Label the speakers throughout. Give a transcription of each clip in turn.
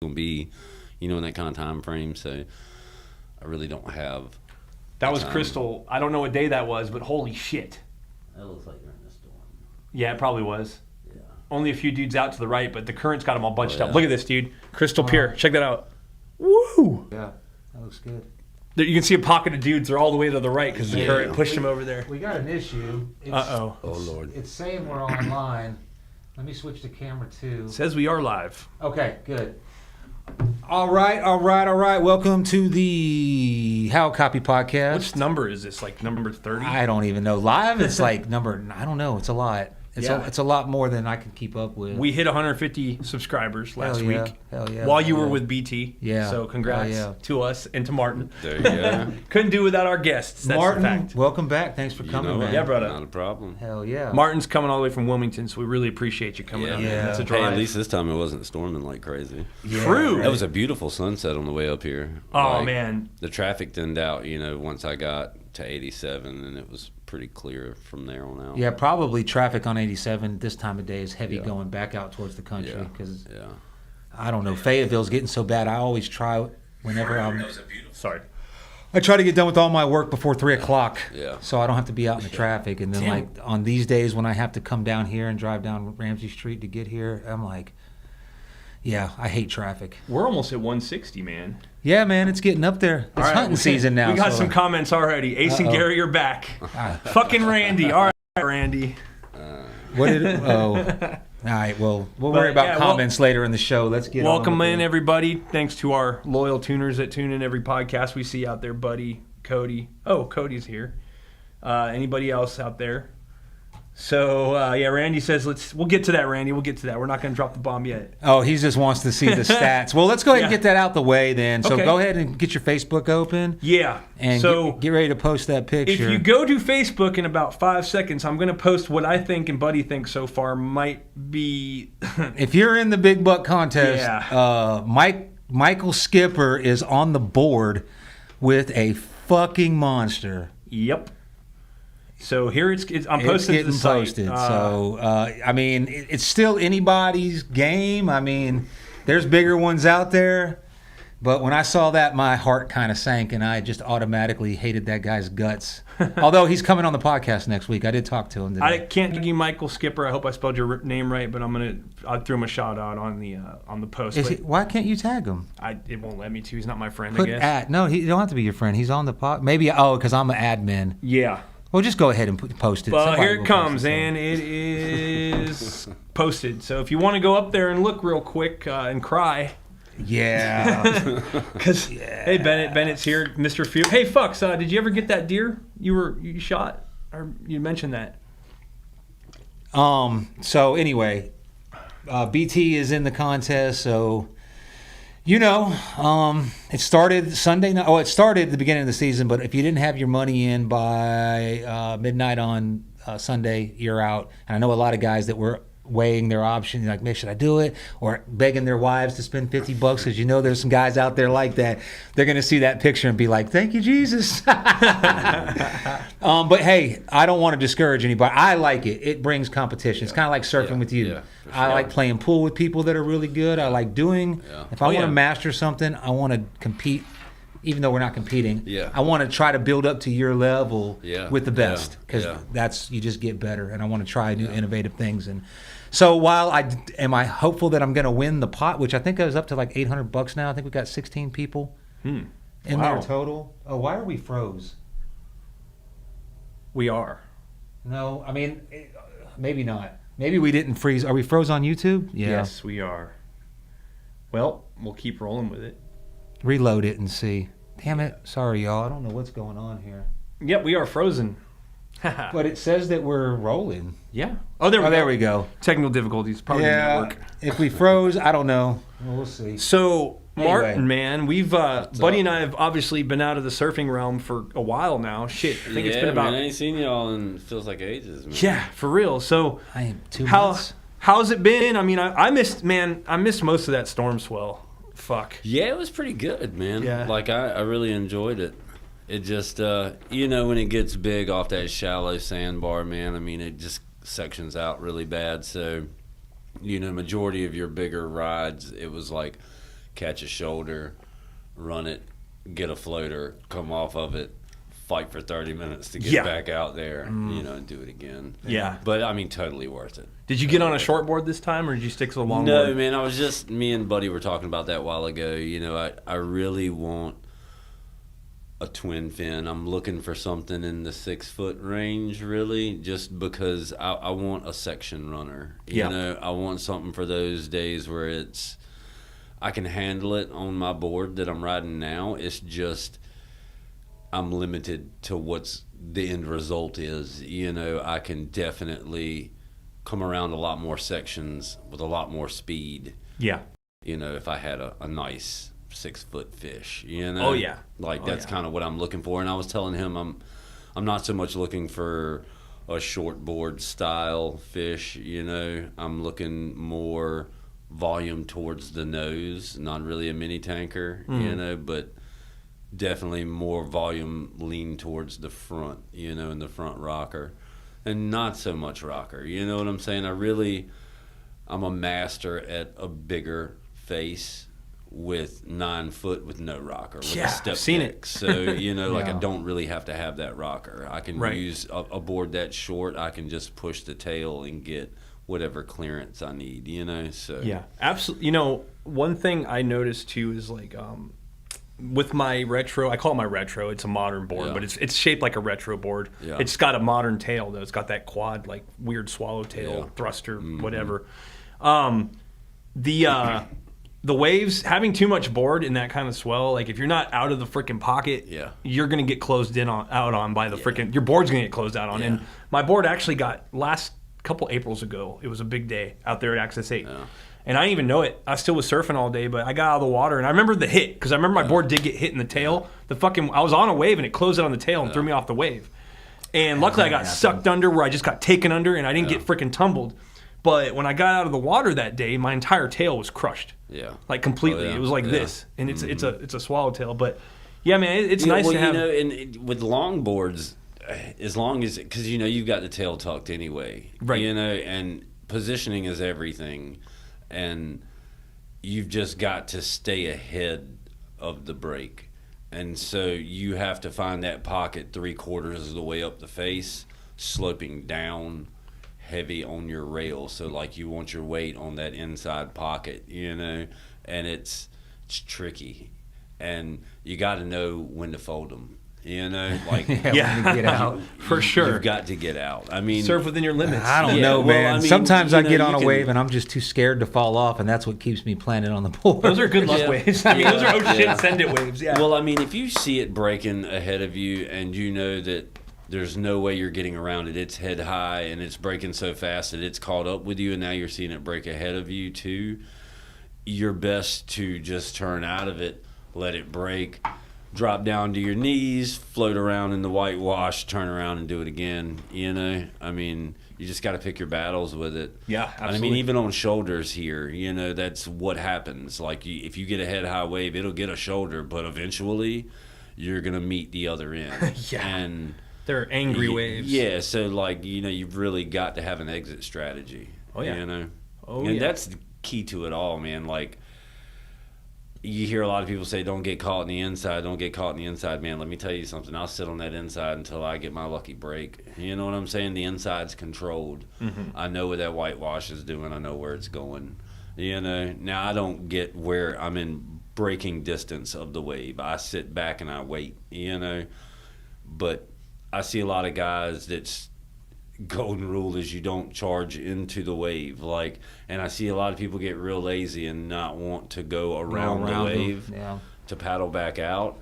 Speaker 1: going to be, in that kind of time frame. So I really don't have.
Speaker 2: That was crystal. I don't know what day that was, but holy shit.
Speaker 1: That looks like they're in a storm.
Speaker 2: Yeah, it probably was.
Speaker 1: Yeah.
Speaker 2: Only a few dudes out to the right, but the current's got them all bunched up.
Speaker 1: Yeah.
Speaker 2: Look at this, dude. Crystal pure. Check that out. Woo!
Speaker 3: Yeah, that looks good.
Speaker 2: You can see a pocket of dudes. They're all the way to the right because the current pushed them over there.
Speaker 3: We got an issue.
Speaker 2: Uh-oh.
Speaker 1: Oh, Lord.
Speaker 3: It's saying we're online. Let me switch to camera 2.
Speaker 2: Says we are live.
Speaker 3: Okay, good. All right. Welcome to the How Copy Podcast.
Speaker 2: Which number is this? Like number 30?
Speaker 3: I don't even know. Live, it's like number, I don't know. It's a lot. It's a lot more than I can keep up with.
Speaker 2: We hit 150 subscribers last week.
Speaker 3: Hell yeah.
Speaker 2: While you were with BT.
Speaker 3: Yeah.
Speaker 2: So congrats to us and to Martin.
Speaker 1: There you go.
Speaker 2: Couldn't do without our guests. That's
Speaker 3: Martin,
Speaker 2: the fact.
Speaker 3: welcome back. Thanks for coming, man.
Speaker 2: Yeah, brother.
Speaker 1: Not a problem.
Speaker 3: Hell yeah.
Speaker 2: Martin's coming all the way from Wilmington, so we really appreciate you coming up.
Speaker 3: Yeah.
Speaker 2: That's a
Speaker 1: Hey,
Speaker 2: drive.
Speaker 1: at least this time it wasn't storming like crazy.
Speaker 3: Yeah,
Speaker 2: True.
Speaker 1: It was a beautiful sunset on the way up here.
Speaker 2: Oh, man.
Speaker 1: The traffic thinned out, once I got to 87, and it was pretty clear from there on out.
Speaker 3: Yeah, probably traffic on 87 this time of day is heavy going back out towards the country because I don't know, Fayetteville's getting so bad. I always try whenever I'm.
Speaker 2: Sorry.
Speaker 3: I try to get done with all my work before 3 o'clock,
Speaker 1: Yeah.
Speaker 3: so I don't have to be out in the traffic. And then like on these days when I have to come down here and drive down Ramsey Street to get here, I'm like, yeah, I hate traffic.
Speaker 2: We're almost at 160, man.
Speaker 3: Yeah, man, it's getting up there. It's
Speaker 2: All right,
Speaker 3: hunting season now.
Speaker 2: We got
Speaker 3: so
Speaker 2: some comments already. Ace and Gary are back. Fucking Randy. All right, Randy.
Speaker 3: What did it? Oh. All right, well, we'll worry about comments later in the show. Let's get
Speaker 2: welcome
Speaker 3: on
Speaker 2: in, everybody. Thanks to our loyal tuners that tune in every podcast we see out there, Buddy, Cody. Oh, Cody's here. Anybody else out there? So, Randy says, we'll get to that, Randy. We'll get to that. We're not going to drop the bomb yet.
Speaker 3: Oh, he just wants to see the stats. Well, let's go ahead and get that out the way then. So
Speaker 2: Okay.
Speaker 3: go ahead and get your Facebook open.
Speaker 2: Yeah.
Speaker 3: And
Speaker 2: so
Speaker 3: get ready to post that picture.
Speaker 2: if you go to Facebook in about 5 seconds, I'm going to post what I think and Buddy thinks so far might be...
Speaker 3: If you're in the Big Buck contest, Michael Skipper is on the board with a fucking monster.
Speaker 2: Yep. So here it's I'm
Speaker 3: It's
Speaker 2: posting to
Speaker 3: getting
Speaker 2: the site.
Speaker 3: posted. So, I mean, it's still anybody's game. I mean, there's bigger ones out there. But when I saw that, my heart kind of sank, and I just automatically hated that guy's guts. Although he's coming on the podcast next week. I did talk to him today.
Speaker 2: I can't give you Michael Skipper. I hope I spelled your name right, but I threw him a shout out on the post.
Speaker 3: Why can't you tag him?
Speaker 2: It won't let me to. He's not my friend,
Speaker 3: Put
Speaker 2: I guess.
Speaker 3: No, he don't have to be your friend. He's on the pod. Maybe, because I'm an admin.
Speaker 2: Yeah.
Speaker 3: Well, just go ahead and post it.
Speaker 2: Well,
Speaker 3: Somebody
Speaker 2: here it
Speaker 3: will
Speaker 2: comes,
Speaker 3: post it.
Speaker 2: and it is posted. So if you want to go up there and look real quick and cry.
Speaker 3: Yeah.
Speaker 2: Because, hey, Bennett's here, Mr. Field. Hey, Fucks, did you ever get that deer you shot? Or you mentioned that.
Speaker 3: So anyway, BT is in the contest, so it started Sunday night. Oh, it started at the beginning of the season, but if you didn't have your money in by midnight on Sunday, you're out. And I know a lot of guys that were weighing their options, like, man, should I do it? Or begging their wives to spend $50 because there's some guys out there like that. They're going to see that picture and be like, thank you, Jesus. But hey, I don't want to discourage anybody. I like it. It brings competition. It's kind of like surfing with you.
Speaker 1: Yeah, for
Speaker 3: I
Speaker 1: sure.
Speaker 3: like playing pool with people that are really good. I like doing. If I want to master something, I want to compete. Even though we're not competing, I want to try to build up to your level with the best, because you just get better. And I want to try new innovative things. And so while am I hopeful that I'm going to win the pot, which I think I was up to like $800 now. I think we got 16 people in there total. Oh, why are we froze?
Speaker 2: We are.
Speaker 3: No, I mean, maybe not. Maybe we didn't freeze. Are we froze on YouTube? Yeah.
Speaker 2: Yes, we are. Well, we'll keep rolling with it.
Speaker 3: Reload it and see. Damn it. Sorry, y'all. I don't know what's going on here.
Speaker 2: Yep, we are frozen.
Speaker 3: But it says that we're rolling.
Speaker 2: Yeah. Oh, there we go.
Speaker 3: There we go.
Speaker 2: Technical difficulties. Probably the network.
Speaker 3: If we froze, I don't know. We'll see.
Speaker 2: So,
Speaker 3: Anyway.
Speaker 2: Martin, man, we've Buddy and I have obviously been out of the surfing realm for a while now. Shit, I think it's been about.
Speaker 1: Man, I ain't seen y'all in feels like ages, man.
Speaker 2: Yeah, for real. So,
Speaker 3: I am 2 months.
Speaker 2: How's it been? I mean, I missed most of that storm swell. Fuck.
Speaker 1: Yeah, it was pretty good, man.
Speaker 2: Yeah.
Speaker 1: Like I really enjoyed it. It just when it gets big off that shallow sandbar, man, I mean, it just sections out really bad. So, majority of your bigger rides, it was like catch a shoulder, run it, get a floater, come off of it, fight for 30 minutes to get back out there, and do it again.
Speaker 2: Yeah.
Speaker 1: But, I mean, totally worth it.
Speaker 2: Did you get on a short board this time, or did you stick to the long board?
Speaker 1: No, man, me and Buddy were talking about that a while ago. I really want a twin fin. I'm looking for something in the 6 foot range, really, just because I want a section runner. I want something for those days where I can handle it on my board that I'm riding now. It's just I'm limited to what's the end result is. I can definitely come around a lot more sections with a lot more speed.
Speaker 2: Yeah.
Speaker 1: If I had a nice 6 foot fish,
Speaker 2: Oh yeah.
Speaker 1: That's kind of what I'm looking for. And I was telling him I'm not so much looking for a short board style fish, I'm looking more volume towards the nose, not really a mini tanker, but definitely more volume lean towards the front, in the front rocker, and not so much rocker. You know what I'm saying? I'm a master at a bigger face with 9 foot with no rocker, with a step
Speaker 2: I've seen
Speaker 1: deck.
Speaker 2: it.
Speaker 1: So, I don't really have to have that rocker. I can use a board that short. I can just push the tail and get whatever clearance I need, so.
Speaker 2: Yeah, absolutely. One thing I noticed too is with my retro, I call it my retro. It's a modern board, but it's shaped like a retro board. Yeah. It's got a modern tail though. It's got that quad, like weird swallowtail thruster, whatever. The waves, having too much board in that kind of swell, like if you're not out of the freaking pocket, you're gonna get closed out on by the freaking. Your board's gonna get closed out on. And my board actually got last couple Aprils ago. It was a big day out there at Access 8. Yeah. And I didn't even know it. I still was surfing all day, but I got out of the water, and I remember the hit, because I remember my board did get hit in the tail. I was on a wave, and it closed it on the tail and threw me off the wave. And luckily I got sucked under where I just got taken under, and I didn't get freaking tumbled. But when I got out of the water that day, my entire tail was crushed. Yeah. Like completely. It was like this. And it's a swallowtail. But yeah, man, it's nice to have.
Speaker 1: And with long boards, as long as, because you've got the tail tucked anyway.
Speaker 2: Right.
Speaker 1: And positioning is everything. And you've just got to stay ahead of the break. And so you have to find that pocket 3/4 of the way up the face, sloping down, heavy on your rail. So like you want your weight on that inside pocket, and it's tricky. And you got to know when to fold them. When to
Speaker 2: get out. For sure.
Speaker 1: You've got to get out. I mean,
Speaker 2: surf within your limits.
Speaker 3: I don't know, man. Sometimes I get on a wave and I'm just too scared to fall off, and that's what keeps me planted on the board.
Speaker 2: Those are good luck waves. I mean, those are shit, send it waves. Yeah.
Speaker 1: Well, I mean, if you see it breaking ahead of you and you know that there's no way you're getting around it, it's head high and it's breaking so fast that it's caught up with you, and now you're seeing it break ahead of you too, you're best to just turn out of it, let it break, drop down to your knees, float around in the whitewash, turn around and do it again. I mean, you just got to pick your battles with it.
Speaker 2: Yeah, absolutely.
Speaker 1: I mean, even on shoulders here, that's what happens. Like if you get a head high wave, it'll get a shoulder, but eventually you're going to meet the other end. And
Speaker 2: they're angry waves.
Speaker 1: Yeah, so you've really got to have an exit strategy.
Speaker 2: Oh yeah.
Speaker 1: And that's the key to it all, man. Like, you hear a lot of people say, don't get caught in the inside, don't get caught in the inside. Man, let me tell you something. I'll sit on that inside until I get my lucky break. You know what I'm saying? The inside's controlled. Mm-hmm. I know what that whitewash is doing. I know where it's going. Now I don't get where I'm in breaking distance of the wave. I sit back and I wait, But I see a lot of guys that's golden rule is you don't charge into the wave, and I see a lot of people get real lazy and not want to go around the wave to paddle back out,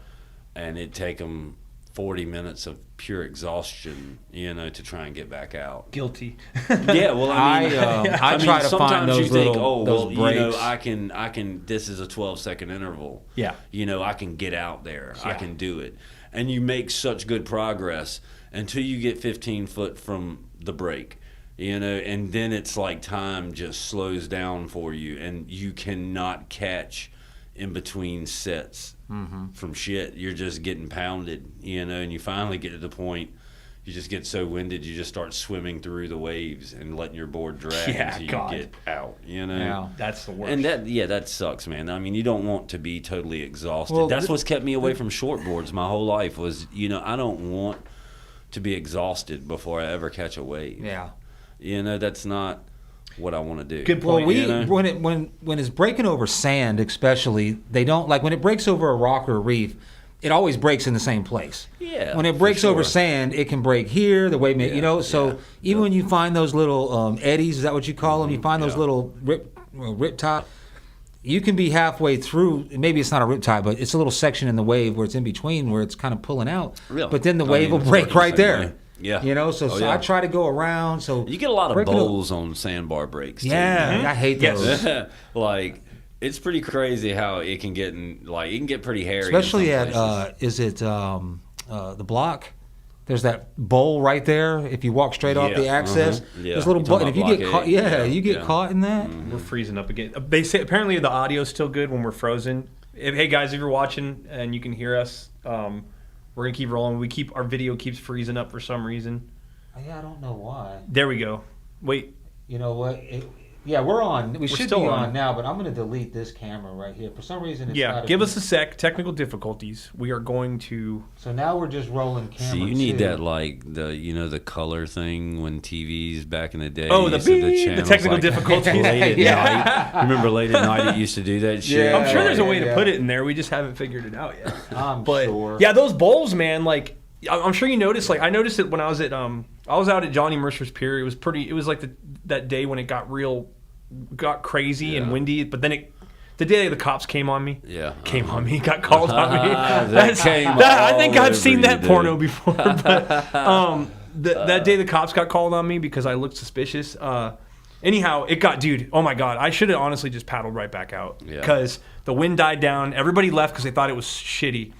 Speaker 1: and it take them 40 minutes of pure exhaustion, to try and get back out.
Speaker 2: Guilty.
Speaker 1: Yeah, well, I mean,
Speaker 3: I try to find those
Speaker 1: think,
Speaker 3: those breaks.
Speaker 1: I can. This is a 12-second interval.
Speaker 2: Yeah.
Speaker 1: I can get out there. Yeah. I can do it, and you make such good progress until you get 15 foot from the break, and then it's like time just slows down for you, and you cannot catch in between sets from shit. You're just getting pounded, and you finally get to the point, you just get so winded, you just start swimming through the waves and letting your board drag until you get out, you know?
Speaker 2: Yeah, that's the worst.
Speaker 1: And that sucks, man. I mean, you don't want to be totally exhausted. Well, that's what's kept me away from shortboards my whole life was, you know, I don't want to be exhausted before I ever catch a wave.
Speaker 3: Yeah.
Speaker 1: You know, that's not what I want to do.
Speaker 2: Good point.
Speaker 3: Well, when it's breaking over sand, especially, they don't, like when it breaks over a rock or a reef, it always breaks in the same place.
Speaker 1: Yeah.
Speaker 3: When it breaks over sand, it can break here, the wave, you know. So even when you find those little eddies, is that what you call them? You find those little rip top. You can be halfway through. Maybe it's not a rip tide, but it's a little section in the wave where it's in between, where it's kind of pulling out.
Speaker 1: Really?
Speaker 3: But then the wave will break right there.
Speaker 1: Way. Yeah.
Speaker 3: You know, so I try to go around. So
Speaker 1: you get a lot of bowls on sandbar breaks. Too.
Speaker 3: Yeah, I hate those.
Speaker 1: Like. It's pretty crazy how it can get it can get pretty hairy.
Speaker 3: Especially at the Block? There's that bowl right there. If you walk straight off the access, there's a little bowl. And if you get caught, you get caught in that.
Speaker 2: Mm-hmm. We're freezing up again. They say apparently the audio's still good when we're frozen. Hey guys, if you're watching and you can hear us, we're gonna keep rolling. Our video keeps freezing up for some reason.
Speaker 3: Yeah, I don't know why.
Speaker 2: There we go. Wait.
Speaker 3: You know what? Yeah, we're on. We should
Speaker 2: still
Speaker 3: be on now, but I'm going to delete this camera right here. For some reason, it's not.
Speaker 2: Give us a sec. Technical difficulties. We are going to.
Speaker 3: So now we're just rolling camera.
Speaker 1: So you need that the color thing when TVs back in the day.
Speaker 2: Oh, the technical difficulties.
Speaker 1: Late at night. Remember late at night it used to do that shit.
Speaker 2: Yeah, I'm sure there's a way to put it in there. We just haven't figured it out yet.
Speaker 3: I'm sure.
Speaker 2: Yeah, those bowls, man. Like I'm sure you noticed. Like I noticed it when I was at I was out at Johnny Mercer's Pier. It was like that day when it got crazy and windy, but then the day the cops came on me.
Speaker 1: Yeah.
Speaker 2: Got called on me. I think I've seen that porno before. But that day the cops got called on me because I looked suspicious. Anyhow, it got, dude, oh my God. I should have honestly just paddled right back out because the wind died down. Everybody left because they thought it was shitty.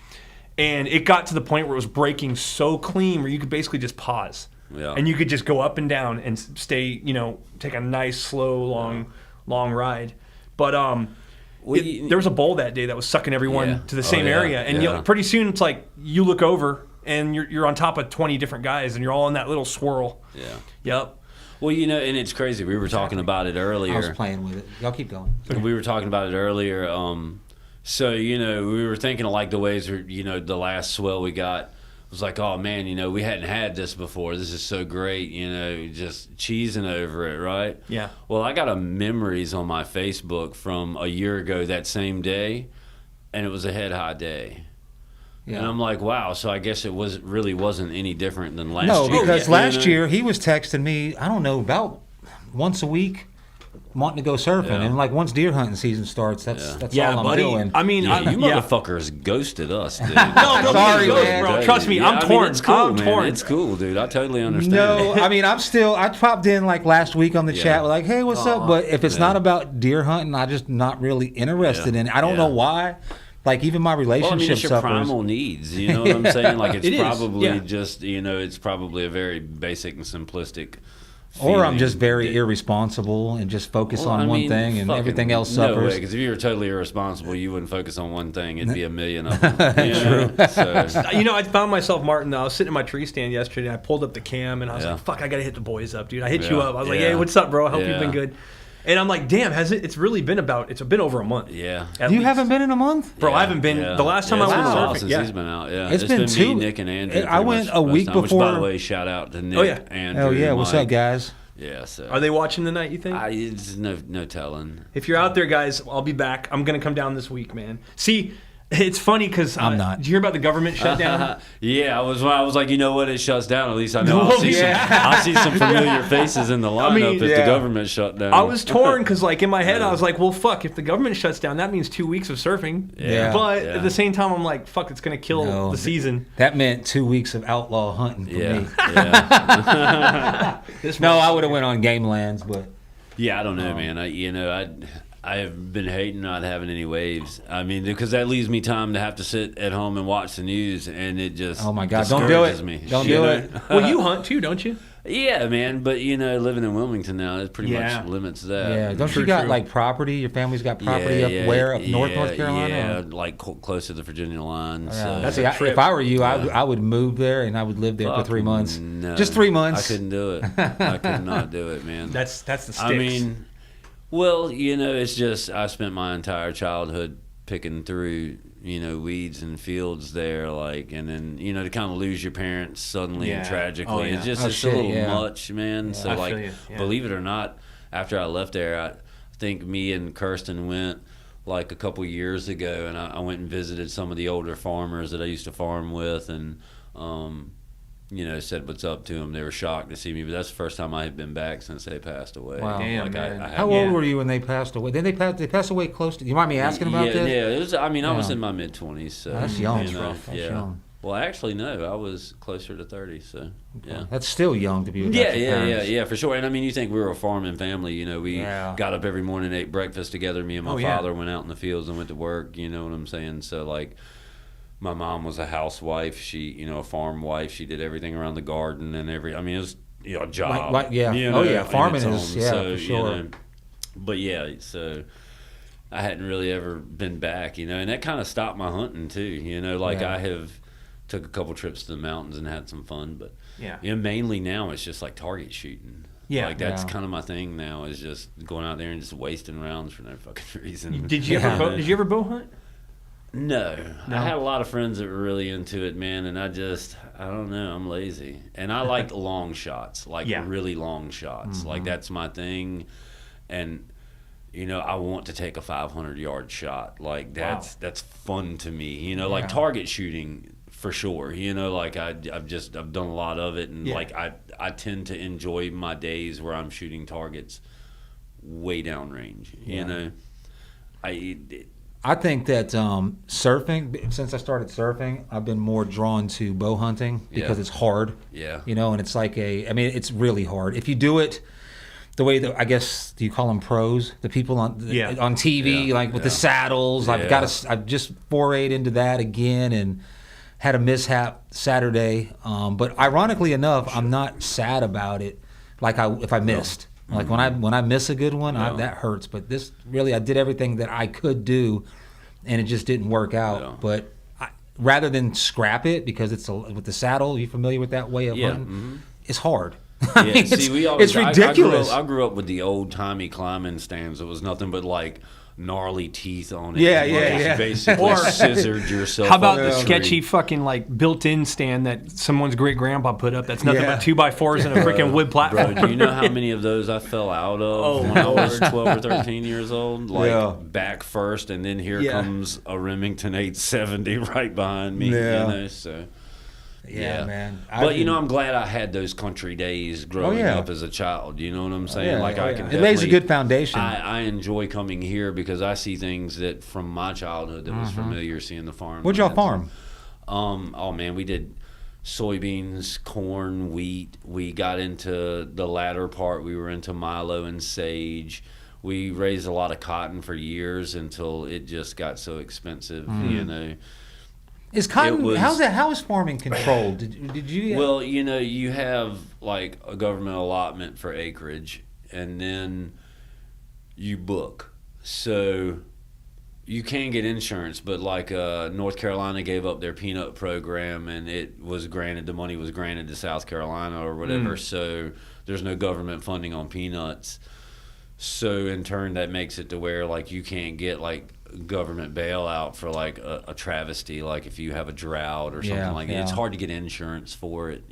Speaker 2: And it got to the point where it was breaking so clean where you could basically just pause. Yeah. And you could just go up and down and stay, take a nice, slow, long ride. But there was a bowl that day that was sucking everyone to the same area. And pretty soon it's like you look over and you're on top of 20 different guys and you're all in that little swirl.
Speaker 1: Yeah.
Speaker 2: Yep.
Speaker 1: Well, and it's crazy. We were talking about it earlier.
Speaker 3: I was playing with it. Y'all keep going.
Speaker 1: We were talking about it earlier. So, we were thinking of like the ways where, the last swell we got was like, oh man, we hadn't had this before. This is so great, just cheesing over it, right?
Speaker 2: Yeah.
Speaker 1: Well, I got a memories on my Facebook from a year ago that same day, and it was a head high day. Yeah. And I'm like, wow, so I guess it wasn't any different than last year.
Speaker 3: No, because last year he was texting me, I don't know, about once a week, wanting to go surfing, and like once deer hunting season starts, that's all I'm doing.
Speaker 2: I mean,
Speaker 1: you motherfuckers ghosted us, dude.
Speaker 2: No,
Speaker 3: sorry, man.
Speaker 2: Bro. Trust me, I'm torn.
Speaker 1: It's cool,
Speaker 2: I'm torn.
Speaker 1: It's cool, dude. I totally understand.
Speaker 3: No, I mean, I popped in like last week on the chat, like, hey, what's up? But if it's not about deer hunting, I'm just not really interested in it. I don't know why. Like even my relationship
Speaker 1: it's your
Speaker 3: suffers.
Speaker 1: Primal needs. You know what I'm saying? Like it's probably just it's probably a very basic and simplistic.
Speaker 3: Or I'm just very irresponsible and just focus on one thing and everything else suffers.
Speaker 1: No way, because if you were totally irresponsible, you wouldn't focus on one thing. It'd be a million of them. True. So.
Speaker 2: I found myself, Martin, I was sitting in my tree stand yesterday, and I pulled up the cam, and I was like, fuck, I got to hit the boys up, dude. I hit you up. I was like, hey, what's up, bro? I hope you've been good. And I'm like, damn, it's really been it's been over a month.
Speaker 1: Yeah.
Speaker 3: You haven't been in a month?
Speaker 2: Bro, I haven't been. The last time I went surfing.
Speaker 1: Since he's been out,
Speaker 3: It's been two.
Speaker 1: Me, Nick, and Andrew.
Speaker 3: I went a week before.
Speaker 1: Which, by the way, shout out to Nick, Andrew,
Speaker 3: oh, yeah. What's up, guys?
Speaker 1: Yeah, so.
Speaker 2: Are they watching tonight, you think?
Speaker 1: It's no telling.
Speaker 2: If you're out there, guys, I'll be back. I'm going to come down this week, man. See, it's funny because
Speaker 3: I'm not.
Speaker 2: Did you hear about the government shutdown?
Speaker 1: Yeah, I was like, you know what? It shuts down. At least I know I'll see some familiar faces in the lineup if the government shut down.
Speaker 2: I was torn because, like, in my head, I was like, well, fuck, if the government shuts down, that means 2 weeks of surfing.
Speaker 3: Yeah.
Speaker 2: But at the same time, I'm like, fuck, it's going to kill the season.
Speaker 3: That meant 2 weeks of outlaw hunting for me.
Speaker 1: Yeah.
Speaker 3: No, I would have went on game lands, but.
Speaker 1: Yeah, I don't know, man. I have been hating not having any waves. I mean, because that leaves me time to have to sit at home and watch the news, and it just
Speaker 3: don't do it.
Speaker 1: me.
Speaker 3: Don't do it.
Speaker 2: Well, you hunt too, don't you?
Speaker 1: Yeah, man, but living in Wilmington now, it pretty much limits that.
Speaker 3: Yeah, don't you got like property? Your family's got property up North Carolina?
Speaker 1: Yeah, like close to the Virginia line. So.
Speaker 3: That's if I were you, I would move there and I would live there for 3 months.
Speaker 1: No,
Speaker 3: just 3 months.
Speaker 1: I couldn't do it. I could not do it, man.
Speaker 2: That's the sticks.
Speaker 1: I mean, well, it's just I spent my entire childhood picking through weeds and fields there, and then to kind of lose your parents suddenly and tragically, it's just a little much, man. So believe it or not, after I left there, I think me and Kirsten went like a couple years ago, and I went and visited some of the older farmers that I used to farm with, and said what's up to them. They were shocked to see me, but that's the first time I had been back since they passed away.
Speaker 3: Wow.
Speaker 2: Damn,
Speaker 3: How old were you when they passed away? They passed away close to. You mind me asking about this?
Speaker 1: Yeah, it was. I mean, I was in my mid-20s. So
Speaker 3: that's young. That's young.
Speaker 1: Well, actually, no, I was closer to 30. So yeah,
Speaker 3: that's still young to be without your parents.
Speaker 1: Yeah, for sure. And I mean, you think we were a farming family? We got up every morning, ate breakfast together. Me and my father went out in the fields and went to work. You know what I'm saying? So my mom was a housewife. She, a farm wife. She did everything around the garden and it was, a job.
Speaker 3: Farming is, for sure.
Speaker 1: But so I hadn't really ever been back, and that kind of stopped my hunting too. I have took a couple trips to the mountains and had some fun, but mainly now it's just like target shooting. Yeah, that's kind of my thing now, is just going out there and just wasting rounds for no fucking reason.
Speaker 2: Did you ever bow hunt?
Speaker 1: No. I had a lot of friends that were really into it, man, and I don't know, I'm lazy. And I like long shots, really long shots. Mm-hmm. That's my thing. And, I want to take a 500-yard shot. That's fun to me. Target shooting, for sure. I've done a lot of it, and, I tend to enjoy my days where I'm shooting targets way downrange,
Speaker 3: I think that surfing, since I started surfing, I've been more drawn to bow hunting because it's hard.
Speaker 1: Yeah.
Speaker 3: And it's it's really hard. If you do it the way that, I guess, do you call them pros? The people on TV, with the saddles.
Speaker 1: Yeah.
Speaker 3: I've just forayed into that again and had a mishap Saturday. But ironically enough, I'm not sad about it if I missed. Like when I miss a good one, that hurts. But this really, I did everything that I could do, and it just didn't work out. Yeah. But rather than scrap it, because it's with the saddle, you familiar with that way of hunting? Mm-hmm. It's hard. It's ridiculous.
Speaker 1: I grew up with the old timey climbing stands. It was nothing but gnarly teeth on it.
Speaker 3: Yeah.
Speaker 1: Basically scissored yourself.
Speaker 2: How about the sketchy fucking built-in stand that someone's great grandpa put up? That's nothing but 2x4s and a freaking wood platform.
Speaker 1: Bro, do you know how many of those I fell out of when I was 12 or 13 years old? Back first, and then here comes a Remington 870 right behind me. Yeah.
Speaker 3: Yeah, man.
Speaker 1: But I'm glad I had those country days growing up as a child. You know what I'm saying?
Speaker 3: It lays a good foundation.
Speaker 1: I enjoy coming here because I see things that from my childhood that was familiar, seeing the farm.
Speaker 3: What'd y'all farm?
Speaker 1: Oh man, we did soybeans, corn, wheat. We got into the latter part. We were into milo and sage. We raised a lot of cotton for years until it just got so expensive.
Speaker 3: Is cotton? How is farming controlled? Did you?
Speaker 1: Well, you have a government allotment for acreage, and then you book. So you can get insurance, but North Carolina gave up their peanut program, and the money was granted to South Carolina or whatever. So there's no government funding on peanuts. So in turn, that makes it to where you can't get government bailout for a travesty, if you have a drought or something that. It's hard to get insurance for it,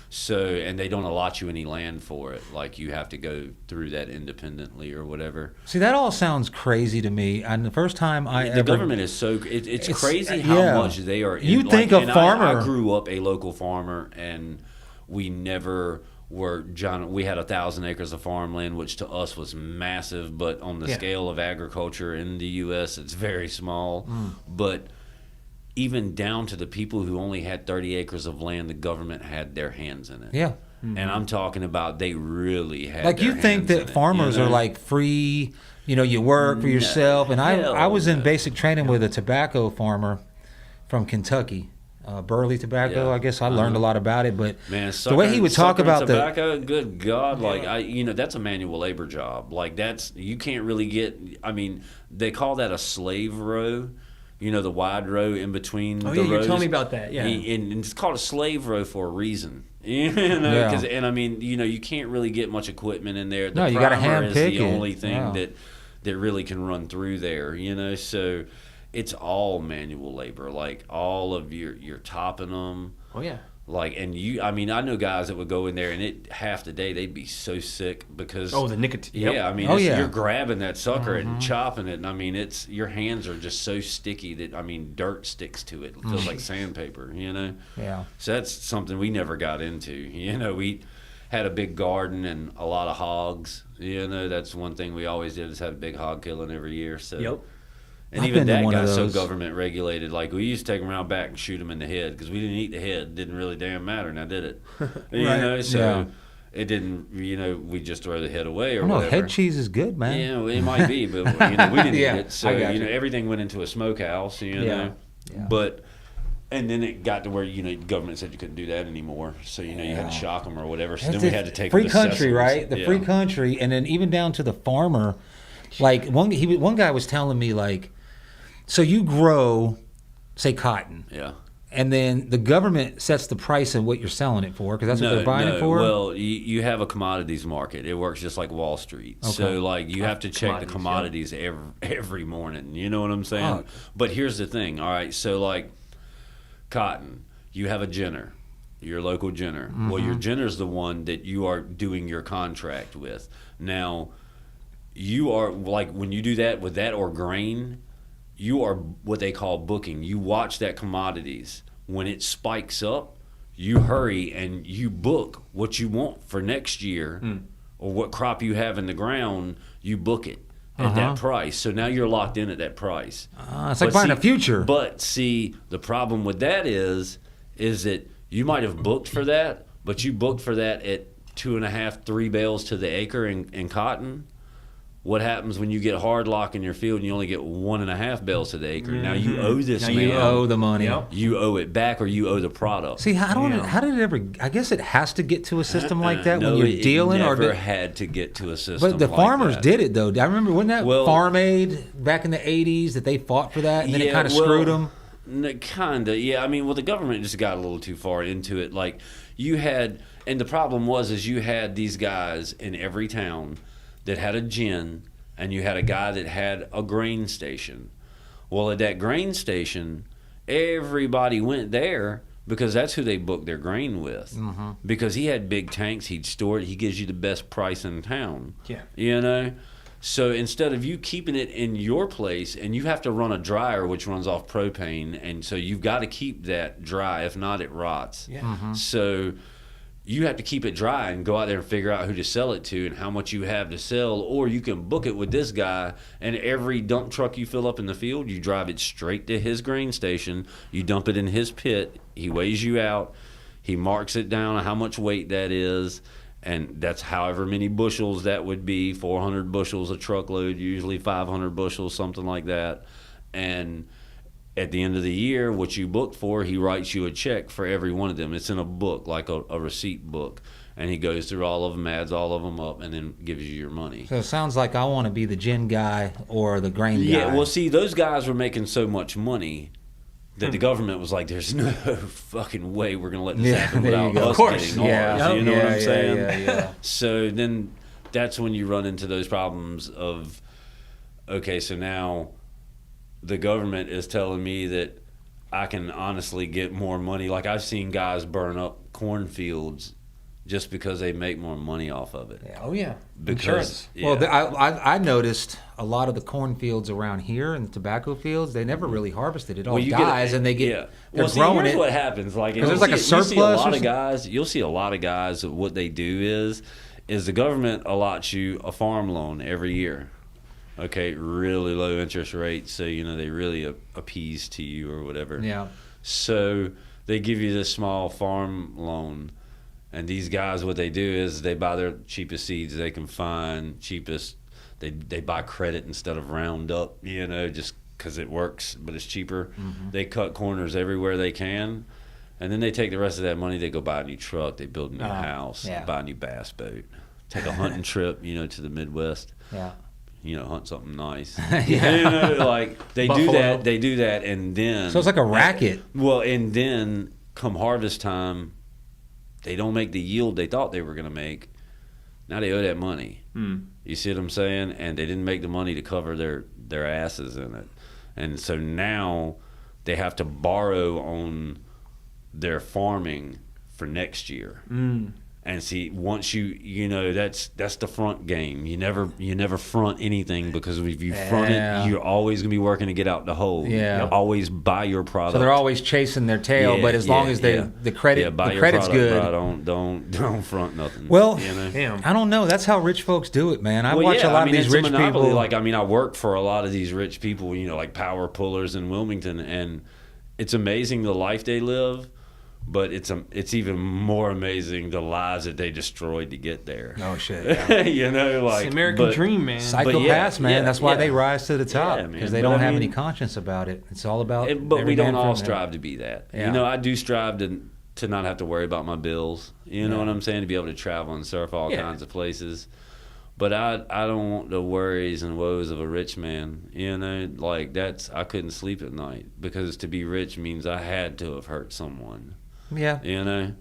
Speaker 1: so, and they don't allot you any land for it, you have to go through that independently or whatever.
Speaker 3: See, that all sounds crazy to me. And the first time
Speaker 1: government is so it's crazy how much they are
Speaker 3: you think a farmer.
Speaker 1: I grew up a local farmer, and we never we had 1,000 acres of farmland, which to us was massive, but on the scale of agriculture in the U.S., it's very small. But even down to the people who only had 30 acres of land, the government had their hands in it.
Speaker 3: Yeah.
Speaker 1: And I'm talking about they really had
Speaker 3: you think that farmers are free, you work for yourself. And I was in basic training with a tobacco farmer from Kentucky. Burley tobacco. I guess I learned a lot about it, but
Speaker 1: man,
Speaker 3: the way he would talk about
Speaker 1: tobacco, good God, like that's a manual labor job. Like you can't really get. I mean, they call that a slave row. The wide row in between the rows.
Speaker 2: You told me about that. Yeah,
Speaker 1: and it's called a slave row for a reason. And I mean, you can't really get much equipment in there.
Speaker 3: You got to hand pick
Speaker 1: it. The only thing that really can run through there. So it's all manual labor. Like all of you're topping them.
Speaker 2: Oh yeah.
Speaker 1: Like, and I know guys that would go in there and half the day they'd be so sick because
Speaker 2: the nicotine.
Speaker 1: Yeah, I mean, you're grabbing that sucker and chopping it, and I mean, your hands are just so sticky that dirt sticks to it. It feels like sandpaper,
Speaker 3: Yeah.
Speaker 1: So that's something we never got into. We had a big garden and a lot of hogs. That's one thing we always did is have a big hog killing every year. So.
Speaker 2: Yep.
Speaker 1: And even that got so government regulated. Like, we used to take them around back and shoot them in the head because we didn't eat the head. It didn't really damn matter, now did it? So it didn't, we just throw the head away or whatever.
Speaker 3: Head cheese is good, man.
Speaker 1: Yeah, it might be, but, we didn't eat it. So, everything went into a smokehouse, But, and then it got to where, the government said you couldn't do that anymore. So, you had to shock them or whatever. So then we had to take
Speaker 3: free country, right? The free country. And then even down to the farmer. Like, one guy was telling me, like, so you grow, say, cotton.
Speaker 1: Yeah.
Speaker 3: And then the government sets the price of what you're selling it for because that's what they're buying it for?
Speaker 1: Well, you have a commodities market. It works just like Wall Street. Okay. So, like, you have to check the commodities every morning. You know what I'm saying? Oh. But here's the thing. All right, so, like, cotton, you have a ginner, your local ginner. Mm-hmm. Well, your ginner's the one that you are doing your contract with. Now, you are, like, when you do that with that or grain, you are what they call booking. You watch that commodities. When it spikes up, you hurry and you book what you want for next year or what crop you have in the ground, you book it at that price. So now you're locked in at that price.
Speaker 3: It's like buying a future.
Speaker 1: But see, the problem with that is that you might have booked for that, but you booked for that at 2.5, 3 bales to the acre in cotton. What happens when you get hard lock in your field and you only get 1.5 bales to the acre? Now you owe this man.
Speaker 3: You owe the money.
Speaker 1: Yep. You owe it back or you owe the product.
Speaker 3: See, how did it ever? I guess it has to get to a system like that when you're dealing.
Speaker 1: It never had to get to a system.
Speaker 3: But the
Speaker 1: like
Speaker 3: farmers
Speaker 1: that.
Speaker 3: did it though. I remember wasn't that Farm Aid back in the '80s that they fought for that and then it kind of screwed them.
Speaker 1: Kinda, yeah. I mean, the government just got a little too far into it. Like you had, and the problem was you had these guys in every town that had a gin. And you had a guy that had a grain station. Well, at that grain station, everybody went there because that's who they booked their grain with. Mm-hmm. Because he had big tanks, he'd store it, he gives you the best price in town. Yeah. So instead of you keeping it in your place, and you have to run a dryer which runs off propane, and so you've got to keep that dry. If not, it rots.
Speaker 2: Yeah.
Speaker 3: Mm-hmm.
Speaker 1: So you have to keep it dry and go out there and figure out who to sell it to and how much you have to sell, or you can book it with this guy, and every dump truck you fill up in the field, you drive it straight to his grain station, you dump it in his pit, he weighs you out, he marks it down how much weight that is, and that's however many bushels that would be, 400 bushels a truckload, usually 500 bushels, something like that, and at the end of the year, what you booked for, he writes you a check for every one of them. It's in a book, like a receipt book. And he goes through all of them, adds all of them up, and then gives you your money.
Speaker 3: So it sounds like I want to be the gin guy or the grain guy.
Speaker 1: Yeah, well, see, those guys were making so much money that the government was like, there's no fucking way we're going to let this happen without us getting ours. You know what I'm saying?
Speaker 3: Yeah.
Speaker 1: So then that's when you run into those problems of, okay, so now the government is telling me that I can honestly get more money. Like, I've seen guys burn up cornfields just because they make more money off of it.
Speaker 2: Oh, yeah.
Speaker 1: Because,
Speaker 3: Well, I noticed a lot of the cornfields around here and the tobacco fields, they never really harvested. It all dies and they get, they're growing
Speaker 1: here's
Speaker 3: it.
Speaker 1: What happens. Like,
Speaker 3: there's like a surplus.
Speaker 1: You'll see a lot of guys, what they do is the government allots you a farm loan every year. Okay, really low interest rates, so they really appease to you or whatever.
Speaker 3: Yeah.
Speaker 1: So they give you this small farm loan, and these guys, what they do is they buy their cheapest seeds they can find, cheapest. They buy credit instead of Roundup, just because it works, but it's cheaper. Mm-hmm. They cut corners everywhere they can, and then they take the rest of that money. They go buy a new truck. They build a new house. Buy a new bass boat. Take a hunting trip, to the Midwest.
Speaker 3: Yeah.
Speaker 1: Hunt something nice. Like they Buffalo. Do that. They do that, and then
Speaker 3: so it's like a racket.
Speaker 1: And then come harvest time, they don't make the yield they thought they were going to make. Now they owe that money. You see what I'm saying? And they didn't make the money to cover their asses in it, and so now they have to borrow on their farming for next year. And see, once that's the front game. You never front anything, because if you front it, you're always gonna be working to get out the hole.
Speaker 3: Yeah.
Speaker 1: Always buy your product.
Speaker 3: So they're always chasing their tail, but as long as the credit's
Speaker 1: product,
Speaker 3: good.
Speaker 1: Bro. Don't front nothing.
Speaker 3: Well, I don't know. That's how rich folks do it, man. I watch a lot of these rich people.
Speaker 1: Like, I work for a lot of these rich people, like power pullers in Wilmington, and it's amazing the life they live. But it's even more amazing the lives that they destroyed to get there.
Speaker 3: Oh shit! Yeah.
Speaker 2: It's the American dream, man.
Speaker 3: Psychopaths, man. That's why they rise to the top, because they don't have any conscience about it. It's all about.
Speaker 1: But we don't all strive to be that. Yeah. I do strive to not have to worry about my bills. You know what I'm saying? To be able to travel and surf all kinds of places. But I don't want the worries and woes of a rich man. I couldn't sleep at night, because to be rich means I had to have hurt someone.
Speaker 3: Yeah.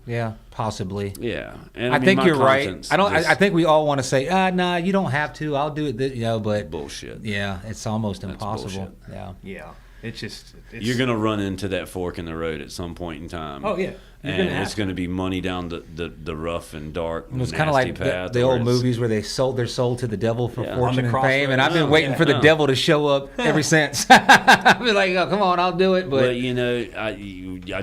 Speaker 3: Yeah, possibly.
Speaker 1: Yeah. And
Speaker 3: I think you're right. I think we all want to say, nah, you don't have to. I'll do it. But
Speaker 1: bullshit.
Speaker 3: Yeah, it's almost impossible.
Speaker 1: Bullshit.
Speaker 2: Yeah. It's
Speaker 1: you're gonna run into that fork in the road at some point in time.
Speaker 2: Oh yeah.
Speaker 1: And it's going to be money down the rough and dark.
Speaker 3: It was kind of like the old movies where they're sold to the devil for fortune and fame. And I've been waiting for the devil to show up ever since. I've been like, oh, come on, I'll do it. But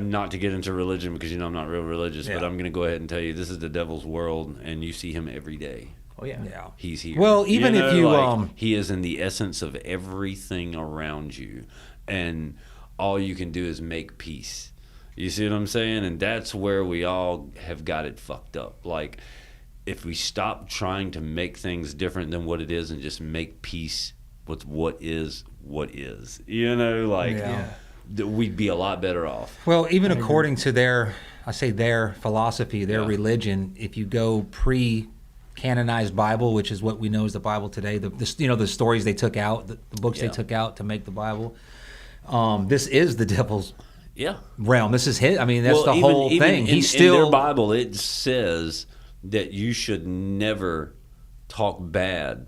Speaker 1: not to get into religion, because I'm not real religious, but I'm going to go ahead and tell you, this is the devil's world, and you see him every day.
Speaker 2: Oh yeah.
Speaker 1: He's here.
Speaker 3: Well, even if you
Speaker 1: he is in the essence of everything around you, and all you can do is make peace. You see what I'm saying? And that's where we all have got it fucked up. Like, if we stop trying to make things different than what it is and just make peace with what is, we'd be a lot better off.
Speaker 3: Well, even according to their philosophy, their religion, if you go pre-canonized Bible, which is what we know as the Bible today, the stories they took out, the books they took out to make the Bible, this is the devil's realm. This is his. I mean, that's the whole thing. He's still
Speaker 1: in their Bible. It says that you should never talk bad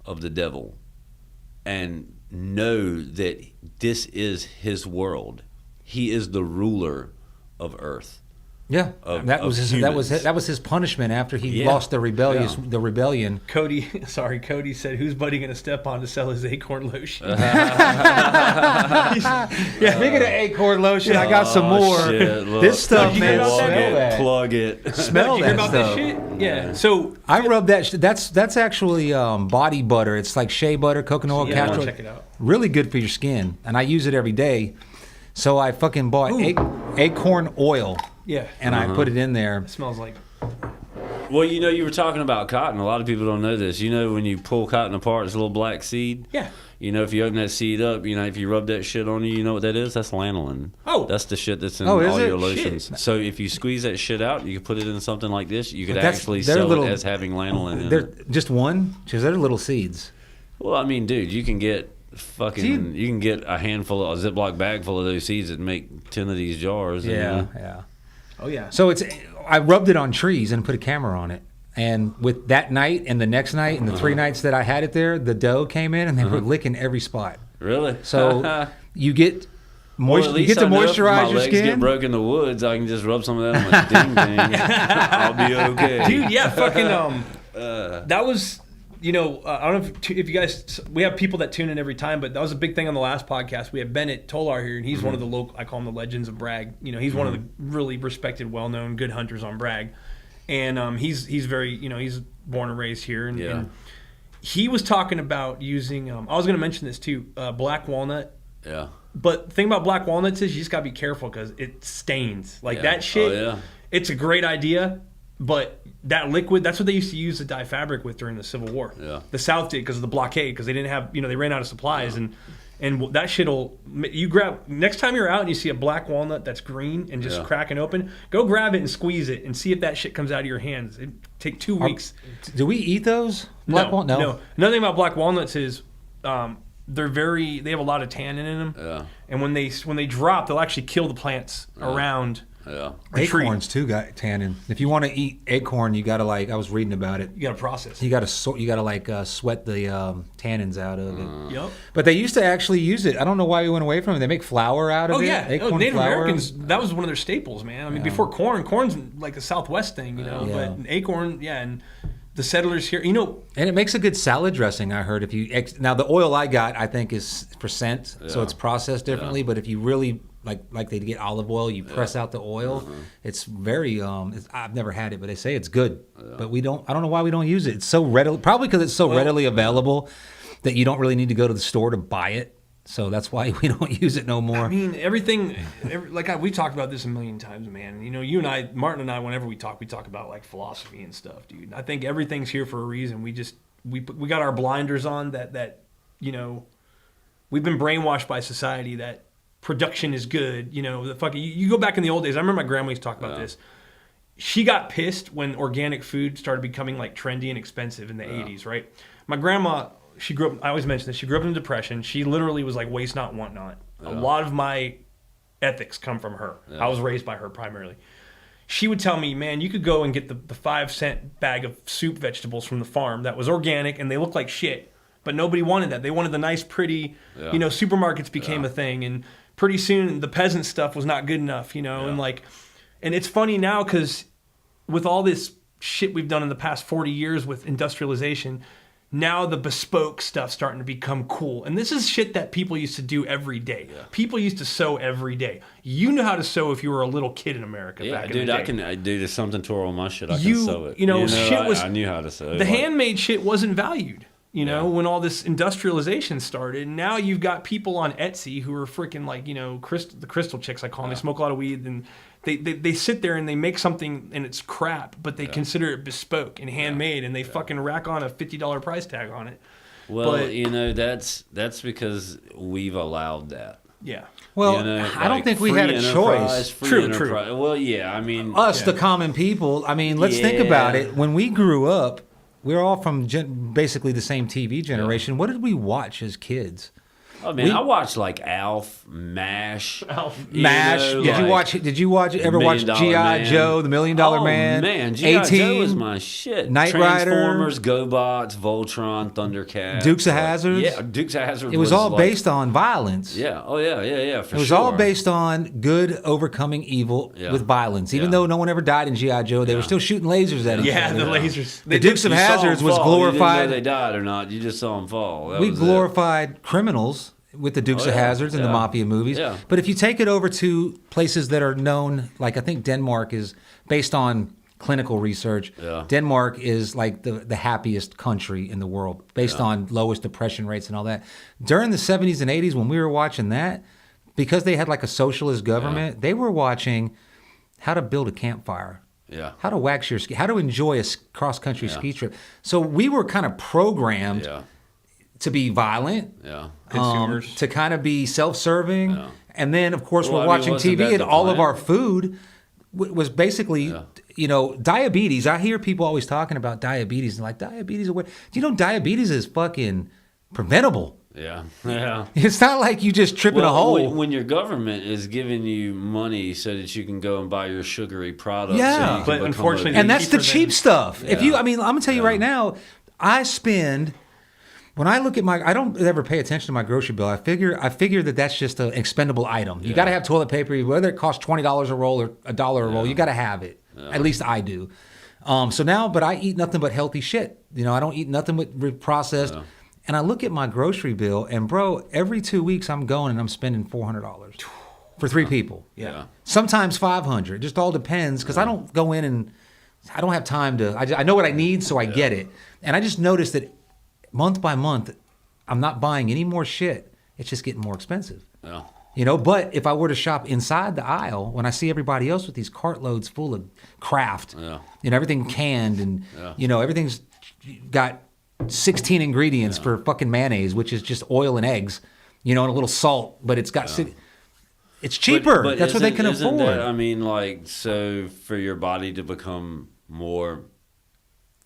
Speaker 1: of the devil, and know that this is his world. He is the ruler of earth.
Speaker 3: Yeah, that was his punishment after he lost the rebellion.
Speaker 2: Cody said, "Who's Buddy going to step on to sell his acorn lotion?"
Speaker 3: Speaking of acorn lotion, I got some more.
Speaker 1: Shit,
Speaker 3: this stuff, man.
Speaker 1: Plug it.
Speaker 3: Smell that
Speaker 2: about
Speaker 3: stuff.
Speaker 2: This shit? Yeah. So
Speaker 3: I rub that. That's actually body butter. It's like shea butter, coconut oil, castor oil.
Speaker 2: Check it out.
Speaker 3: Really good for your skin, and I use it every day. So I fucking bought acorn oil.
Speaker 2: Yeah.
Speaker 3: And I put it in there.
Speaker 2: It smells like...
Speaker 1: Well, you were talking about cotton. A lot of people don't know this. When you pull cotton apart, it's a little black seed.
Speaker 2: Yeah.
Speaker 1: If you open that seed up, if you rub that shit on you, you know what that is? That's lanolin.
Speaker 2: Oh.
Speaker 1: That's the shit that's in all your lotions. Shit. So if you squeeze that shit out, you can put it in something like this. You could actually sell it as having lanolin in it.
Speaker 3: Just one? Because they're little seeds.
Speaker 1: Well, I mean, dude, you can get... you can get a Ziploc bag full of those seeds that make 10 of these jars.
Speaker 3: Yeah.
Speaker 2: Oh yeah.
Speaker 3: So I rubbed it on trees and put a camera on it. And with that night and the next night and the 3 nights that I had it there, the doe came in and they were licking every spot.
Speaker 1: Really?
Speaker 3: So you get you get to moisturize your skin. If my legs
Speaker 1: get broke in the woods, I can just rub some of that on my ding ding. I'll be okay.
Speaker 2: Dude, yeah, fucking that was... I don't know if you guys, we have people that tune in every time, but that was a big thing on the last podcast. We have Bennett Tolar here, and he's one of the local, I call him the legends of Bragg. He's one of the really respected, well-known, good hunters on Bragg. And he's very, he's born and raised here. And he was talking about using, I was going to mention this too, black walnut.
Speaker 1: Yeah.
Speaker 2: But the thing about black walnuts is you just got to be careful because it stains. Like that shit, it's a great idea. But that liquid, that's what they used to use to dye fabric with during the Civil War.
Speaker 1: Yeah.
Speaker 2: The South did because of the blockade, because they didn't have, they ran out of supplies. And And that shit'll, you grab, next time you're out and you see a black walnut that's green and just cracking open, go grab it and squeeze it and see if that shit comes out of your hands. It take 2 weeks.
Speaker 3: Do we eat those? Black walnut?
Speaker 2: No. Another thing about black walnuts is they have a lot of tannin in them. Yeah. And when they drop, they'll actually kill the plants around. Yeah.
Speaker 3: Acorns too got tannin. If you want to eat acorn, you got to I was reading about it.
Speaker 2: You got to process.
Speaker 3: You got to sweat the tannins out of it.
Speaker 2: Yep.
Speaker 3: But they used to actually use it. I don't know why we went away from it. They make flour out of it.
Speaker 2: Acorn Native flour. Americans, that was one of their staples, man. I mean, before corn's like a Southwest thing, you know. Yeah. But acorn, and the settlers here,
Speaker 3: and it makes a good salad dressing. I heard now the oil I got, I think is percent, so it's processed differently. But if you really like they get olive oil, you press out the oil. It's very I've never had it, but they say it's good. But I don't know why we don't use it. It's so readily, probably because it's so readily available that you don't really need to go to the store to buy it. So that's why we don't use it no more.
Speaker 2: I mean, we talked about this a million times, man. You and I, Martin and I, whenever we talk about like philosophy and stuff, dude. I think everything's here for a reason. We got our blinders on that we've been brainwashed by society that production is good. You go back in the old days. I remember my grandma used to talk about this. She got pissed when organic food started becoming like trendy and expensive in the 80s, right? My grandma, she grew up, I always mention this, she grew up in the Depression. She literally was like waste not, want not. A lot of my ethics come from her. I was raised by her primarily. She would tell me, man, you could go and get the 5-cent bag of soup vegetables from the farm that was organic and they looked like shit. But nobody wanted that. They wanted the nice, pretty, supermarkets became a thing. And pretty soon the peasant stuff was not good enough, and it's funny now because with all this shit we've done in the past 40 years with industrialization, now the bespoke stuff's starting to become cool. And this is shit that people used to do every day. Yeah. People used to sew every day. You knew how to sew if you were a little kid in America back in the day.
Speaker 1: I do there's something to on my shit. I can sew it.
Speaker 2: I
Speaker 1: knew how to sew it.
Speaker 2: The handmade shit wasn't valued. When all this industrialization started, now you've got people on Etsy who are freaking the crystal chicks, I call them. They smoke a lot of weed and they sit there and they make something and it's crap, but they consider it bespoke and handmade and they fucking rack on a $50 price tag on it.
Speaker 1: Well, that's because we've allowed that.
Speaker 2: Yeah.
Speaker 3: Well, I don't think we had a choice.
Speaker 2: True.
Speaker 1: Well, yeah, I mean...
Speaker 3: the common people, let's think about it. When we grew up, we're all from basically the same TV generation. Yeah. What did we watch as kids?
Speaker 1: Oh man, I watched like Alf, MASH.
Speaker 3: MASH. Did you ever watch G.I. Joe, the $1 Million Man?
Speaker 1: Oh man, G.I. Joe was my shit.
Speaker 3: Knight Rider,
Speaker 1: Transformers, GoBots, Voltron, Thundercats,
Speaker 3: Dukes of Hazzard.
Speaker 1: Yeah, Dukes of Hazzard.
Speaker 3: It was all based on violence.
Speaker 1: Yeah. Oh yeah.
Speaker 3: It was all based on good overcoming evil with violence. Even though no one ever died in G.I. Joe, they were still shooting lasers at each other.
Speaker 2: Yeah, the lasers.
Speaker 3: The Dukes of Hazzard was glorified.
Speaker 1: You didn't know they died or not. You just saw them fall.
Speaker 3: We glorified criminals with the Dukes of Hazzards and the mafia movies. Yeah. But if you take it over to places that are known, like I think Denmark is based on clinical research. Yeah. Denmark is like the happiest country in the world based on lowest depression rates and all that. During the 70s and 80s when we were watching that, because they had like a socialist government, they were watching how to build a campfire.
Speaker 1: Yeah.
Speaker 3: How to wax your ski, how to enjoy a cross-country ski trip. So we were kind of programmed to be violent,
Speaker 2: consumers,
Speaker 3: to kind of be self-serving, and then of course we're watching TV, and all of our food was basically, diabetes. I hear people always talking about diabetes, and like diabetes. Do you know diabetes is fucking preventable?
Speaker 1: Yeah.
Speaker 3: It's not like you just trip in a hole.
Speaker 1: When your government is giving you money so that you can go and buy your sugary products.
Speaker 3: Yeah,
Speaker 2: but unfortunately,
Speaker 3: and that's the cheap stuff. Yeah. I'm gonna tell you right now, I spend. When I look at I don't ever pay attention to my grocery bill. I figure that that's just an expendable item. You got to have toilet paper, whether it costs $20 a roll or $1 a roll. You got to have it. Yeah. At least I do. But I eat nothing but healthy shit. I don't eat nothing but processed. Yeah. And I look at my grocery bill, and bro, every 2 weeks I'm going and I'm spending $400 for 3 people.
Speaker 1: Yeah.
Speaker 3: Sometimes $500. Just all depends because I don't go in and I don't have time to. I know what I need, so I get it. And I just noticed that. Month by month, I'm not buying any more shit. It's just getting more expensive. Yeah. But if I were to shop inside the aisle, when I see everybody else with these cartloads full of craft, everything canned and, everything's got 16 ingredients for fucking mayonnaise, which is just oil and eggs. and a little salt, but it's got it's cheaper.
Speaker 1: But
Speaker 3: that's what they can afford.
Speaker 1: I mean, like, so for your body to become more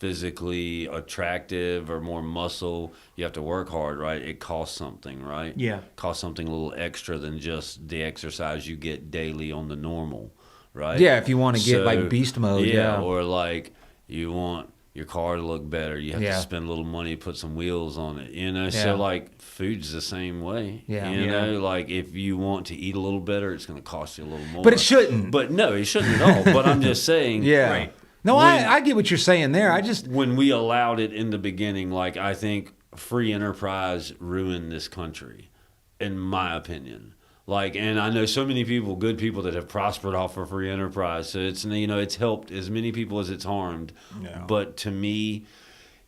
Speaker 1: physically attractive or more muscle, you have to work hard, right? It costs something, right?
Speaker 2: Yeah.
Speaker 1: It costs something a little extra than just the exercise you get daily on the normal, right?
Speaker 3: Yeah, if you want to get like beast mode. Yeah.
Speaker 1: Or like you want your car to look better, you have to spend a little money to put some wheels on it, So like food's the same way. Like if you want to eat a little better, it's going to cost you a little more.
Speaker 3: But it shouldn't.
Speaker 1: But no, it shouldn't at all. But I'm just saying.
Speaker 3: Yeah. Right. No, I get what you're saying there.
Speaker 1: When we allowed it in the beginning, like I think free enterprise ruined this country, in my opinion. Like, and I know so many people, good people, that have prospered off of free enterprise. So it's it's helped as many people as it's harmed. Yeah. But to me,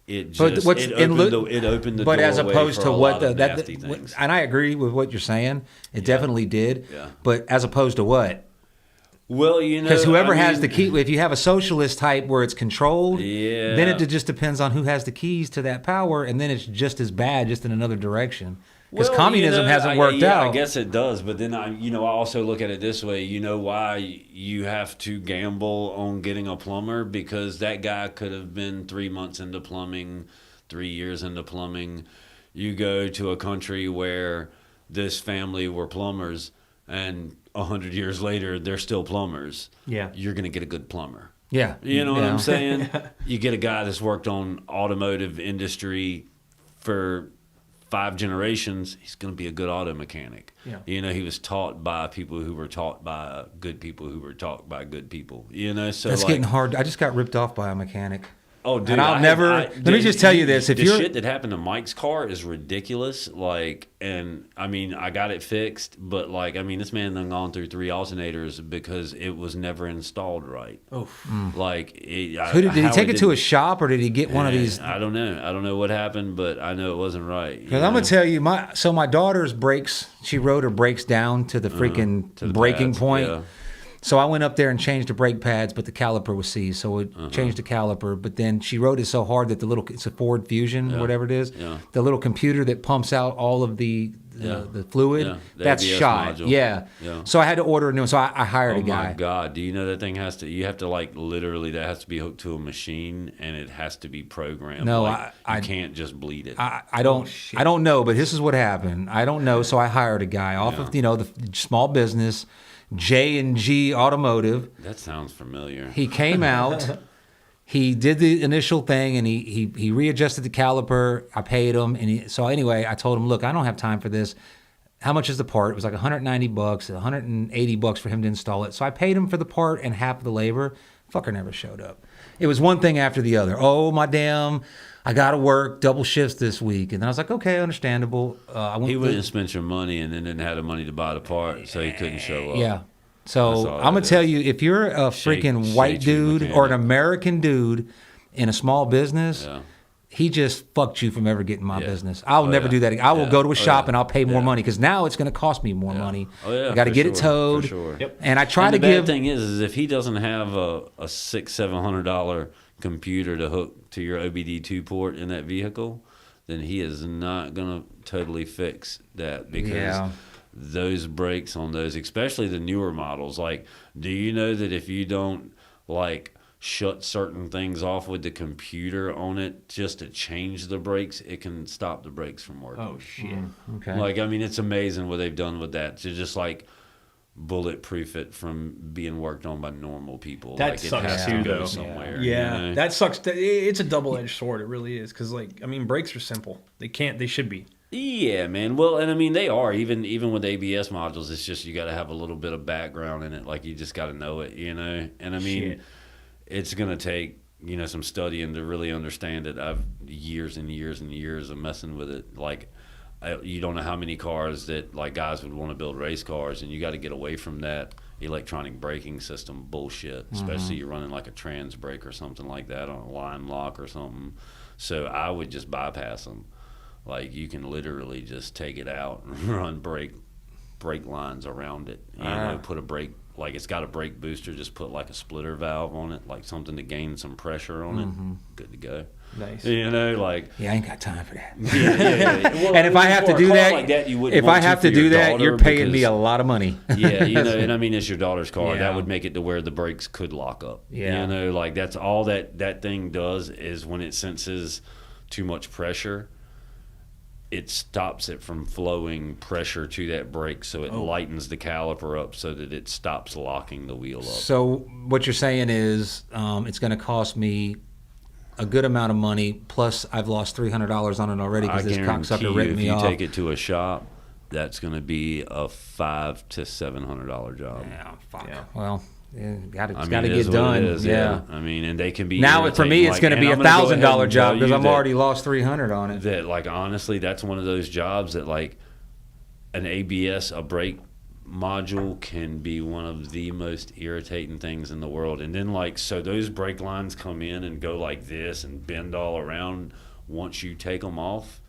Speaker 1: it just it opened the
Speaker 3: but
Speaker 1: doorway
Speaker 3: as opposed
Speaker 1: for
Speaker 3: to
Speaker 1: a
Speaker 3: what
Speaker 1: lot of nasty things.
Speaker 3: And I agree with what you're saying. It definitely did.
Speaker 1: Yeah.
Speaker 3: But as opposed to what?
Speaker 1: Well,
Speaker 3: because whoever has the key, if you have a socialist type where it's controlled,
Speaker 1: yeah,
Speaker 3: then it just depends on who has the keys to that power, and then it's just as bad, just in another direction. Because communism hasn't worked out.
Speaker 1: I guess it does, but then I also look at it this way. You know why you have to gamble on getting a plumber? Because that guy could have been 3 months into plumbing, 3 years into plumbing. You go to a country where this family were plumbers, and 100 years later they're still plumbers.
Speaker 2: Yeah,
Speaker 1: you're gonna get a good plumber.
Speaker 3: Yeah,
Speaker 1: you know what I'm saying. You get a guy that's worked on automotive industry for 5 generations, he's going to be a good auto mechanic.
Speaker 2: Yeah.
Speaker 1: He was taught by people who were taught by good people who were taught by good people. So
Speaker 3: that's getting hard. I just got ripped off by a mechanic.
Speaker 1: Oh, dude!
Speaker 3: And let me just tell you this:
Speaker 1: the shit that happened to Mike's car is ridiculous. Like, and I mean, I got it fixed, but like, I mean, this man done gone through 3 alternators because it was never installed right.
Speaker 2: Oh,
Speaker 1: like,
Speaker 3: did he take it to a shop or did he get one of these?
Speaker 1: I don't know. I don't know what happened, but I know it wasn't right.
Speaker 3: Because I'm gonna tell you, my daughter's brakes. She rode her brakes down to the freaking breaking point. Yeah. So I went up there and changed the brake pads, but the caliper was seized. So we changed the caliper. But then she rode it so hard that it's a Ford Fusion, whatever it is. Yeah. The little computer that pumps out all of the fluid, that's
Speaker 1: ABS
Speaker 3: shot.
Speaker 1: Module.
Speaker 3: Yeah. So I had to order a new one. So I hired a guy.
Speaker 1: Oh my God. Do you know that thing you have to like literally, that has to be hooked to a machine and it has to be programmed.
Speaker 3: No,
Speaker 1: like, I can't just bleed it.
Speaker 3: I don't know, but this is what happened. I don't know. So I hired a guy off of, the small business, J&G Automotive.
Speaker 1: That sounds familiar.
Speaker 3: He came out, he did the initial thing, and he readjusted the caliper. I paid him, and so anyway, I told him, look, I don't have time for this. How much is the part? It was like $190, $180 for him to install it. So I paid him for the part and half of the labor. Fucker never showed up. It was one thing after the other. Oh, my damn, I got to work double shifts this week. And then I was like, okay, understandable.
Speaker 1: He wouldn't spend your money and then didn't have the money to buy the part, so he couldn't show up.
Speaker 3: Yeah. So I'm going to tell you, if you're a freaking white dude or an American dude in a small business, he just fucked you from ever getting my business. I'll never do that again. I will go to a shop and I'll pay more money because now it's going to cost me more money. I got to get it towed.
Speaker 1: Sure.
Speaker 3: Yep. And I try to
Speaker 1: give.
Speaker 3: give.
Speaker 1: The bad thing is if he doesn't have a $600-700 computer to hook to your OBD2 port in that vehicle, then he is not going to totally fix that because those brakes on those, especially the newer models, like, do you know that if you don't like shut certain things off with the computer on it just to change the brakes, it can stop the brakes from working?
Speaker 2: Oh shit.
Speaker 3: Okay.
Speaker 1: Like, I mean, it's amazing what they've done with that to just like bulletproof it from being worked on by normal people.
Speaker 2: That
Speaker 1: like,
Speaker 2: sucks
Speaker 1: it has
Speaker 2: too,
Speaker 1: to go
Speaker 2: though.
Speaker 1: somewhere.
Speaker 2: Yeah, that sucks. It's a double-edged sword. It really is, because like, I mean, brakes are simple. They should be.
Speaker 1: Yeah, man. Well, and I mean, they are. Even with ABS modules, it's just you got to have a little bit of background in it. Like, you just got to know it, And I mean, it's going to take, some studying to really understand it. I've years and years and years of messing with it. Like, you don't know how many cars that, like, guys would want to build race cars, and you got to get away from that electronic braking system bullshit, especially you're running like a trans brake or something like that on a line lock or something. So I would just bypass them. Like, you can literally just take it out and run brake lines around it. Put a brake like it's got a brake booster, just put like a splitter valve on it, like something to gain some pressure on it. Good to go.
Speaker 2: Nice.
Speaker 1: You know, like
Speaker 3: I ain't got time for that.
Speaker 1: Yeah. Well,
Speaker 3: and if I have to do that,
Speaker 1: like that
Speaker 3: if I have to do that, you're paying me a lot of money.
Speaker 1: Yeah, you know, and I mean, it's your daughter's car.
Speaker 3: Yeah.
Speaker 1: That would make it to where the brakes could lock up.
Speaker 3: Yeah.
Speaker 1: You know, like that's all that thing does is when it senses too much pressure, it stops it from flowing pressure to that brake, so it lightens the caliper up so that it stops locking the wheel up.
Speaker 3: So what you're saying is it's going to cost me a good amount of money, plus I've lost $300 on it already because this cocksucker ripped me off.
Speaker 1: If you take it to a shop, that's going to be a $500 to $700 job.
Speaker 3: Yeah, fuck.
Speaker 2: Yeah.
Speaker 3: Well, it's got to
Speaker 1: it
Speaker 3: get
Speaker 1: is what
Speaker 3: done.
Speaker 1: it is, yeah. I mean, and they can be
Speaker 3: now for me, it's going to be $1,000 job because I'm already lost $300 on it.
Speaker 1: That, like, honestly, that's one of those jobs that, like, an ABS, a brake module, can be one of the most irritating things in the world. And then, like, so those brake lines come in and go like this and bend all around. Once you take them off,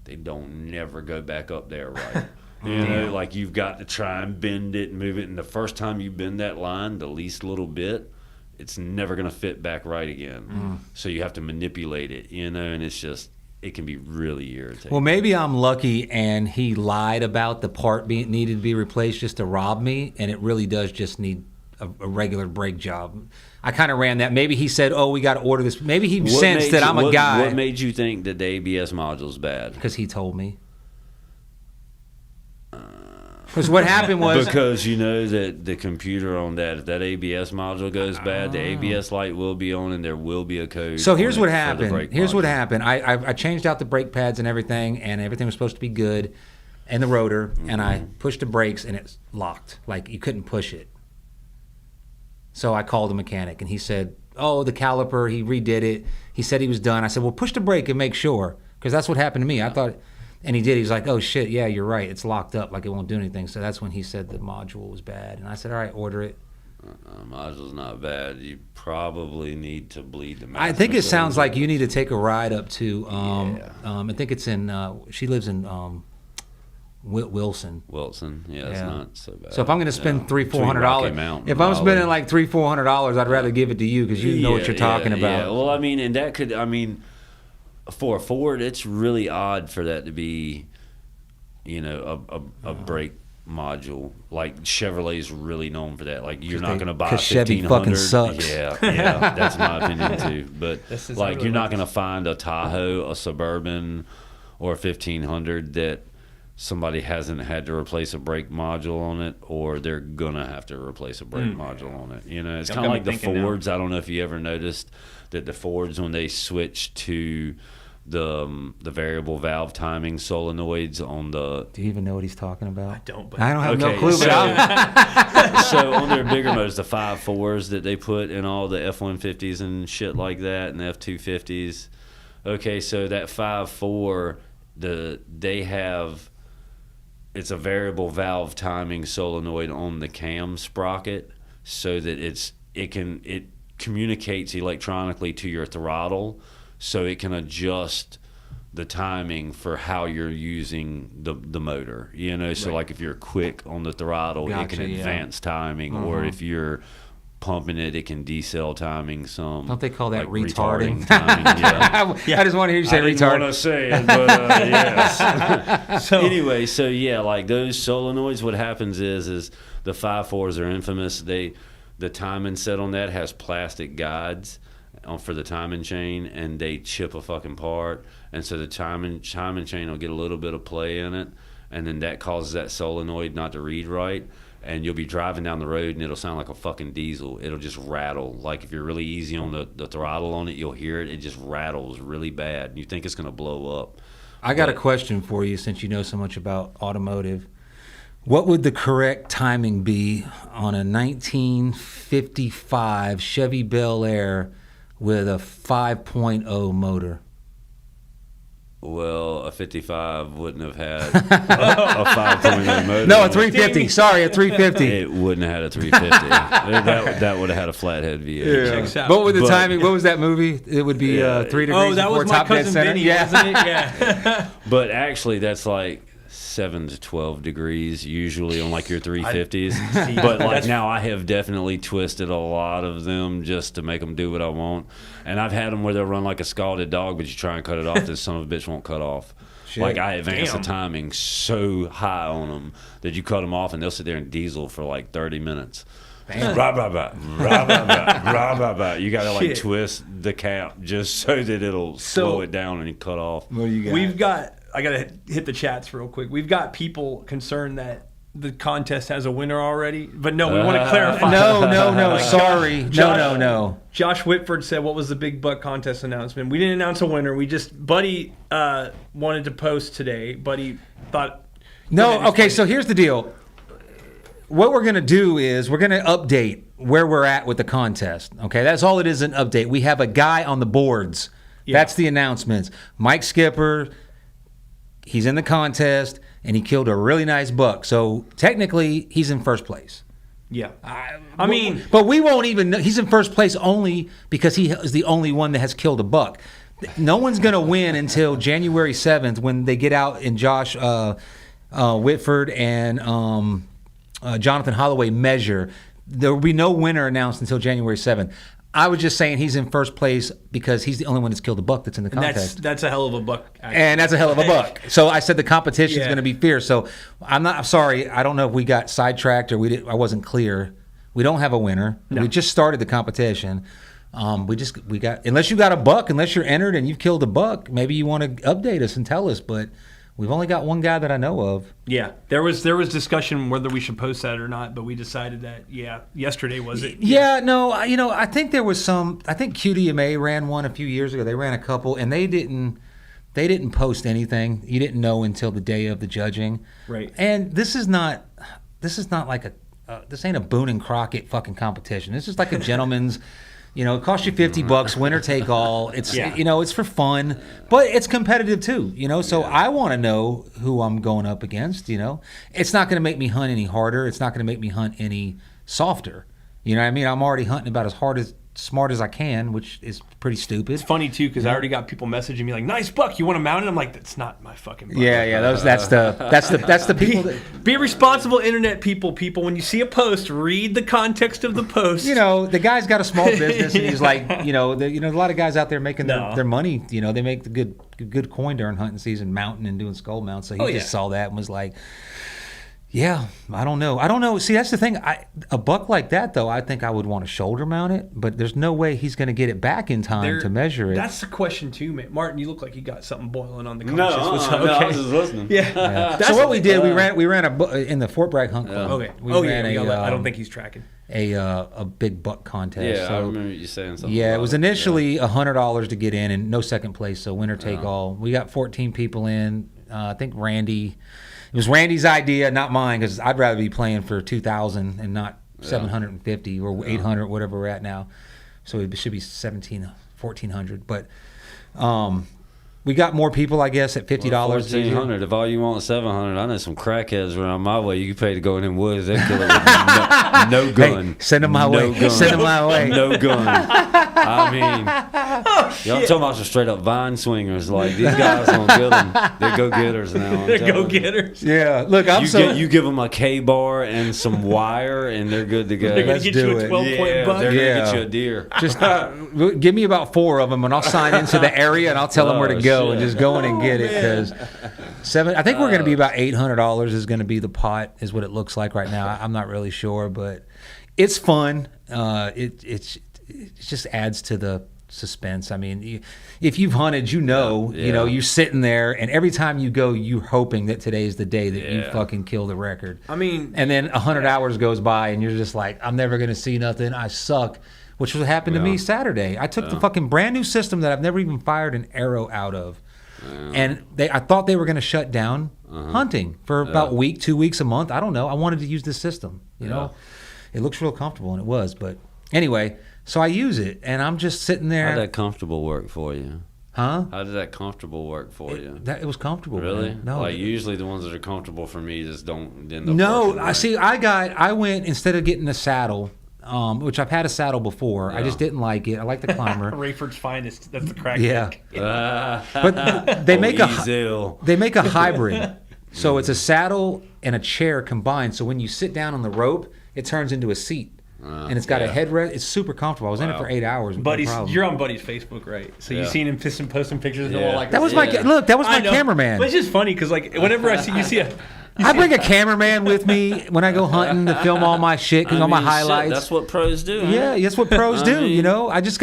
Speaker 1: they don't never go back up there right. You know, like you've got to try and bend it and move it. And the first time you bend that line the least little bit, it's never going to fit back right again. So you have to manipulate it, you know, and it's just, it can be really irritating.
Speaker 3: Well, maybe I'm lucky and he lied about the part needed to be replaced just to rob me, and it really does just need a regular brake job. I kind of ran that. Maybe he said, we got to order this. Maybe he sensed that I'm a guy.
Speaker 1: What made you think that the ABS module's bad?
Speaker 3: Because he told me. Because what happened was...
Speaker 1: Because you know that the computer on that, if that ABS module goes bad, the ABS light will be on and there will be a code.
Speaker 3: So here's what happened. Here's what happened. I changed out the brake pads and everything was supposed to be good, and the rotor, and I pushed the brakes, and it's locked. Like, you couldn't push it. So I called the mechanic, and he said, the caliper, he redid it. He said he was done. I said, well, push the brake and make sure, because that's what happened to me. I thought... And he did. He's like, oh, shit, yeah, you're right. It's locked up, like it won't do anything. So that's when he said the module was bad. And I said, all right, order it.
Speaker 1: Module's not bad. You probably need to bleed the
Speaker 3: I think it sounds like you need to take a ride up to, I think it's in, she lives in Wilson.
Speaker 1: Wilson, it's not so bad.
Speaker 3: So if I'm going to spend $300-$400, if I'm spending like $300-$400, I'd rather give it to you because you know what you're talking about.
Speaker 1: Yeah, well, I mean, and that could, for a Ford, it's really odd for that to be, you know, a brake module. Like Chevrolet's really known for that. Like you're not going to buy a 1500.
Speaker 3: Chevy fucking sucks.
Speaker 1: Yeah, that's my opinion too. But like really you're not going to find a Tahoe, a Suburban, or a 1500 that somebody hasn't had to replace a brake module on it, or they're gonna have to replace a brake module on it. You know, it's kind of like the Fords. I don't know if you ever noticed that the Fords, when they switched to the variable valve timing solenoids on the...
Speaker 3: Do you even know what he's talking about?
Speaker 2: I don't
Speaker 3: have no clue.
Speaker 1: So on their bigger motors, the 5.4s that they put in all the F-150s and shit like that, and the F-250s. Okay, so that 5.4, they have... It's a variable valve timing solenoid on the cam sprocket, so that it communicates electronically to your throttle, so it can adjust the timing for how you're using the motor. You know, so like if you're quick on the throttle, it can advance timing, or if you're pumping it, it can decel timing some.
Speaker 3: Don't they call that like retarding?
Speaker 1: Timing,
Speaker 3: I just want to hear you say retarding. I didn't
Speaker 1: want to say it, but yes. Anyway, so like those solenoids, what happens is the 5.4s are infamous. The timing set on that has plastic guides for the timing chain, and they chip a fucking part, and so the timing chain will get a little bit of play in it, and then that causes that solenoid not to read right. And you'll be driving down the road and it'll sound like a fucking diesel. It'll just rattle. Like if you're really easy on the throttle on it, you'll hear it. It just rattles really bad. You think it's going to blow up.
Speaker 3: I got a question for you since you know so much about automotive. What would the correct timing be on a 1955 Chevy Bel Air with a 5.0 motor?
Speaker 1: Well, a 55 wouldn't have had a 5.0 motor.
Speaker 3: No, a 350. Sorry, a 350.
Speaker 1: It wouldn't have had a 350. that would have had a flathead V8.
Speaker 3: Yeah. What was the timing? What was that movie? It would be 3 degrees
Speaker 2: that
Speaker 3: before
Speaker 2: was my
Speaker 3: Top Dead
Speaker 2: cousin
Speaker 3: Center.
Speaker 2: Vinny, wasn't it? Yeah.
Speaker 1: But actually, that's like 7 to 12 degrees usually on like your 350s. But like now I have definitely twisted a lot of them just to make them do what I want. And I've had them where they'll run like a scalded dog, but you try and cut it off, this son of a bitch won't cut off. Shit. Like I advance the timing so high on them that you cut them off and they'll sit there and diesel for like 30 minutes. Rah, rah, rah, rah, rah, rah, rah, rah. You got to like twist the cap just so that it'll slow it down and cut off.
Speaker 2: What do you got? I got to hit the chats real quick. We've got people concerned that the contest has a winner already, but no, we want to clarify.
Speaker 3: No, sorry. No.
Speaker 2: Josh Whitford said, what was the big buck contest announcement? We didn't announce a winner. Buddy wanted to post today. Buddy thought...
Speaker 3: No, okay, so here's the deal. What we're going to do is we're going to update where we're at with the contest. Okay, that's all it is, an update. We have a guy on the boards. Yeah. That's the announcements. Mike Skipper, he's in the contest, and he killed a really nice buck. So technically, he's in first place.
Speaker 2: Yeah. I mean...
Speaker 3: But we won't even know. He's in first place only because he is the only one that has killed a buck. No one's going to win until January 7th when they get out and Josh Whitford and... Jonathan Holloway measure. There will be no winner announced until January 7th. I was just saying he's in first place because he's the only one that's killed a buck that's in the contest.
Speaker 2: That's a hell of a buck. Actually.
Speaker 3: And that's a hell of a buck. So I said the competition is going to be fierce. So I'm sorry. I don't know if we got sidetracked or I wasn't clear. We don't have a winner. No. We just started the competition. We got, unless you got a buck, unless you're entered and you've killed a buck, maybe you want to update us and tell us, but we've only got one guy that I know of.
Speaker 2: Yeah, there was discussion whether we should post that or not, but we decided that yesterday was it?
Speaker 3: Yeah, no, I think there was some. I think QDMA ran one a few years ago. They ran a couple, and they didn't post anything. You didn't know until the day of the judging.
Speaker 2: Right.
Speaker 3: And this is not like this ain't a Boone and Crockett fucking competition. This is like a gentleman's. It costs you $50, winner take all. It's it's for fun, but it's competitive too. So I want to know who I'm going up against. It's not going to make me hunt any harder. It's not going to make me hunt any softer. You know what I mean? I'm already hunting about as smart as I can, which is pretty stupid.
Speaker 2: It's funny too because I already got people messaging me like, "Nice buck, you want to mount it?" I'm like, "That's not my fucking buck."
Speaker 3: Yeah. That's the people.
Speaker 2: Be responsible, internet people. People, when you see a post, read the context of the post.
Speaker 3: The guy's got a small business, and he's like, a lot of guys out there making their money. They make the good coin during hunting season, mounting and doing skull mounts. So he just saw that and was like. Yeah, I don't know. See, that's the thing. A buck like that, though, I think I would want to shoulder mount it, but there's no way he's going to get it back in time to measure it.
Speaker 2: That's the question, too, man. Martin, you look like you got something boiling on the
Speaker 1: conscience. No, I was just listening.
Speaker 2: Yeah.
Speaker 3: So what we did, we ran in the Fort Bragg Hunt Club.
Speaker 2: Okay. I don't think he's tracking.
Speaker 3: A big buck contest.
Speaker 1: Yeah, so, I remember you saying something.
Speaker 3: Yeah, it was initially $100 to get in and no second place, so winner take all. We got 14 people in. I think Randy... It was Randy's idea, not mine, because I'd rather be playing for $2,000 and not $750 or $800, whatever we're at now. So it should be $1,400. But we got more people, I guess, at $50.
Speaker 1: $1,400. If all you want is $700, I know some crackheads around my way. You can pay to go in them woods. They kill it with no gun.
Speaker 3: Hey, send them my way. Send them my way.
Speaker 1: No gun. I mean, y'all talking about some straight up vine swingers. Like these guys don't get them. They're go getters now.
Speaker 2: They're go getters.
Speaker 3: Yeah. Look,
Speaker 1: you give them a K-bar and some wire, and they're good to go.
Speaker 2: They're gonna get you a 12-point buck.
Speaker 1: They're gonna get you a deer.
Speaker 3: Just give me about 4 of them, and I'll sign into the area, and I'll tell them where to go. And just go in and get it because I think we're going to be about $800 is going to be the pot is what it looks like right now. I'm not really sure, but it's fun. It just adds to the suspense. I mean, if you've hunted, you're sitting there, and every time you go, you're hoping that today is the day that you fucking kill the record.
Speaker 2: I mean,
Speaker 3: and then 100 hours goes by, and you're just like, I'm never going to see nothing. I suck. Which was happened to me Saturday. I took the fucking brand new system that I've never even fired an arrow out of. And I thought they were going to shut down hunting for about a week, 2 weeks, a month. I don't know. I wanted to use this system. It looks real comfortable, and it was. But anyway, so I use it, and I'm just sitting there.
Speaker 1: How did that comfortable work for you?
Speaker 3: Huh?
Speaker 1: How did that comfortable work for you?
Speaker 3: It was comfortable.
Speaker 1: Really?
Speaker 3: Man. No.
Speaker 1: Like usually the ones that are comfortable for me just don't end up
Speaker 3: No, I went, instead of getting a saddle, which I've had a saddle before. I just didn't like it. I like the climber.
Speaker 2: Rayford's finest. That's the crack.
Speaker 3: Yeah. But they make a hybrid. So it's a saddle and a chair combined. So when you sit down on the rope, it turns into a seat. And it's got a headrest. It's super comfortable. I was in it for 8 hours.
Speaker 2: Buddy's, you're on Buddy's Facebook, right? So you've seen him posting pictures of all like
Speaker 3: that was my look. That was my cameraman.
Speaker 2: But it's just funny because like whenever I see
Speaker 3: I bring a cameraman with me when I go hunting to film all my shit, all my highlights.
Speaker 1: That's what pros do.
Speaker 3: Yeah, that's what pros do. You know, I just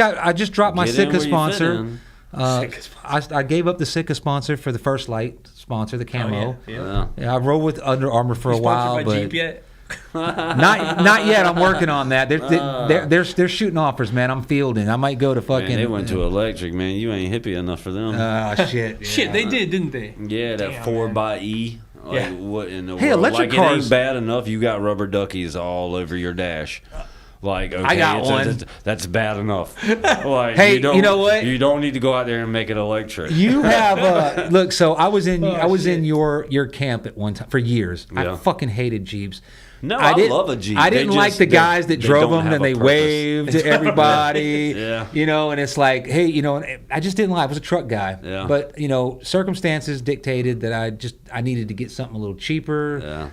Speaker 3: dropped my Sitka sponsor. I gave up the Sitka sponsor for the First Light sponsor, the camo. Yeah, I rode with Under Armour for a while,
Speaker 2: by Jeep yet?
Speaker 3: not yet. I'm working on that. They're shooting offers, man. I'm fielding. I might go to fucking.
Speaker 1: Man, they went to electric, man. You ain't hippie enough for them.
Speaker 3: Shit.
Speaker 2: Shit, they did, didn't they?
Speaker 1: Yeah, that 4xe. Like, what in the world?
Speaker 3: Electric
Speaker 1: like,
Speaker 3: cars.
Speaker 1: It ain't bad enough. You got rubber duckies all over your dash. Like, okay,
Speaker 3: I got one.
Speaker 1: That's bad enough. Like,
Speaker 3: hey, you know what?
Speaker 1: You don't need to go out there and make it electric.
Speaker 3: You have look. So I was in in your camp at one time for years. I fucking hated Jeeps.
Speaker 1: No, I love a Jeep.
Speaker 3: I didn't like the guys that drove them and they waved to everybody. You know, and it's like, hey, you know, I just didn't like. I was a truck guy.
Speaker 1: Yeah.
Speaker 3: But you know, circumstances dictated that I needed to get something a little cheaper.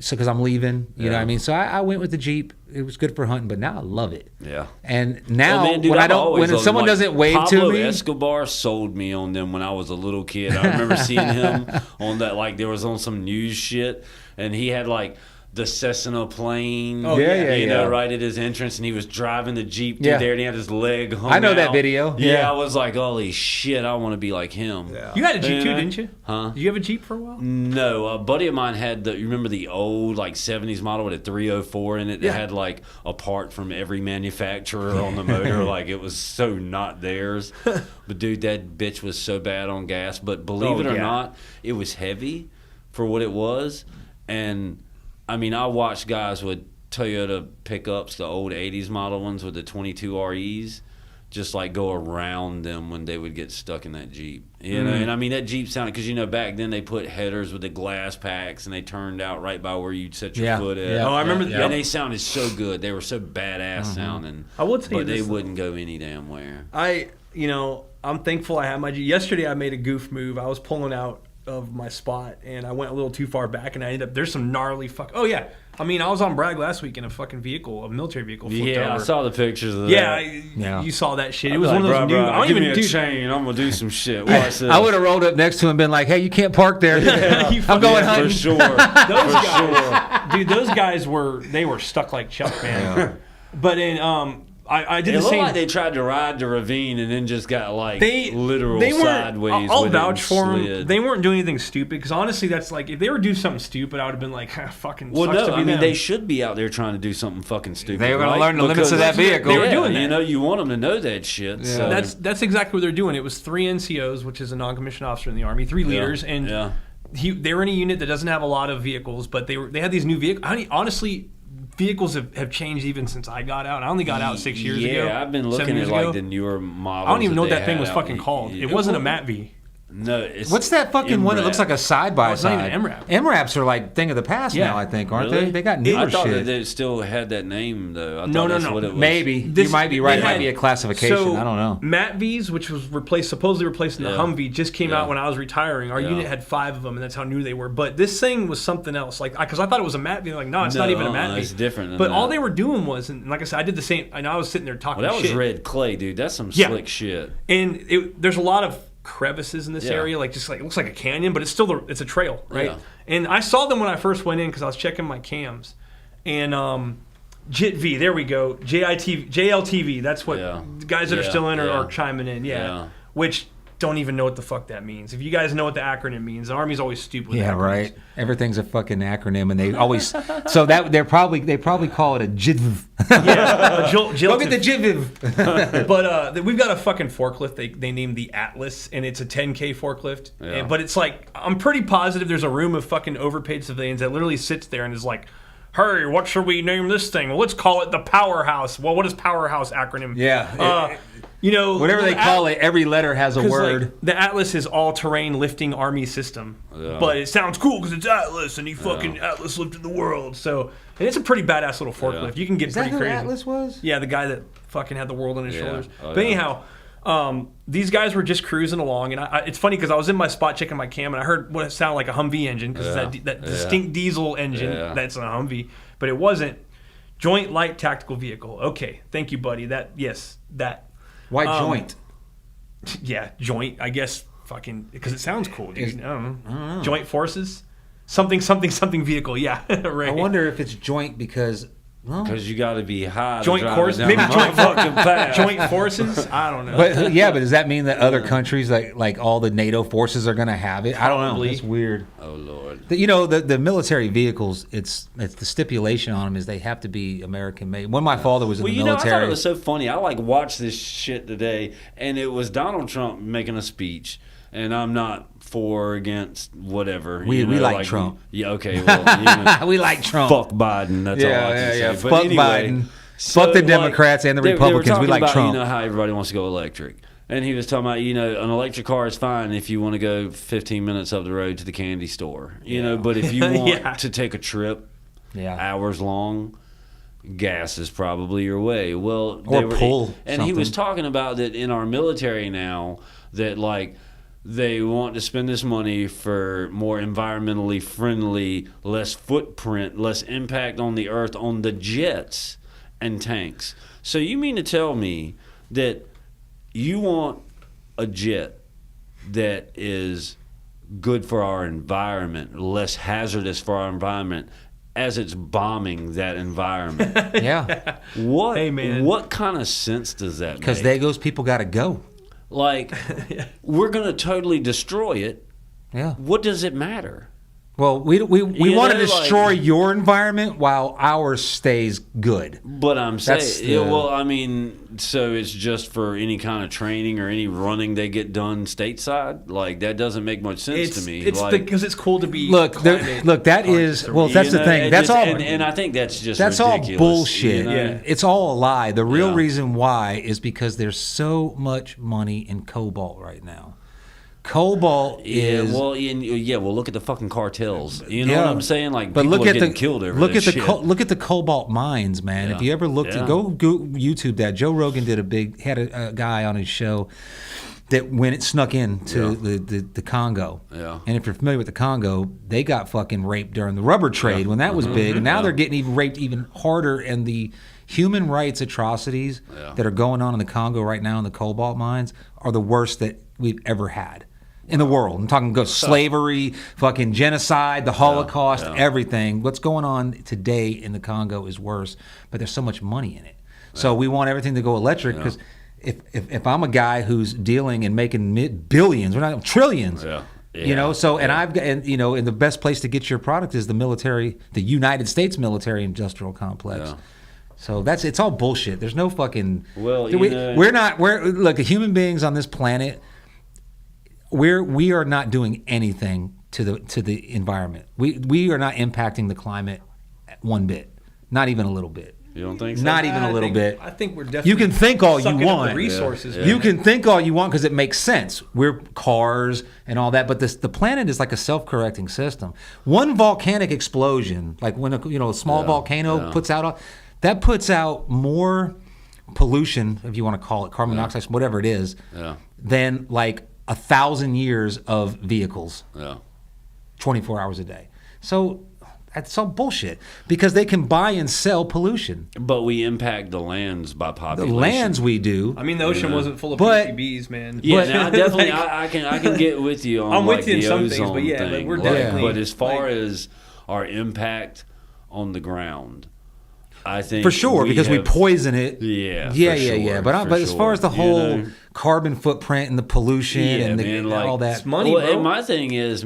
Speaker 3: So because I'm leaving, you know what I mean. So I went with the Jeep. It was good for hunting, but now I love it.
Speaker 1: Yeah.
Speaker 3: And now when someone doesn't wave
Speaker 1: Pablo
Speaker 3: to me,
Speaker 1: Escobar sold me on them when I was a little kid. I remember seeing him on that, like there was on some news shit, and he had like the Cessna plane, you know, right at his entrance, and he was driving the Jeep through there, and he had his leg hung
Speaker 3: I know
Speaker 1: out.
Speaker 3: that video.
Speaker 1: Yeah, I was like, holy shit, I want to be like him.
Speaker 2: Yeah. You had a Jeep too, didn't you?
Speaker 1: Huh?
Speaker 2: Did you have a Jeep for a while?
Speaker 1: No, a buddy of mine had you remember the old like 70s model with a 304 in it that had like a part from every manufacturer on the motor, like it was so not theirs. But dude, that bitch was so bad on gas, but believe it or not, it was heavy for what it was. And I mean, I watched guys with Toyota pickups, the old 80s model ones with the 22 REs, just like go around them when they would get stuck in that Jeep. You know, and I mean, that Jeep sounded, because, you know, back then they put headers with the glass packs and they turned out right by where you'd set your foot at.
Speaker 2: Oh, I remember
Speaker 1: that. And they sounded so good. They were so badass sounding.
Speaker 2: I will tell you
Speaker 1: but they wouldn't go any damn where.
Speaker 2: I'm thankful I had my Jeep. Yesterday I made a goof move. I was pulling out of my spot and I went a little too far back and I ended up, there's some gnarly I mean, I was on Bragg last week in a fucking vehicle, a military vehicle flipped over.
Speaker 1: I saw the pictures of that.
Speaker 2: You saw that shit. It was one of those new. I don't even do
Speaker 1: chain. I'm gonna do some shit. Watch this.
Speaker 3: I would have rolled up next to him and been like, "Hey, you can't park there. I'm going hunting."
Speaker 1: For sure.
Speaker 2: Dude, those guys were stuck like Chuck, man. But in I did the same. It looked
Speaker 1: like they tried to ride the ravine and then just got like literal sideways.
Speaker 2: I'll vouch for them. They weren't doing anything stupid because honestly, that's like if they were doing something stupid, I would have been like, fucking.
Speaker 1: Well,
Speaker 2: sucks
Speaker 1: no,
Speaker 2: to be them.
Speaker 1: They should be out there trying to do something fucking stupid.
Speaker 3: They were going to learn the limits of that vehicle.
Speaker 2: They were doing that.
Speaker 1: You know, you want them to know that shit. Yeah. So.
Speaker 2: That's exactly what they're doing. It was 3 NCOs, which is a non-commissioned officer in the Army, 3 leaders, and they were in a unit that doesn't have a lot of vehicles, but they had these new vehicles. Honestly. Vehicles have changed even since I got out. I only got out 6 years ago.
Speaker 1: Yeah, I've been looking at like the newer models.
Speaker 2: I don't even know what that thing was fucking called. It wasn't a MATV.
Speaker 1: No, it's
Speaker 3: what's that fucking
Speaker 1: MRAP.
Speaker 3: One that looks like a side by side?
Speaker 2: It's not even MRAP.
Speaker 3: MRAPs are like thing of the past now, I think, aren't they? They got newer shit.
Speaker 1: I thought that they still had that name though.
Speaker 2: No.
Speaker 1: What it was.
Speaker 3: Maybe you might be right. It might be a classification. I don't know.
Speaker 2: MATVs, which was supposedly replacing the Humvee, just came out when I was retiring. Our unit had 5 of them, and that's how new they were. But this thing was something else. Like, because I thought it was a MATV. Like, no, it's not even a MATV.
Speaker 1: It's different.
Speaker 2: But all they were doing was, and like I said, I did the same. And I was sitting there talking.
Speaker 1: Well, that was
Speaker 2: shit.
Speaker 1: red clay, dude. That's some slick shit.
Speaker 2: And there's a lot of crevices in this area, like just like it looks like a canyon, but it's still it's a trail, right? And I saw them when I first went in because I was checking my cams, and JITV, there we go, JLTV, that's what the guys that are still in are chiming in, which don't even know what the fuck that means. If you guys know what the acronym means, the Army's always stupid with acronyms.
Speaker 3: Right. Everything's a fucking acronym, and they always so that they probably call it a JITV. Go get the JITV.
Speaker 2: But we've got a fucking forklift. They named the Atlas, and it's a 10K forklift. But it's like I'm pretty positive there's a room of fucking overpaid civilians that literally sits there and is like, "Hey, what should we name this thing? Well, let's call it the Powerhouse." Well, what is Powerhouse acronym? You know,
Speaker 3: whatever they call it, every letter has a word.
Speaker 2: Like, the Atlas is all-terrain lifting Army system, but it sounds cool because it's Atlas, and he fucking Atlas lifted the world. So, and it's a pretty badass little forklift. You can get pretty crazy.
Speaker 3: Atlas was?
Speaker 2: Yeah, the guy that fucking had the world on his shoulders. But anyhow, These guys were just cruising along, and it's funny because I was in my spot checking my cam, and I heard what it sounded like a Humvee engine because it's that distinct diesel engine that's a Humvee, but it wasn't. Joint Light Tactical Vehicle. Okay, thank you, buddy. That.
Speaker 3: Why joint?
Speaker 2: Yeah, joint. I guess fucking because it sounds cool, dude. I don't know. Joint Forces, something vehicle. Yeah, right.
Speaker 3: I wonder if it's joint because.
Speaker 1: Because you got to be high.
Speaker 2: Joint course, maybe joint forces. I don't know.
Speaker 3: But does that mean that other countries, like all the NATO forces, are going to have it?
Speaker 2: Probably.
Speaker 3: I don't know. It's weird.
Speaker 1: Oh Lord.
Speaker 3: The military vehicles. It's the stipulation on them is they have to be American made. When my father was in the military,
Speaker 1: I thought it was so funny. I watched this shit today, and it was Donald Trump making a speech. And I'm not for or against whatever.
Speaker 3: We like Trump.
Speaker 1: Yeah, okay. Well,
Speaker 3: we like Trump.
Speaker 1: Fuck Biden. That's all I can say.
Speaker 3: Yeah. Fuck Biden. Fuck the Democrats and the Republicans. We like
Speaker 1: about,
Speaker 3: Trump.
Speaker 1: You know how everybody wants to go electric. And he was talking about, an electric car is fine if you want to go 15 minutes up the road to the candy store. But if you want to take a trip hours long, gas is probably your way. Well, he was talking about that in our military now that they want to spend this money for more environmentally friendly, less footprint, less impact on the earth on the jets and tanks. So you mean to tell me that you want a jet that is good for our environment, less hazardous for our environment, as it's bombing that environment?
Speaker 3: Yeah.
Speaker 1: What kind of sense does that make?
Speaker 3: Because those people got to go.
Speaker 1: We're going to totally destroy it.
Speaker 3: Yeah.
Speaker 1: What does it matter?
Speaker 3: Well, we want to destroy your environment while ours stays good.
Speaker 1: But I'm saying, so it's just for any kind of training or any running they get done stateside? That doesn't make much sense to me.
Speaker 2: It's because it's cool to be.
Speaker 3: That's the thing. That's all.
Speaker 1: And I think that's just
Speaker 3: ridiculous, all bullshit.
Speaker 2: Yeah.
Speaker 3: It's all a lie. The real reason why is because there's so much money in cobalt right now. Cobalt is
Speaker 1: well, look at the fucking cartels. You know what I'm saying? But people
Speaker 3: look
Speaker 1: are
Speaker 3: at
Speaker 1: getting killed over
Speaker 3: look
Speaker 1: this
Speaker 3: at
Speaker 1: shit.
Speaker 3: Look at the cobalt mines, man.
Speaker 1: Yeah.
Speaker 3: If you ever looked at go YouTube that. Joe Rogan had a guy on his show that when it snuck into the Congo.
Speaker 1: Yeah.
Speaker 3: And if you're familiar with the Congo, they got fucking raped during the rubber trade when that was big, and now they're getting even raped even harder. And the human rights atrocities that are going on in the Congo right now in the cobalt mines are the worst that we've ever had in the world. I'm talking slavery, fucking genocide, the Holocaust, everything. What's going on today in the Congo is worse, but there's so much money in it. So we want everything to go electric because if I'm a guy who's dealing and making billions, we're not trillions.
Speaker 1: Yeah.
Speaker 3: And the best place to get your product is the military, the United States military industrial complex.
Speaker 1: Yeah.
Speaker 3: So it's all bullshit. There's no fucking.
Speaker 1: Well,
Speaker 3: look, human beings on this planet. We are not doing anything to the environment. We are not impacting the climate one bit, not even a little bit.
Speaker 1: You don't think so?
Speaker 3: Not even a little bit.
Speaker 2: I think we're definitely.
Speaker 3: You can think all you want.
Speaker 2: The resources.
Speaker 3: Yeah. You can think all you want because it makes sense. We're cars and all that, but the planet is like a self-correcting system. One volcanic explosion, like when a small volcano puts out more pollution, if you want to call it carbon dioxide, whatever it is, than 1,000 years of vehicles. 24 hours a day. So that's all bullshit because they can buy and sell pollution.
Speaker 1: But we impact the lands by population.
Speaker 3: The lands we do.
Speaker 2: I mean, the ocean wasn't full of PCBs, man.
Speaker 1: Yeah, definitely. I can get with you on
Speaker 2: I'm with you in
Speaker 1: the
Speaker 2: some
Speaker 1: ozone
Speaker 2: things, but
Speaker 1: thing.
Speaker 2: we're definitely.
Speaker 1: But as far as our impact on the ground, I think
Speaker 3: for sure because we poison it.
Speaker 1: Yeah.
Speaker 3: But as far as the whole carbon footprint and the pollution and all that,
Speaker 2: it's money. Bro.
Speaker 1: And my thing is,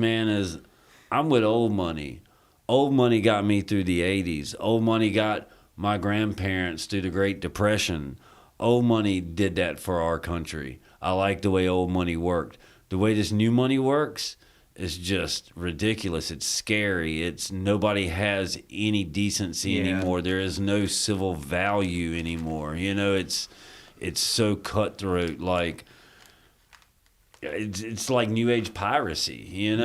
Speaker 1: I'm with old money. Old money got me through the 80s. Old money got my grandparents through the Great Depression. Old money did that for our country. I like the way old money worked. The way this new money works is just ridiculous. It's scary. Nobody has any decency anymore. There is no civil value anymore. It's so cutthroat. It's like new age piracy,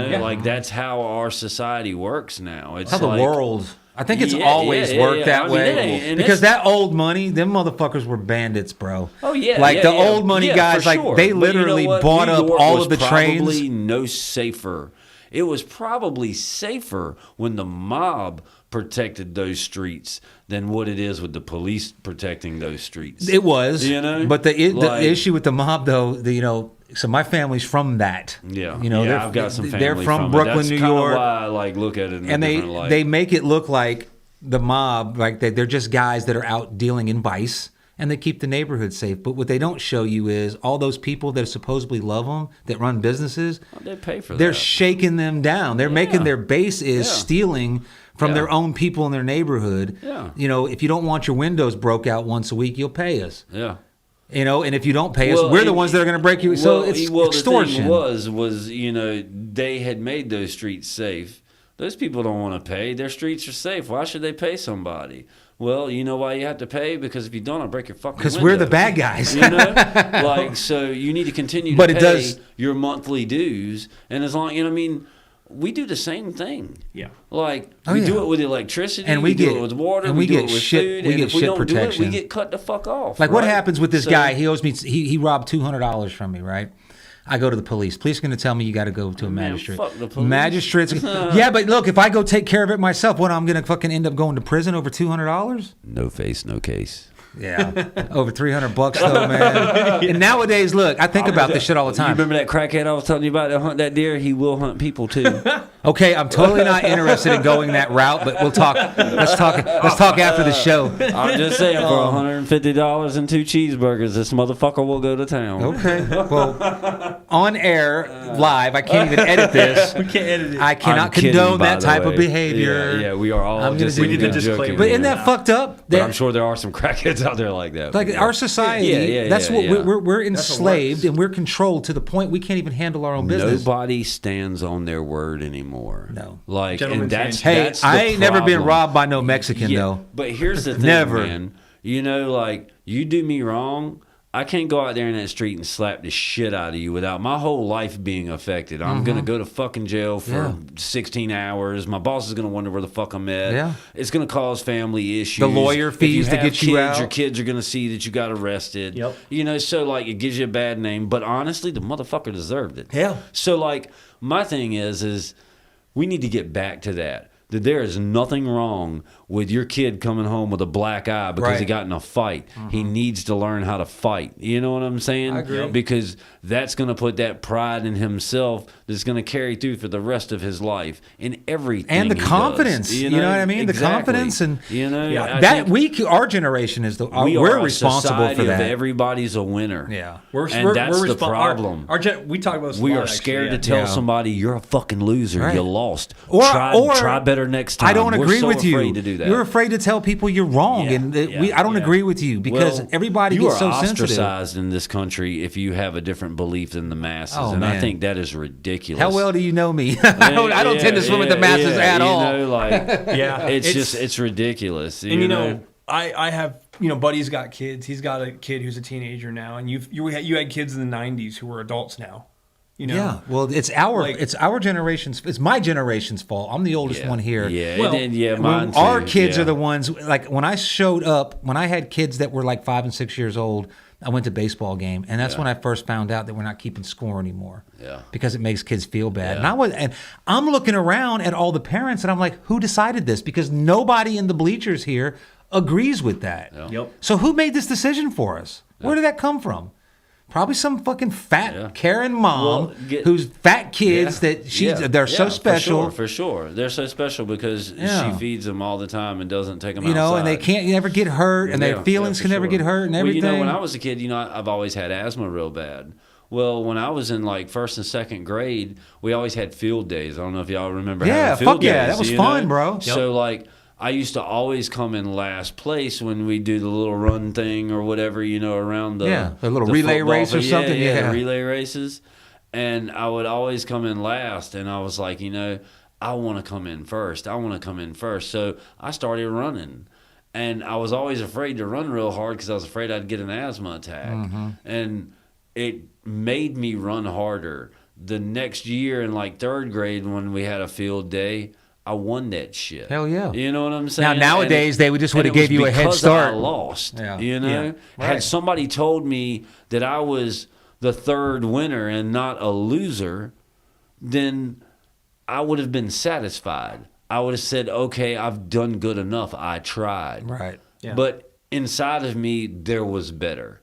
Speaker 1: that's how our society works now. It's
Speaker 3: how the world. I think it's always worked that way because that old money, them motherfuckers were bandits, bro.
Speaker 1: Oh yeah,
Speaker 3: like the old money guys, like they literally bought up all of the trains.
Speaker 1: Probably no safer. It was probably safer when the mob protected those streets than what it is with the police protecting those streets.
Speaker 3: It was, but the issue with the mob, though, so my family's from that.
Speaker 1: Yeah, I've got some family.
Speaker 3: They're from Brooklyn, New York.
Speaker 1: Why I look at it in a different light.
Speaker 3: They make it look like the mob, like they're just guys that are out dealing in vice, and they keep the neighborhood safe. But what they don't show you is all those people that supposedly love them, that run businesses.
Speaker 1: They pay for that.
Speaker 3: They're shaking them down. They're making their base is stealing from their own people in their neighborhood. Yeah. If you don't want your windows broke out once a week, you'll pay us. Yeah. And if you don't pay us, we're the ones that are going to break you. So it's extortion.
Speaker 1: The thing was they had made those streets safe. Those people don't want to pay. Their streets are safe. Why should they pay somebody? Well, you know why you have to pay? Because if you don't, I'll break your fucking windows.
Speaker 3: Because we're the bad guys.
Speaker 1: So you need to continue to pay your monthly dues. And as long, we do the same thing. Yeah. We do it with electricity, and we do it with water, and we do it with food, and if we don't
Speaker 3: protection.
Speaker 1: do it, we get cut the fuck off.
Speaker 3: What happens with this guy? He owes me, he robbed $200 from me, right? I go to the police. Police are going to tell me you got to go to a magistrate.
Speaker 1: Fuck the police.
Speaker 3: Magistrates. Yeah, but look, if I go take care of it myself, I'm going to fucking end up going to prison over $200?
Speaker 1: No face, no case.
Speaker 3: Yeah, over $300 though, man. And nowadays, look, I think about this shit all the time.
Speaker 1: You remember that crackhead I was telling you about that hunt that deer? He will hunt people too.
Speaker 3: Okay, I'm totally not interested in going that route, but we'll talk. Let's talk after the show.
Speaker 1: I'm just saying, for $150 and 2 cheeseburgers, this motherfucker will go to town.
Speaker 3: Okay, well, on air, live, I can't even edit this.
Speaker 2: We can't edit it.
Speaker 3: I cannot condone that type of behavior.
Speaker 1: Yeah, we are all just
Speaker 2: we need to disclaimer.
Speaker 3: But isn't that fucked up?
Speaker 1: But I'm sure there are some crackheads out there like that.
Speaker 3: Like our society, that's what we're enslaved and we're controlled to the point we can't even handle our own business.
Speaker 1: Nobody stands on their word anymore.
Speaker 3: No,
Speaker 1: and that's
Speaker 3: I ain't never been robbed by no Mexican though.
Speaker 1: But here's the thing, man. You do me wrong, I can't go out there in that street and slap the shit out of you without my whole life being affected. I'm going to go to fucking jail for 16 hours. My boss is going to wonder where the fuck I'm at. Yeah. It's going to cause family issues.
Speaker 3: The lawyer fees to get you out.
Speaker 1: Your kids are going to see that you got arrested. Yep. So it gives you a bad name. But honestly, the motherfucker deserved it.
Speaker 3: Yeah.
Speaker 1: So my thing is we need to get back to that there is nothing wrong with your kid coming home with a black eye because he got in a fight. Mm-hmm. He needs to learn how to fight. You know what I'm saying?
Speaker 3: I agree.
Speaker 1: Because that's going to put that pride in himself that's going to carry through for the rest of his life in everything.
Speaker 3: And the confidence.
Speaker 1: You
Speaker 3: know what I mean?
Speaker 1: Exactly.
Speaker 3: The confidence. And our generation is
Speaker 1: we're
Speaker 3: responsible for that.
Speaker 1: Everybody's a winner.
Speaker 3: Yeah.
Speaker 1: That's the problem.
Speaker 2: We talk about this
Speaker 1: we are scared to tell somebody you're a fucking loser. Right. You lost. Try better next time.
Speaker 3: I don't agree with you.
Speaker 1: Afraid to do that.
Speaker 3: You're afraid to tell people you're wrong, and I don't agree with you because everybody gets so sensitive.
Speaker 1: You are ostracized in this country if you have a different belief than the masses, I think that is ridiculous.
Speaker 3: How well do you know me? I don't tend to swim with the masses at all.
Speaker 1: It's ridiculous.
Speaker 2: And I have buddy's got kids. He's got a kid who's a teenager now, and you had kids in the '90s who are adults now.
Speaker 3: Yeah, well, it's our generation's. It's my generation's fault. I'm the oldest one here.
Speaker 1: Yeah, mine too.
Speaker 3: Our kids are the ones. When I showed up, when I had kids that were 5 and 6 years old, I went to a baseball game, and that's when I first found out that we're not keeping score anymore. Yeah, because it makes kids feel bad. Yeah. And I'm looking around at all the parents, and I'm like, who decided this? Because nobody in the bleachers here agrees with that. Yep. So who made this decision for us? Where did that come from? Probably some fucking fat Karen mom who's fat kids that they're so special.
Speaker 1: For sure. They're so special because she feeds them all the time and doesn't take them outside.
Speaker 3: And they can't never get hurt, and their feelings can never get hurt and everything.
Speaker 1: Well, when I was a kid, I've always had asthma real bad. Well, when I was in first and second grade, we always had field days. I don't know if y'all remember having field days.
Speaker 3: That was fun, bro. Yep.
Speaker 1: So I used to always come in last place when we do the little run thing or whatever, around the
Speaker 3: little relay race or something.
Speaker 1: The relay races. And I would always come in last, and I was like, I want to come in first. So I started running. And I was always afraid to run real hard because I was afraid I'd get an asthma attack. Mm-hmm. And it made me run harder. The next year in third grade when we had a field day, I won that shit.
Speaker 3: Hell yeah.
Speaker 1: You know what I'm saying?
Speaker 3: Now nowadays they would just would have gave you a head start.
Speaker 1: I lost.
Speaker 3: Yeah.
Speaker 1: You know?
Speaker 3: Yeah. Right.
Speaker 1: Had somebody told me that I was the third winner and not a loser, then I would have been satisfied. I would have said, okay, I've done good enough. I tried.
Speaker 3: Right.
Speaker 2: Yeah.
Speaker 1: But inside of me, there was better.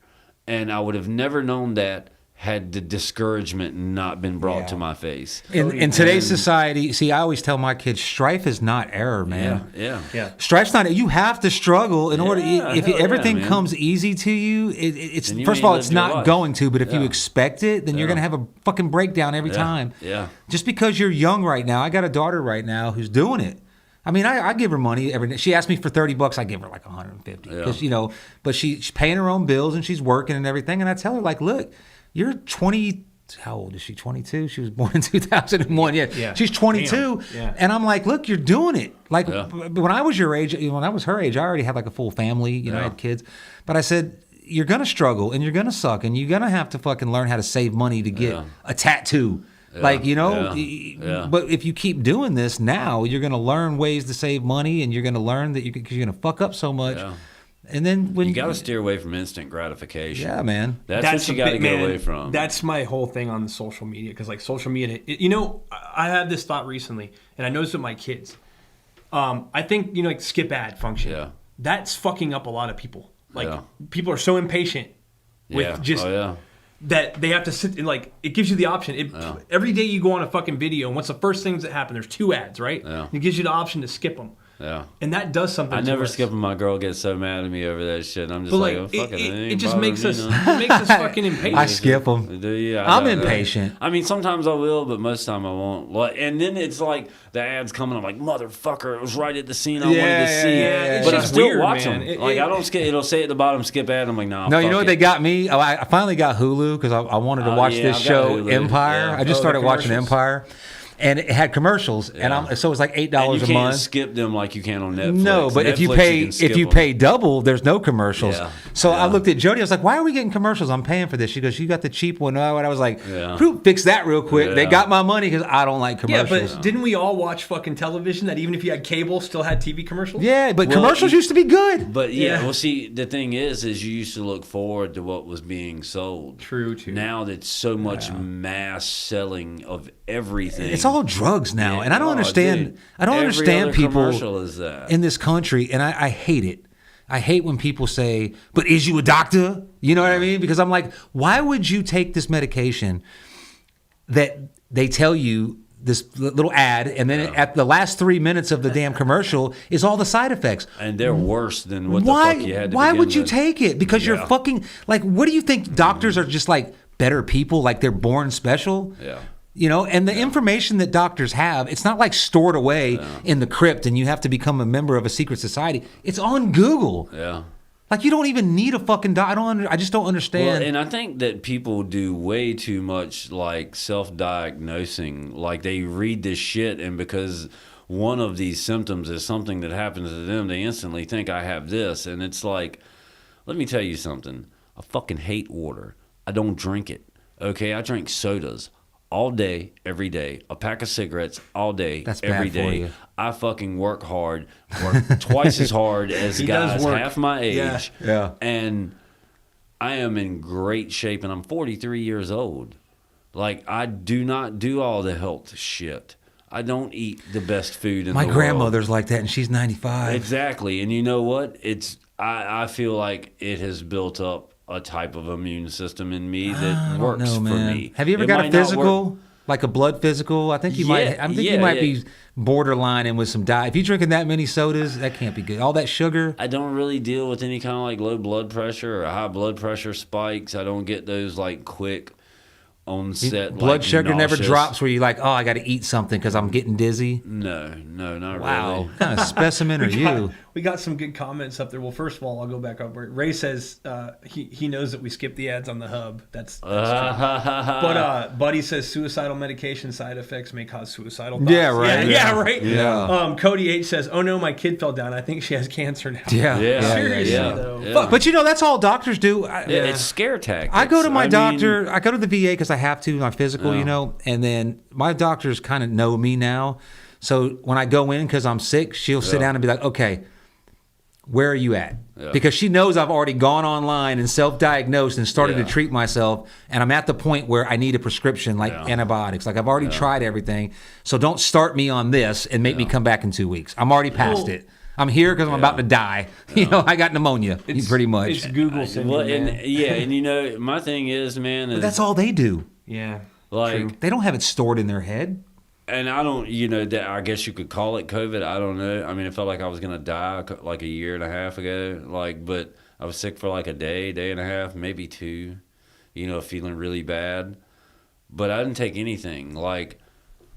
Speaker 1: And I would have never known that had the discouragement not been brought to my face.
Speaker 3: In today's society, see, I always tell my kids, strife is not error, man.
Speaker 1: Yeah.
Speaker 3: Strife's not. You have to struggle in order. If everything comes easy to you, it's first of all, it's not going to. But if you expect it, then you're gonna have a fucking breakdown every time.
Speaker 1: Yeah.
Speaker 3: Just because you're young right now, I got a daughter right now who's doing it. I mean, I give her money every day. She asked me for $30. I give her like 150 because but she's paying her own bills and she's working and everything. And I tell her like, look. You're 20. How old is she? 22. She was born in 2001. Yeah. She's 22. Yeah. And I'm like, look, you're doing it. Like when I was your age, when I was her age, I already had like a full family. I had kids. But I said, you're gonna struggle and you're gonna suck and you're gonna have to fucking learn how to save money to get a tattoo. Yeah. Like but if you keep doing this now, you're gonna learn ways to save money and you're gonna learn that you're gonna fuck up so much. Yeah. And then when
Speaker 1: you got to steer away from instant gratification.
Speaker 3: Yeah, man.
Speaker 1: That's what you got to get away from.
Speaker 2: That's my whole thing on the social media because like social media, I had this thought recently, and I noticed with my kids. I think like skip ad function. Yeah. That's fucking up a lot of people. Like people are so impatient with just that they have to sit and like it gives you the option. Every day you go on a fucking video, and what's the first things that happen? There's 2 ads, right? Yeah. It gives you the option to skip them.
Speaker 1: Yeah,
Speaker 2: and that does something.
Speaker 1: I never skip them. My girl gets so mad at me over that shit. I'm just oh, fuck it.
Speaker 2: It just makes us fucking impatient.
Speaker 3: I skip them. I'm impatient.
Speaker 1: I mean, sometimes I will, but most of the time I won't. And then it's like the ads coming. I'm like, motherfucker, it was right at the scene I wanted to see.
Speaker 2: Yeah,
Speaker 1: but I still watch them. I don't skip. It'll say at the bottom, skip ad. I'm like, nah.
Speaker 3: No, you know what they got me? Oh, I finally got Hulu because I wanted to watch this show, Empire. I just started watching Empire. And it had commercials, and so it was like $8 a month.
Speaker 1: You can't skip them like you can on Netflix.
Speaker 3: No, but
Speaker 1: Netflix,
Speaker 3: if you pay double, there's no commercials. Yeah. So I looked at Jody. I was like, "Why are we getting commercials? I'm paying for this." She goes, "You got the cheap one." And I was like, "Fix that real quick." They got my money because I don't like commercials.
Speaker 2: Yeah, but didn't we all watch fucking television that even if you had cable, still had TV commercials?
Speaker 3: Yeah, but commercials used to be good.
Speaker 1: But well, see, the thing is you used to look forward to what was being sold.
Speaker 2: True.
Speaker 1: Now that's so much mass selling of everything.
Speaker 3: It's all drugs now. And I don't understand. Dude, I don't understand people in this country, and I hate it. I hate when people say, "But is you a doctor?" You know what I mean? Because I'm like, why would you take this medication that they tell you this little ad, and then at the last 3 minutes of the damn commercial is all the side effects,
Speaker 1: and they're worse than what the fuck you had to
Speaker 3: Why would you
Speaker 1: with.
Speaker 3: take it? Because you're fucking like, what do you think? Doctors are just like better people, like they're born special.
Speaker 1: Yeah.
Speaker 3: And the information that doctors have, it's not like stored away in the crypt and you have to become a member of a secret society. It's on Google.
Speaker 1: Yeah.
Speaker 3: Like you don't even need a fucking doctor. I just don't understand.
Speaker 1: Well, and I think that people do way too much like self-diagnosing. Like they read this shit and because one of these symptoms is something that happens to them, they instantly think I have this. And it's like, let me tell you something. I fucking hate water. I don't drink it. Okay, I drink sodas. All day, every day. A pack of cigarettes all day, every day. For you. I fucking work hard, work twice as hard as guys half my age.
Speaker 3: Yeah.
Speaker 1: And I am in great shape, and I'm 43 years old. Like, I do not do all the health shit. I don't eat the best food in the world.
Speaker 3: My grandmother's like that, and she's 95.
Speaker 1: Exactly. And you know what? I feel like it has built up a type of immune system in me that works for me.
Speaker 3: Have you ever got a physical, like a blood physical? I think you might. I think you might be borderline and with some diet. If you're drinking that many sodas, that can't be good. All that sugar.
Speaker 1: I don't really deal with any kind of like low blood pressure or high blood pressure spikes. I don't get those like quick onset
Speaker 3: blood sugar
Speaker 1: nauseous.
Speaker 3: Never drops where you're like, oh, I got to eat something because I'm getting dizzy.
Speaker 1: No, not really.
Speaker 3: Wow, what kind of specimen are you?
Speaker 2: We got some good comments up there. Well, first of all, I'll go back up. Ray says he knows that we skip the ads on the hub. That's true. But Buddy says suicidal medication side effects may cause suicidal thoughts.
Speaker 3: Yeah, right.
Speaker 2: Yeah, right.
Speaker 3: Yeah.
Speaker 2: Cody H says, "Oh no, my kid fell down. I think she has cancer now."
Speaker 3: Yeah.
Speaker 2: Seriously though.
Speaker 3: Yeah. But that's all doctors do.
Speaker 1: It's scare tactics.
Speaker 3: I go to my doctor. I go to the VA because I have to, my physical, and then my doctors kind of know me now. So when I go in because I'm sick, she'll sit down and be like, okay, where are you at? Yeah. Because she knows I've already gone online and self-diagnosed and started to treat myself, and I'm at the point where I need a prescription, like antibiotics. Like I've already tried everything, so don't start me on this and make me come back in 2 weeks. I'm already past it. I'm here because I'm about to die. You know, I got pneumonia, pretty much.
Speaker 2: It's Google syndrome,
Speaker 1: and you know, my thing is, man,
Speaker 3: but that's all they do.
Speaker 2: Yeah.
Speaker 1: Like,
Speaker 3: true. They don't have it stored in their head.
Speaker 1: And I don't, you know, I guess you could call it COVID. I don't know. I mean, it felt like I was going to die like a year and a half ago. Like, but I was sick for like a day and a half, maybe 2, you know, feeling really bad. But I didn't take anything. Like,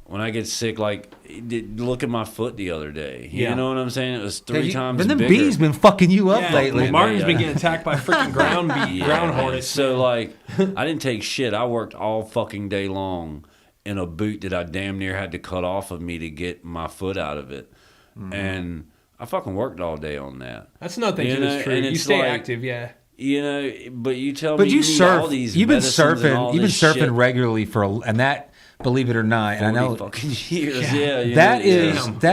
Speaker 1: when I get sick, like, look at my foot the other day. You know what I'm saying? It was 3 times bigger.
Speaker 3: But them bees been fucking you up lately.
Speaker 2: Well, Martin's been getting attacked by freaking ground hornets.
Speaker 1: So, like, I didn't take shit. I worked all fucking day long in a boot that I damn near had to cut off of me to get my foot out of it. Mm-hmm. And I fucking worked all day on that.
Speaker 2: That's another thing that's true. You stay active,
Speaker 1: You know, but you tell
Speaker 3: me
Speaker 1: you
Speaker 3: surf.
Speaker 1: All these
Speaker 3: you've been surfing. You've been surfing
Speaker 1: shit.
Speaker 3: Regularly and that, believe it or not, and I know
Speaker 1: fucking years.
Speaker 3: That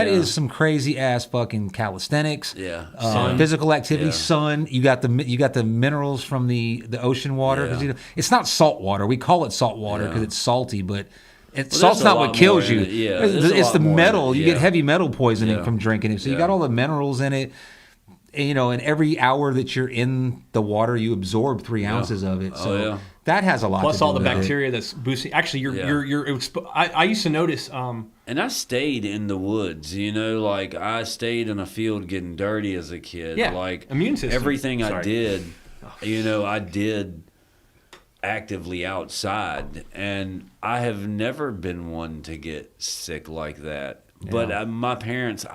Speaker 3: is some crazy ass fucking calisthenics. Physical activity. Sun. You got the minerals from the ocean water. You know, it's not salt water. We call it salt water because it's salty, but. Salt's not what kills you. It's the metal. You get heavy metal poisoning from drinking it. So you got all the minerals in it. And, you know, and every hour that you're in the water, you absorb 3 ounces of it. So that has a lot.
Speaker 2: Plus
Speaker 3: to do
Speaker 2: all the
Speaker 3: with
Speaker 2: bacteria that's boosting. Actually, I used to notice.
Speaker 1: And I stayed in the woods. You know, like I stayed in a field getting dirty as a kid.
Speaker 2: Yeah.
Speaker 1: Like
Speaker 2: immune system.
Speaker 1: Everything I did, you know, I did actively outside, and I have never been one to get sick like that. But my parents,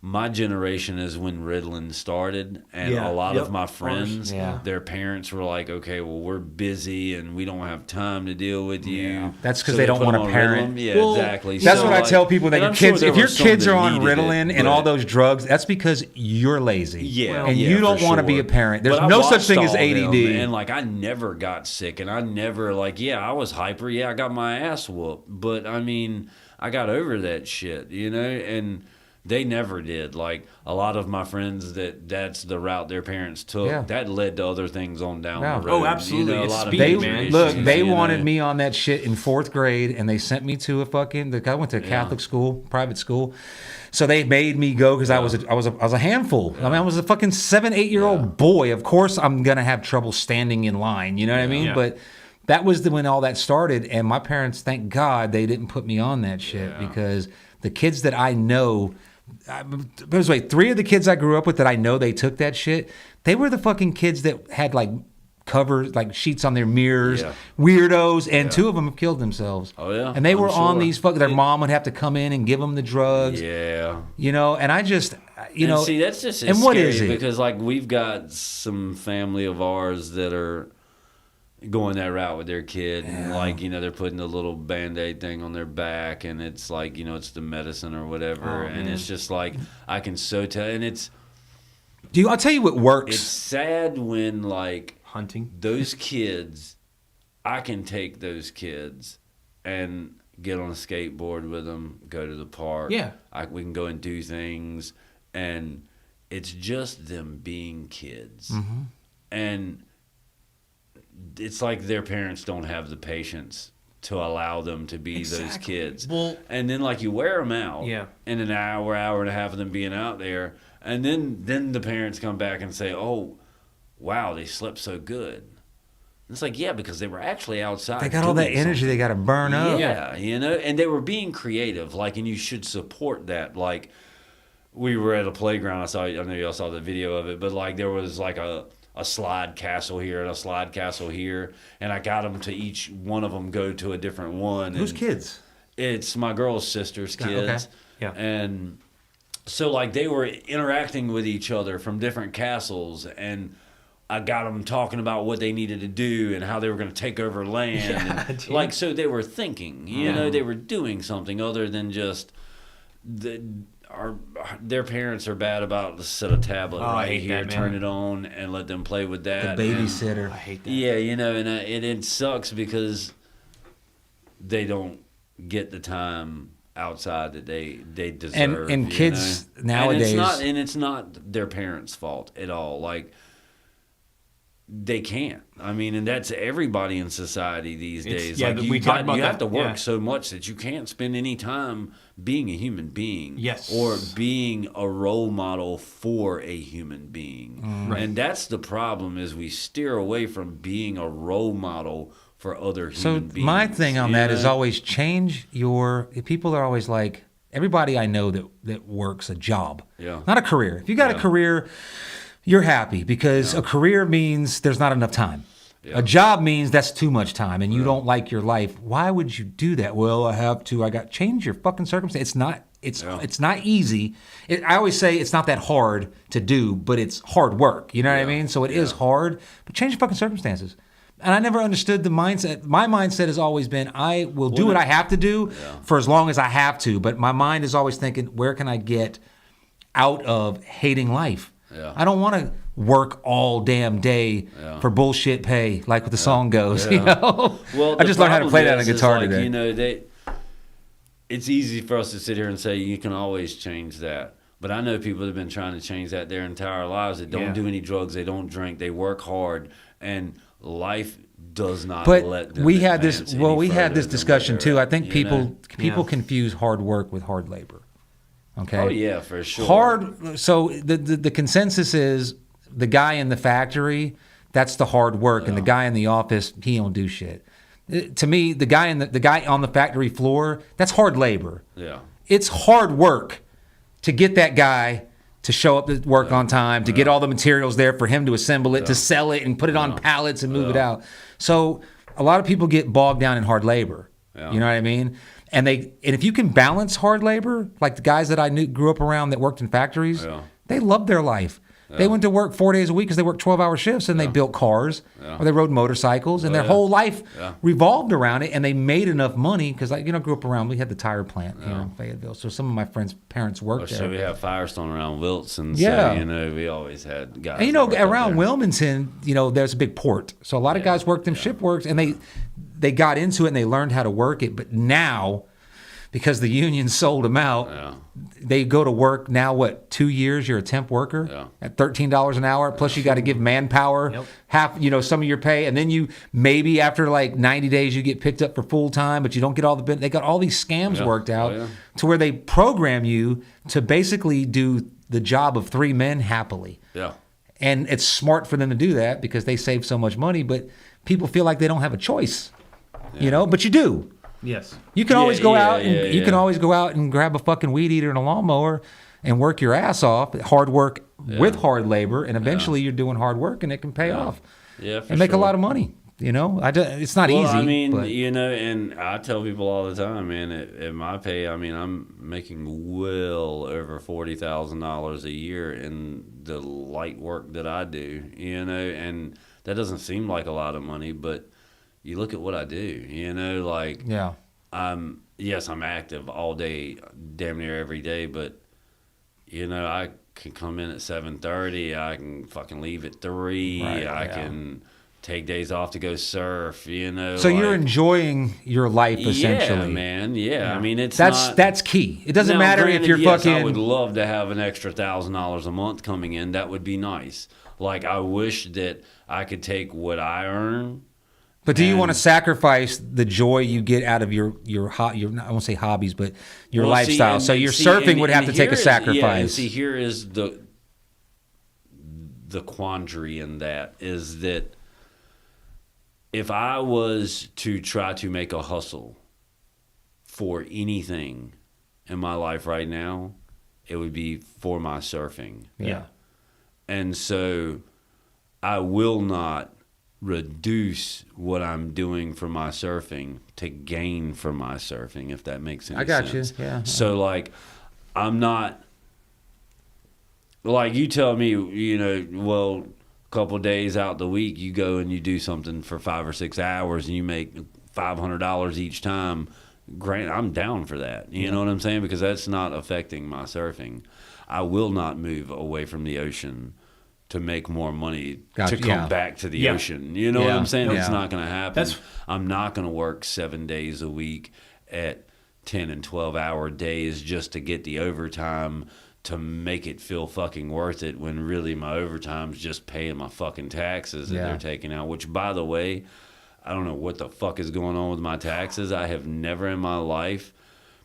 Speaker 1: my generation is when Ritalin started, and a lot of my friends, their parents were like, okay, well, we're busy and we don't have time to deal with you.
Speaker 3: That's because they don't want a parent.
Speaker 1: Exactly.
Speaker 3: That's what I tell people, that your kids, if your kids are on Ritalin and all those drugs, that's because you're lazy. And you don't want to be a parent. There's no such thing as ADD.
Speaker 1: And like, I never got sick, and I never, like, I was hyper. I got my ass whooped. But I mean, I got over that shit, you know, and they never did. Like, a lot of my friends, that's the route their parents took. That led to other things on down the road.
Speaker 2: Oh, absolutely.
Speaker 1: You know,
Speaker 2: it's
Speaker 1: a lot
Speaker 2: speed,
Speaker 1: of
Speaker 2: man.
Speaker 3: They wanted me on that shit in 4th grade, and they sent me to I went to a Catholic school, private school. So they made me go because I was a handful. I mean, I was a fucking 7-8-year-old boy. Of course, I'm gonna have trouble standing in line. You know what I mean? But that was when all that started. And my parents, thank God, they didn't put me on that shit because the kids that I know. This way, 3 of the kids I grew up with that I know they took that shit. They were the fucking kids that had like covers, like sheets on their mirrors, weirdos, and 2 of them have killed themselves.
Speaker 1: Oh yeah,
Speaker 3: and they were on these their mom would have to come in and give them the drugs. You know, and I just, know,
Speaker 1: see, that's just
Speaker 3: and what is it?
Speaker 1: Because like we've got some family of ours that are going that route with their kid, and like, you know, they're putting the little Band-Aid thing on their back, and it's like, you know, it's the medicine or whatever, and it's just like, I can so tell, and it's
Speaker 3: I'll tell you what works.
Speaker 1: It's sad when like
Speaker 2: hunting
Speaker 1: those kids, I can take those kids and get on a skateboard with them, go to the park, we can go and do things, and it's just them being kids, and it's like their parents don't have the patience to allow them to be those kids. Well, and then like you wear them out in an hour and a half of them being out there, and then the parents come back and say, oh, wow, they slept so good. And it's like, because they were actually outside.
Speaker 3: They got all that energy they got to burn up.
Speaker 1: Yeah, you know, and they were being creative, like, and you should support that. Like, we were at a playground. I know y'all saw the video of it, but like there was like a slide castle here and a slide castle here, and I got them to each one of them go to a different one.
Speaker 3: Whose kids?
Speaker 1: It's my girl's sister's kids.
Speaker 2: Okay.
Speaker 1: And so like they were interacting with each other from different castles, and I got them talking about what they needed to do and how they were going to take over land. And, like, so they were thinking, you know, they were doing something other than just their parents are bad about, let's set a tablet right here, turn it on, and let them play with that.
Speaker 3: The babysitter.
Speaker 2: I hate that.
Speaker 1: Yeah, you know, and it sucks because they don't get the time outside that they deserve.
Speaker 3: And kids nowadays,
Speaker 1: and it's not their parents' fault at all. Like, they can't. I mean, and that's everybody in society these days.
Speaker 2: Yeah,
Speaker 1: like,
Speaker 2: we talked about
Speaker 1: you have to work
Speaker 2: yeah.
Speaker 1: so much that you can't spend any time being a human being.
Speaker 2: Yes.
Speaker 1: Or being a role model for a human being.
Speaker 2: Right.
Speaker 1: And that's the problem, is we steer away from being a role model for other human beings.
Speaker 3: So my thing on that is always change your. People are always like, everybody I know that works a job, not a career. If you got a career, you're happy because a career means there's not enough time. Yeah. A job means that's too much time and you don't like your life. Why would you do that? Well, I have to. Change your fucking circumstance. It's not easy. I always say it's not that hard to do, but it's hard work. You know what I mean? So it is hard, but change your fucking circumstances. And I never understood the mindset. My mindset has always been, I will do what I have to do for as long as I have to. But my mind is always thinking, where can I get out of hating life? Yeah. I don't want to work all damn day for bullshit pay, like what the song goes. You know.
Speaker 1: Well,
Speaker 3: I just learned how to play that on guitar today.
Speaker 1: You know, it's easy for us to sit here and say you can always change that. But I know people that have been trying to change that their entire lives. That don't do any drugs, they don't drink, they work hard, and life does not let them.
Speaker 3: We had this discussion too. I think people confuse hard work with hard labor. Okay.
Speaker 1: Oh yeah, for sure.
Speaker 3: Hard. So the consensus is the guy in the factory, that's the hard work, and the guy in the office, he don't do shit. To me, the guy on the factory floor, that's hard labor. Yeah. It's hard work to get that guy to show up to work on time, to get all the materials there for him to assemble it, to sell it and put it on pallets and move it out. So a lot of people get bogged down in hard labor. Yeah. You know what I mean? And if you can balance hard labor, like the guys that I grew up around that worked in factories, they loved their life. Yeah. They went to work 4 days a week because they worked 12-hour shifts, and they built cars or they rode motorcycles, and their whole life revolved around it. And they made enough money because I grew up around. We had the tire plant here in Fayetteville, so some of my friends' parents worked there.
Speaker 1: So we have Firestone around Wilson. So we always had guys.
Speaker 3: And around Wilmington, there's a big port, so a lot of guys worked in ship works, and they got into it and they learned how to work it. But now, because the union sold them out, they go to work now, 2 years, you're a temp worker at $13 an hour, plus you got to give manpower half, some of your pay. And then you maybe after like 90 days, you get picked up for full time, but you don't get all the, they got all these scams worked out to where they program you to basically do the job of 3 men happily. Yeah. And it's smart for them to do that because they save so much money, but people feel like they don't have a choice, but you do.
Speaker 2: Yes.
Speaker 3: You can always go out and you can always go out and grab a fucking weed eater and a lawnmower and work your ass off. Hard work with hard labor, and eventually you're doing hard work and it can pay off. Yeah, and make a lot of money. It's not easy.
Speaker 1: I mean, but and I tell people all the time, man, at my pay, I mean, I'm making well over $40,000 a year in the light work that I do, and that doesn't seem like a lot of money, but you look at what I do, I'm active all day, damn near every day, but I can come in at 7:30, I can fucking leave at 3, I can take days off to go surf,
Speaker 3: So you're enjoying your life essentially.
Speaker 1: Yeah, man. Yeah. I mean,
Speaker 3: that's key. It doesn't matter if you're fucking.
Speaker 1: I would love to have an extra $1,000 a month coming in. That would be nice. Like, I wish that I could take what I earn.
Speaker 3: But do you want to sacrifice the joy you get out of your I won't say hobbies, but your lifestyle? So your surfing would have to take a sacrifice.
Speaker 1: Yeah, and see, here is the quandary in that is that if I was to try to make a hustle for anything in my life right now, it would be for my surfing.
Speaker 3: Yeah.
Speaker 1: And so I will not reduce what I'm doing for my surfing to gain for my surfing, if that makes any sense.
Speaker 3: I got you, yeah.
Speaker 1: So, like, I'm not, like, you tell me, a couple days out the week, you go and you do something for 5 or 6 hours and you make $500 each time. Grant, I'm down for that. You know what I'm saying? Because that's not affecting my surfing. I will not move away from the ocean to make more money to come back to the ocean. You know what I'm saying? It's not going to happen. I'm not going to work 7 days a week at 10 and 12 hour days just to get the overtime to make it feel fucking worth it, when really my overtime's just paying my fucking taxes that they're taking out. Which, by the way, I don't know what the fuck is going on with my taxes. I have never in my life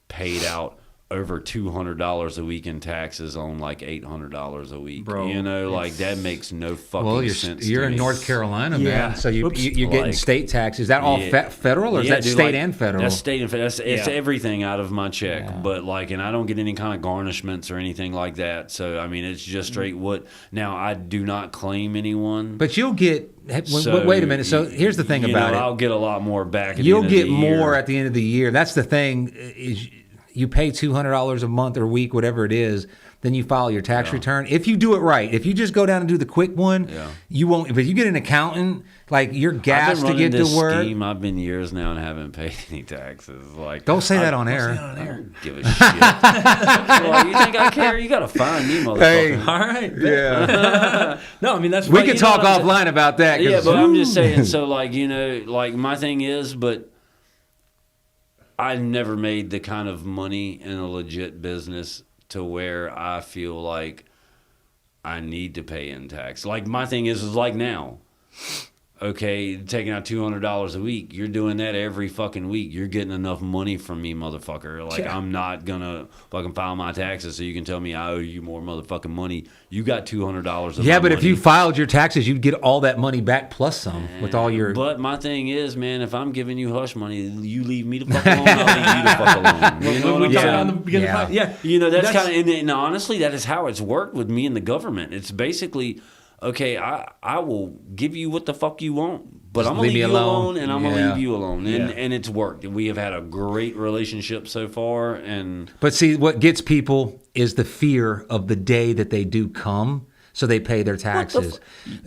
Speaker 1: paid out over $200 a week in taxes on like $800 a week.
Speaker 2: Bro,
Speaker 1: you know, like that makes no fucking sense.
Speaker 3: You're in North Carolina, man. So you're getting state tax. Is that all federal, or is that state and federal?
Speaker 1: That's state and federal. It's everything out of my check. Yeah. But like, and I don't get any kind of garnishments or anything like that. So I mean, it's just straight what. Now I do not claim anyone.
Speaker 3: But you'll get. So, wait a minute. So here's the thing about it.
Speaker 1: I'll get a lot more back.
Speaker 3: You'll get more at the end of the year. That's the thing. Is you pay $200 a month or week, whatever it is, then you file your tax return. If you do it right, if you just go down and do the quick one, you won't. But you get an accounnt, like you're gassed to get to work.
Speaker 1: I've been years now and haven't paid any taxes. Like,
Speaker 3: don't say that on air.
Speaker 1: I don't give a shit. Well, you think I care? You got to find me, motherfucker.
Speaker 2: Hey, all right. Yeah. No, I mean that's.
Speaker 3: We can talk offline about that.
Speaker 1: Yeah, but I'm just saying. So like, you know, like my thing is, but I never made the kind of money in a legit business to where I feel like I need to pay in tax. Like my thing is like now, okay, taking out $200 a week, you're doing that every fucking week. You're getting enough money from me, motherfucker. Like I'm not gonna fucking file my taxes so you can tell me I owe you more motherfucking money. You got $200 of
Speaker 3: yeah, but
Speaker 1: money.
Speaker 3: if you filed your taxes, you'd get all that money back plus some with all your.
Speaker 1: But my thing is, man, if I'm giving you hush money, you leave me the fuck alone. I'll leave you the fuck alone. You know what I'm saying?
Speaker 2: Yeah.
Speaker 1: You know that's kind of, and honestly, that is how it's worked with me and the government. It's basically, okay, I will give you what the fuck you want, but I'm gonna leave you alone, and I'm gonna leave you alone, and it's worked. We have had a great relationship so far, and
Speaker 3: but see, what gets people is the fear of the day that they do come, so they pay their taxes.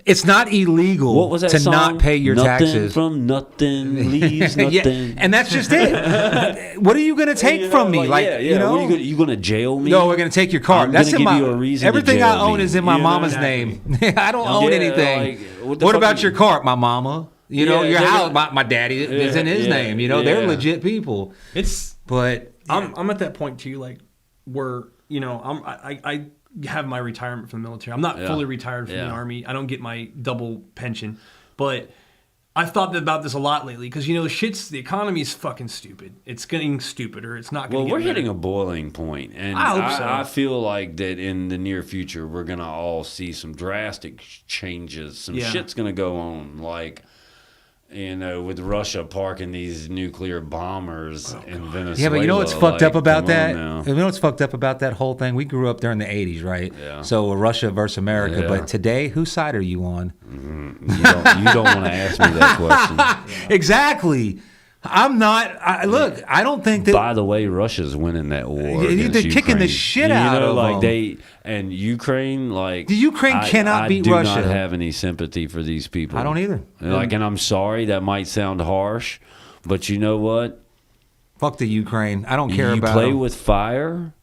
Speaker 3: It's not illegal to song? Not pay your taxes.
Speaker 1: From nothing leaves nothing.
Speaker 3: And that's just it. What are you going to take from me? You know,
Speaker 1: what are you going to jail me?
Speaker 3: No, we're going to take your car.
Speaker 1: That's in my.
Speaker 3: Everything I own is in my mama's name. I don't own anything. What about your car? My mama. You know, your house. My daddy is in his name. You know, they're legit people. But
Speaker 2: I'm at that point too, like where you know I have my retirement from the military. I'm not fully retired from the Army. I don't get my double pension, but I've thought about this a lot lately because you know the economy is fucking stupid. It's getting stupider. It's not going to.
Speaker 1: Well, we're hitting a boiling point, and
Speaker 2: I hope so.
Speaker 1: I feel like that in the near future we're gonna all see some drastic changes. Some shit's gonna go on, like. You know, with Russia parking these nuclear bombers in Venezuela.
Speaker 3: Yeah, but you know what's fucked up about that? You know what's fucked up about that whole thing? We grew up during the 80s, right? Yeah. So Russia versus America. Yeah. But today, whose side are you on?
Speaker 1: You don't want to ask me that question.
Speaker 3: Exactly. I'm not. Look, I don't think that.
Speaker 1: By the way, Russia's winning that war.
Speaker 3: They're kicking the shit out of
Speaker 1: like
Speaker 3: them.
Speaker 1: And Ukraine, like
Speaker 3: the Ukraine cannot beat Russia.
Speaker 1: I do not have any sympathy for these people.
Speaker 3: I don't either.
Speaker 1: Like, and I'm sorry that might sound harsh, but you know what?
Speaker 3: Fuck the Ukraine. I don't care about.
Speaker 1: You play with fire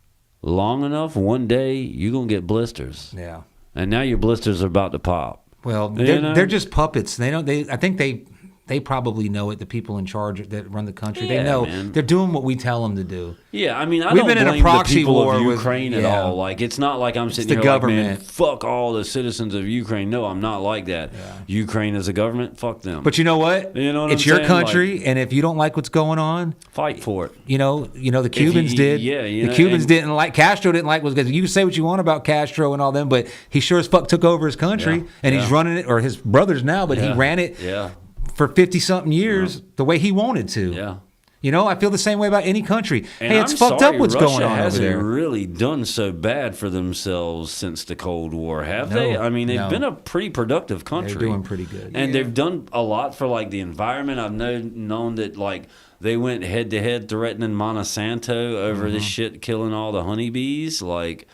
Speaker 1: long enough, one day you're gonna get blisters.
Speaker 3: Yeah.
Speaker 1: And now your blisters are about to pop.
Speaker 3: Well, they're just puppets. They don't. I think they probably know it. The people in charge that run the country, they know they're doing what we tell them to do.
Speaker 1: Yeah, I mean, we've been in a proxy war of Ukraine at all. Like, it's not like I'm sitting here government. Like, man, fuck all the citizens of Ukraine. No, I'm not like that. Yeah. Ukraine as a government, fuck them.
Speaker 3: But you know what? It's your country, and if you don't like what's going on,
Speaker 1: fight for it.
Speaker 3: You know the Cubans did. Yeah, the Cubans didn't like. Castro didn't like was because you can say what you want about Castro and all them, but he sure as fuck took over his country, and he's running it, or his brothers now, but he ran it. Yeah. For 50-something years, the way he wanted to. Yeah. You know, I feel the same way about any country. And hey, it's fucked up what's going on over there.
Speaker 1: Russia hasn't really done so bad for themselves since the Cold War, have they? I mean, they've been a pretty productive country.
Speaker 3: They're doing pretty good.
Speaker 1: And they've done a lot for, like, the environment. I've known that, like, they went head-to-head threatening Monsanto over this shit, killing all the honeybees. Like...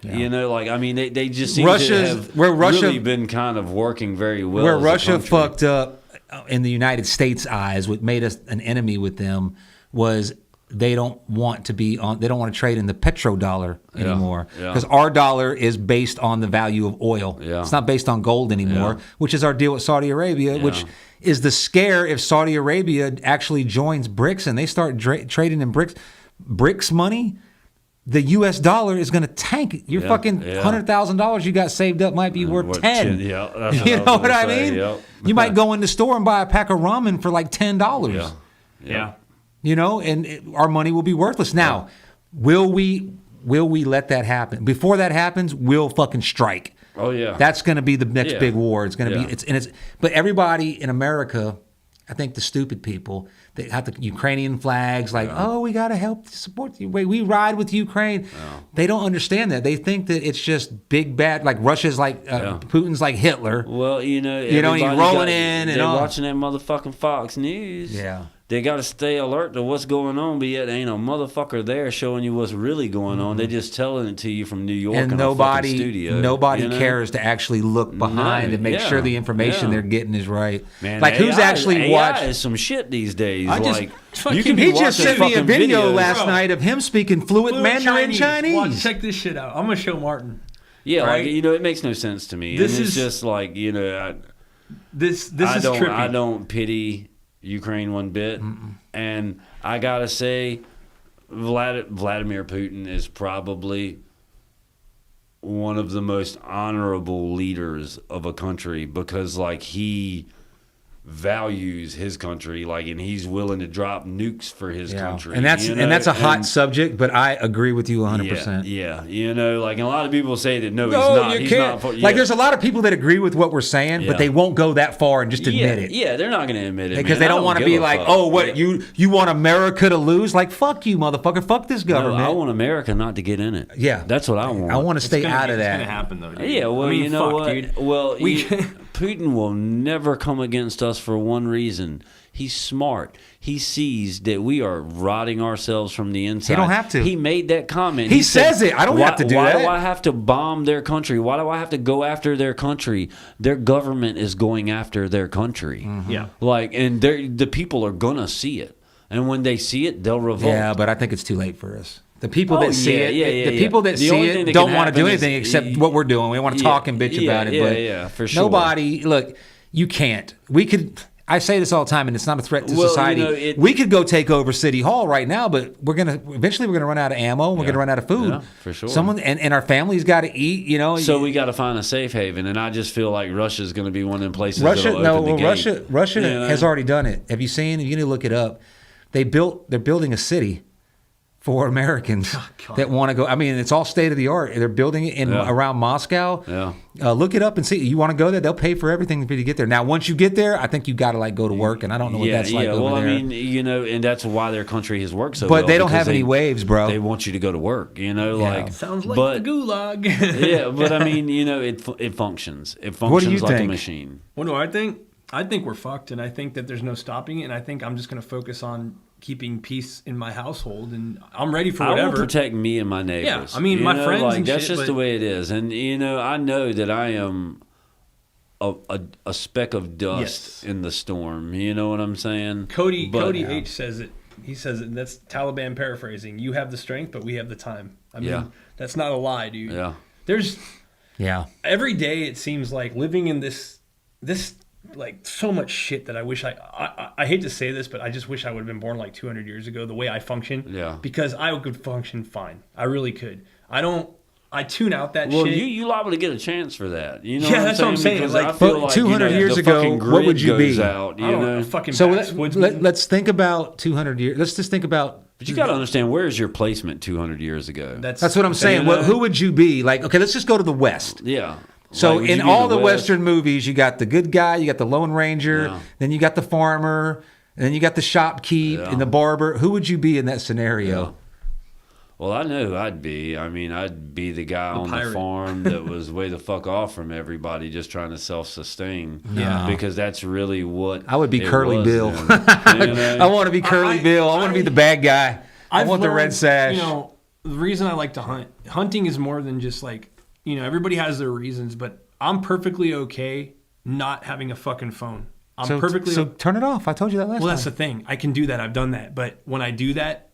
Speaker 1: Yeah. You know, like, I mean, they just seem to have really been kind of working very well.
Speaker 3: Where Russia fucked up in the United States' eyes, what made us an enemy with them was they don't want to trade in the petrodollar anymore. Because our dollar is based on the value of oil. Yeah. It's not based on gold anymore, which is our deal with Saudi Arabia, which is the scare if Saudi Arabia actually joins BRICS and they start trading in BRICS. BRICS money, the U.S. dollar is going to tank. Your fucking $100,000 you got saved up might be worth 10.
Speaker 1: Yeah, that's
Speaker 3: you know what I
Speaker 1: say.
Speaker 3: mean?
Speaker 1: Yep.
Speaker 3: You might go in the store and buy a pack of ramen for like $10.
Speaker 2: Yeah.
Speaker 3: You know, and our money will be worthless. Now, will we let that happen? Before that happens, we'll fucking strike.
Speaker 1: Oh yeah.
Speaker 3: That's going to be the next big war. It's going to be but everybody in America, I think the stupid people, they have the Ukrainian flags, like, oh, we got to help support you. We ride with Ukraine. They don't understand that. They think that it's just big bad, like Russia's like, Putin's like Hitler.
Speaker 1: Well, you know,
Speaker 3: he's rolling in and
Speaker 1: they're
Speaker 3: all.
Speaker 1: watching that motherfucking Fox News.
Speaker 3: Yeah.
Speaker 1: They got to stay alert to what's going on, but yet ain't a motherfucker there showing you what's really going on. They're just telling it to you from New York
Speaker 3: and
Speaker 1: in a fucking studio.
Speaker 3: Nobody cares to actually look behind and make sure the information they're getting is right.
Speaker 1: Man,
Speaker 3: like who's actually watching?
Speaker 1: is some shit these days.
Speaker 3: He just sent me a video last night of him speaking fluent Mandarin Chinese.
Speaker 2: Watch, check this shit out. I'm gonna show Martin.
Speaker 1: Yeah, right? Like, you know, it makes no sense to me. It's just like, you know,
Speaker 2: this is trippy.
Speaker 1: I don't pity Ukraine one bit. And I gotta say, Vladimir Putin is probably one of the most honorable leaders of a country, because like he values his country, like, and he's willing to drop nukes for his country,
Speaker 3: and that's a hot subject, but I agree with you 100%.
Speaker 1: Yeah, you know, like, and a lot of people say that no, he's not.
Speaker 3: Like, there's a lot of people that agree with what we're saying, but they won't go that far and just admit it.
Speaker 1: Yeah, they're not going to admit it
Speaker 3: because they don't want to be like, oh, what you want America to lose? Like, fuck you, motherfucker, fuck this government.
Speaker 1: No, I want America not to get in it.
Speaker 3: Yeah,
Speaker 1: that's what I want.
Speaker 3: I want to stay out of that.
Speaker 2: It's going to happen though. Dude.
Speaker 1: Yeah, well, you know what?
Speaker 2: Dude.
Speaker 1: Well, Putin will never come against us for one reason. He's smart. He sees that we are rotting ourselves from the inside.
Speaker 3: He don't have to.
Speaker 1: He made that comment.
Speaker 3: He says it. I don't have to do that.
Speaker 1: Why do I have to bomb their country? Why do I have to go after their country? Their government is going after their country.
Speaker 2: Mm-hmm. Yeah.
Speaker 1: Like, and the people are going to see it. And when they see it, they'll revolt.
Speaker 3: Yeah, but I think it's too late for us. The people that see it, the people that see it don't want to do anything except what we're doing. We want to talk and bitch about it. But
Speaker 1: for sure.
Speaker 3: Nobody, look, you can't. We could. I say this all the time, and it's not a threat to society.
Speaker 1: You know,
Speaker 3: we could go take over City Hall right now, but eventually we're gonna run out of ammo. And we're gonna run out of food.
Speaker 1: Yeah, for sure.
Speaker 3: Someone and our family's got to eat. You know.
Speaker 1: So we got to find a safe haven, and I just feel like Russia's going to be one of them places. Russia
Speaker 3: has already done it. Have you seen? You need to look it up. They're building a city for Americans that want to go. I mean, it's all state of the art. They're building it around Moscow.
Speaker 1: Yeah.
Speaker 3: Look it up and see. You want to go there? They'll pay for everything for you to get there. Now, once you get there, I think you got to like go to work, and I don't know what that's like over there.
Speaker 1: Well, I mean, you know, and that's why their country has worked so
Speaker 3: well.
Speaker 1: But
Speaker 3: they don't have any waves, bro.
Speaker 1: They want you to go to work. You know, like
Speaker 2: sounds like the gulag.
Speaker 1: Yeah, but I mean, you know, it functions. It functions like a machine.
Speaker 2: What do I think? I think we're fucked, and I think that there's no stopping it. And I think I'm just going to focus on keeping peace in my household, and I'm ready for whatever.
Speaker 1: I will protect me and my neighbors.
Speaker 2: Yeah, I mean, my friends
Speaker 1: like,
Speaker 2: and
Speaker 1: that's
Speaker 2: shit,
Speaker 1: just the way it is. And you know, I know that I am a speck of dust in the storm. You know what I'm saying?
Speaker 2: Cody H says it. He says it. And that's Taliban paraphrasing. You have the strength, but we have the time. I mean, that's not a lie, dude.
Speaker 1: Yeah.
Speaker 2: There's every day it seems like living in this like so much shit that I wish I hate to say this, but I just wish I would have been born like 200 years ago, the way I function.
Speaker 1: Yeah.
Speaker 2: Because I could function fine. I really could. I tune out that shit.
Speaker 1: Well, you liable to get a chance for that. You know
Speaker 2: that's what I'm saying.
Speaker 1: Because
Speaker 2: like,
Speaker 1: I feel like
Speaker 3: 200 years ago, what would you be?
Speaker 1: Out, you know?
Speaker 2: So
Speaker 3: let's think about 200 years. Let's just think about.
Speaker 1: But you got to understand, where is your placement 200 years ago?
Speaker 3: That's what I'm saying. Who would you be? Like, okay, let's just go to the West.
Speaker 1: Yeah.
Speaker 3: So like, in all the Western movies, you got the good guy, you got the Lone Ranger, then you got the farmer, and then you got the shopkeep and the barber. Who would you be in that scenario?
Speaker 1: Yeah. Well, I know who I'd be. I mean, I'd be the guy on the farm that was way the fuck off from everybody, just trying to self-sustain.
Speaker 3: Yeah.
Speaker 1: Because that's really what
Speaker 3: I would be Curly Bill. You know? I want to be Curly Bill. I want to be the bad guy. I want the red sash.
Speaker 2: You know, the reason I like to hunt, hunting is more than just like, you know, everybody has their reasons, but I'm perfectly okay not having a fucking phone. So
Speaker 3: turn it off. I told you that last time.
Speaker 2: Well, that's the thing. I can do that. I've done that. But when I do that,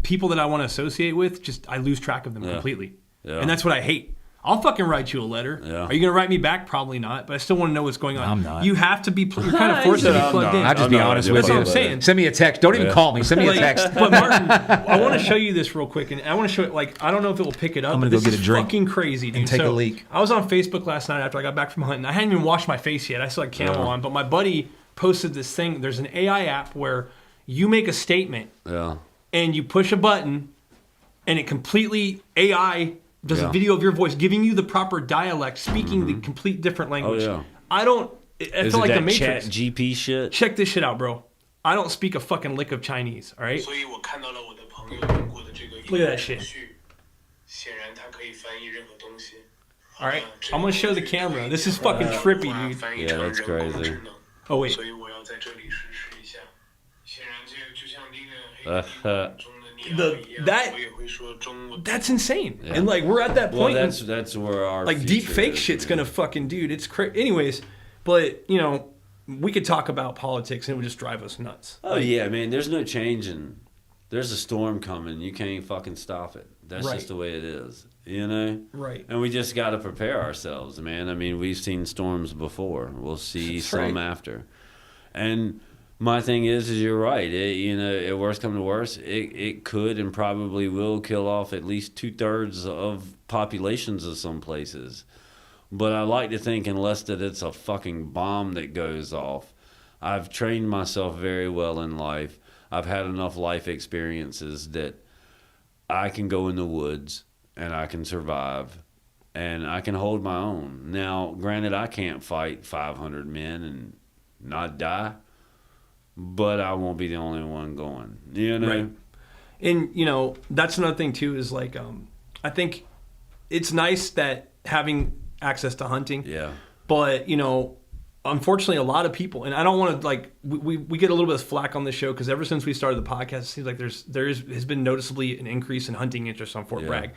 Speaker 2: people that I want to associate with, I lose track of them completely. Yeah. And that's what I hate. I'll fucking write you a letter.
Speaker 1: Yeah.
Speaker 2: Are you going to write me back? Probably not, but I still want to know what's going on.
Speaker 3: I'm not.
Speaker 2: You have to be, you're kind of forced to be plugged in.
Speaker 3: I'll just be honest with you.
Speaker 2: That's what I'm saying.
Speaker 3: Send me a text. Don't even call me. Send me a text.
Speaker 2: But Martin, I want to show you this real quick, and I want to show it. Like, I don't know if it will pick it up.
Speaker 3: I'm gonna go get a drink.
Speaker 2: Fucking crazy, dude.
Speaker 3: And take a leak.
Speaker 2: I was on Facebook last night after I got back from hunting. I hadn't even washed my face yet. I still had camo on, but my buddy posted this thing. There's an AI app where you make a statement, and you push a button, and it completely AI does a video of your voice, giving you the proper dialect, speaking the complete different language.
Speaker 1: Oh, yeah.
Speaker 2: I feel like the Matrix.
Speaker 1: Chat GP shit?
Speaker 2: Check this shit out, bro. I don't speak a fucking lick of Chinese, all right? Look at that shit. All right, I'm going to show the camera. This is fucking trippy, dude.
Speaker 1: Yeah, that's crazy.
Speaker 2: Oh, wait. That's insane. Yeah. And like we're at that point.
Speaker 1: Well, that's where our
Speaker 2: like deep fake shit's gonna fucking dude. It's crazy. Anyways, but you know, we could talk about politics and it would just drive us nuts.
Speaker 1: Oh yeah, man. There's no changing. There's a storm coming. You can't fucking stop it. That's just the way it is. You know?
Speaker 2: Right.
Speaker 1: And we just got to prepare ourselves, man. I mean, we've seen storms before. We'll see some after. And my thing is you're right. At worst come to worst, it could and probably will kill off at least 2/3 of populations of some places. But I like to think unless that it's a fucking bomb that goes off. I've trained myself very well in life. I've had enough life experiences that I can go in the woods and I can survive and I can hold my own. Now, granted, I can't fight 500 men and not die. But I won't be the only one going, you know?
Speaker 2: Right. And, you know, that's another thing, too, is like, I think it's nice that having access to hunting.
Speaker 1: Yeah.
Speaker 2: But, you know, unfortunately, a lot of people, and I don't want to, like, we get a little bit of flack on this show because ever since we started the podcast, it seems like has been noticeably an increase in hunting interest on Fort Bragg.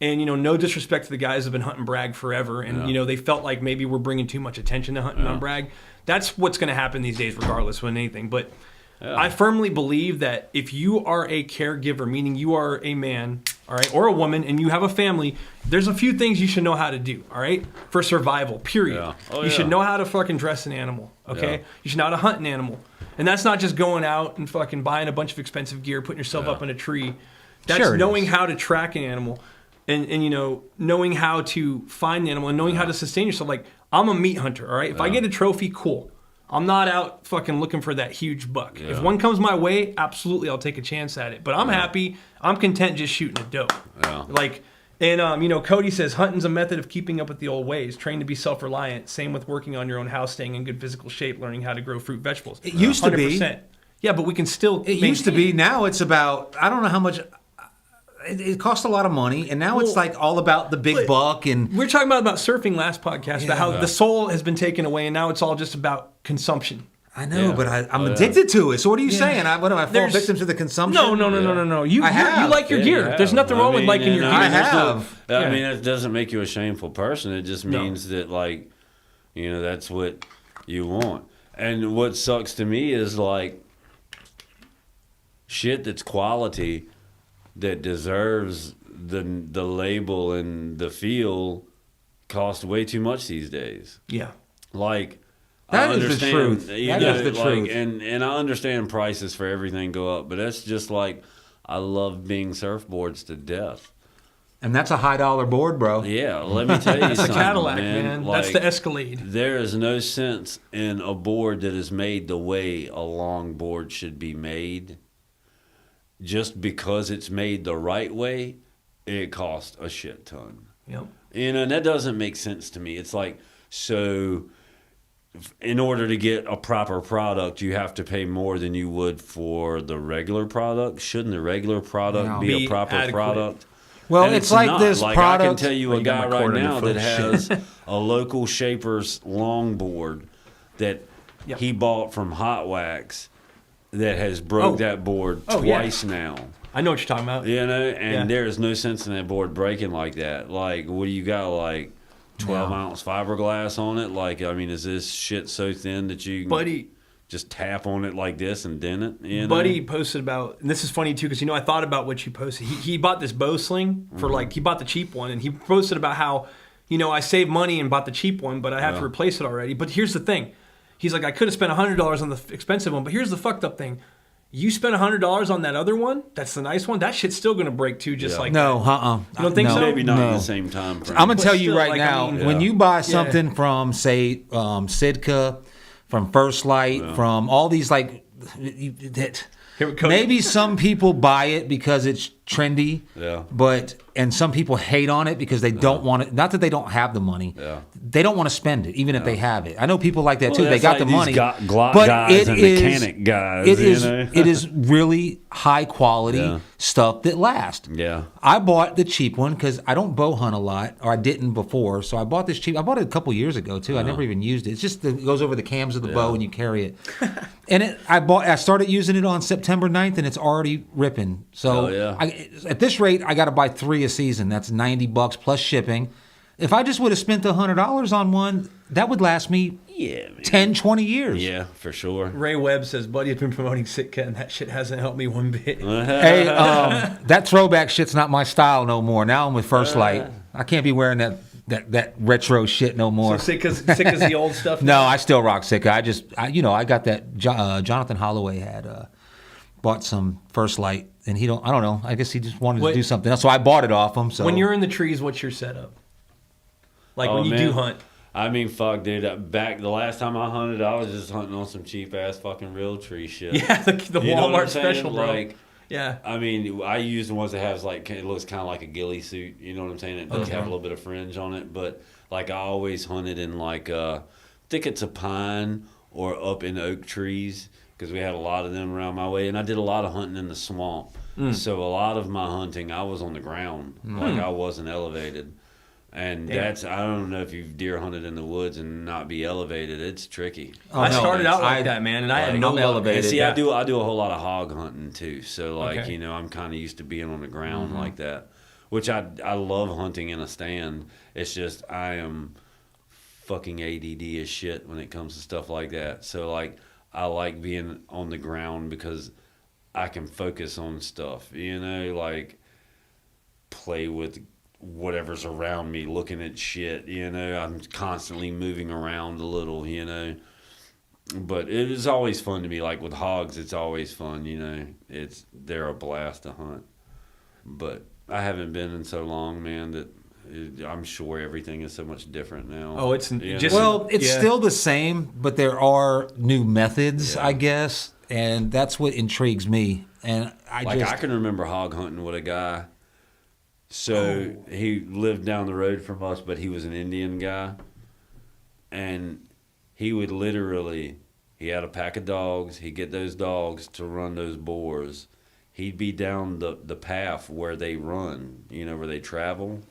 Speaker 2: And, you know, no disrespect to the guys who have been hunting Bragg forever. And, you know, they felt like maybe we're bringing too much attention to hunting on Bragg. That's what's going to happen these days regardless of anything. But I firmly believe that if you are a caregiver, meaning you are a man, all right, or a woman, and you have a family, there's a few things you should know how to do, all right, for survival, period. You should know how to fucking dress an animal, okay? You should know how to hunt an animal. And that's not just going out and fucking buying a bunch of expensive gear, putting yourself up in a tree. That's knowing how to track an animal. And you know, knowing how to find an animal and knowing how to sustain yourself. Like, I'm a meat hunter, all right? If I get a trophy, cool. I'm not out fucking looking for that huge buck. If one comes my way, absolutely, I'll take a chance at it. But I'm happy. I'm content just shooting a doe. Like, and, you know, Cody says, hunting's a method of keeping up with the old ways, trained to be self-reliant. Same with working on your own house, staying in good physical shape, learning how to grow fruit, vegetables.
Speaker 3: It used to be.
Speaker 2: Yeah, but we can still
Speaker 3: used to be. Now it's about, I don't know how much... It costs a lot of money, and now it's like all about the big buck. And
Speaker 2: we're talking about surfing last podcast, about how the soul has been taken away, and now it's all just about consumption.
Speaker 3: I know, but I'm addicted to it. So what are you saying? What am I fall victim to the consumption?
Speaker 2: No. You like your gear. There's nothing wrong with liking your gear.
Speaker 3: I have.
Speaker 1: I mean, it doesn't make you a shameful person. It just means that, like, you know, that's what you want. And what sucks to me is, like, shit that's quality that deserves the label and the feel cost way too much these days.
Speaker 2: Yeah.
Speaker 1: Like,
Speaker 3: that is the truth. That is the truth.
Speaker 1: And I understand prices for everything go up, but that's just like, I love being surfboards to death.
Speaker 3: And that's a high dollar board, bro.
Speaker 1: Yeah, let me tell you something,
Speaker 2: That's a Cadillac, man.
Speaker 1: Like,
Speaker 2: that's the Escalade.
Speaker 1: There is no sense in a board that is made the way a long board should be made. Just because it's made the right way, it costs a shit ton.
Speaker 2: Yep.
Speaker 1: You know, and that doesn't make sense to me. It's like, so in order to get a proper product, you have to pay more than you would for the regular product. Shouldn't the regular product be a proper product?
Speaker 3: Well, and it's like not. This
Speaker 1: like,
Speaker 3: product.
Speaker 1: I can tell you a guy right now that has a local shaper's longboard that he bought from Hot Wax that has broke that board twice now.
Speaker 2: I know what you're talking about.
Speaker 1: You know, and there is no sense in that board breaking like that. Like, what do you got, like 12-ounce fiberglass on it? Like, I mean, is this shit so thin that you can just tap on it like this and dent it? You know?
Speaker 2: Buddy posted about, and this is funny too, because, you know, I thought about what you posted. He bought this bow sling for, like, he bought the cheap one, and he posted about how I saved money and bought the cheap one, but I have to replace it already. But here's the thing. He's like, I could have spent $100 on the expensive one, but here's the fucked up thing. You spent $100 on that other one, that's the nice one, that shit's still going to break too, just like
Speaker 3: no,
Speaker 2: that. You don't think so?
Speaker 1: Maybe not at the same time.
Speaker 3: I'm going to tell you right now, when you buy something from, say, Sitka, from First Light, from all these, like, maybe some people buy it because it's trendy, and some people hate on it because they don't want it. Not that they don't have the money, they don't want to spend it, even if they have it. I know people like that too. They got the money,
Speaker 1: but
Speaker 3: guys
Speaker 1: and mechanic guys.
Speaker 3: It is really high quality stuff that lasts.
Speaker 1: Yeah,
Speaker 3: I bought the cheap one because I don't bow hunt a lot, or I didn't before. So I bought this cheap. I bought it a couple years ago too. I never even used it. It's just it goes over the cams of the bow and you carry it. And I started using it on September 9th, and it's already ripping. So at this rate, I got to buy 3 a season. That's $90 plus shipping. If I just would have spent $100 on one, that would last me 10, 20 years.
Speaker 1: Yeah, for sure.
Speaker 2: Ray Webb says, buddy, I've been promoting Sitka, and that shit hasn't helped me one bit.
Speaker 3: Hey, that throwback shit's not my style no more. Now I'm with First Light. I can't be wearing that retro shit no more.
Speaker 2: So Sitka's the old stuff now?
Speaker 3: No, I still rock Sitka. I got that Jonathan Holloway had bought some First Light, and I don't know. I guess he just wanted to do something else, so I bought it off him. So
Speaker 2: when you're in the trees, what's your setup? Like when you do hunt?
Speaker 1: I mean, fuck, dude. Back the last time I hunted, I was just hunting on some cheap ass fucking real tree shit.
Speaker 2: Yeah, the Walmart special, bro.
Speaker 1: Like,
Speaker 2: yeah.
Speaker 1: I mean, I use the ones that has like it looks kind of like a ghillie suit. You know what I'm saying? It does have a little bit of fringe on it, but like I always hunted in like thickets of pine or up in oak trees because we had a lot of them around my way, and I did a lot of hunting in the swamp. So a lot of my hunting, I was on the ground, like I wasn't elevated. And I don't know if you've deer hunted in the woods and not be elevated. It's tricky.
Speaker 2: I started out like that, man, and I had no
Speaker 3: elevated.
Speaker 1: See, I do a whole lot of hog hunting too. So like, I'm kind of used to being on the ground like that, which I love hunting in a stand. It's just I am fucking ADD as shit when it comes to stuff like that. So like, I like being on the ground because I can focus on stuff, like play with whatever's around me, looking at shit, I'm constantly moving around a little, but it is always fun to me. Like with hogs, it's always fun, they're a blast to hunt, but I haven't been in so long, man, that I'm sure everything is so much different now.
Speaker 2: Oh, it's just
Speaker 3: it's still the same, but there are new methods, I guess, and that's what intrigues me. And I
Speaker 1: can remember hog hunting with a guy. So he lived down the road from us, but he was an Indian guy, and he would he had a pack of dogs. He'd get those dogs to run those boars. He'd be down the path where they run, where they travel,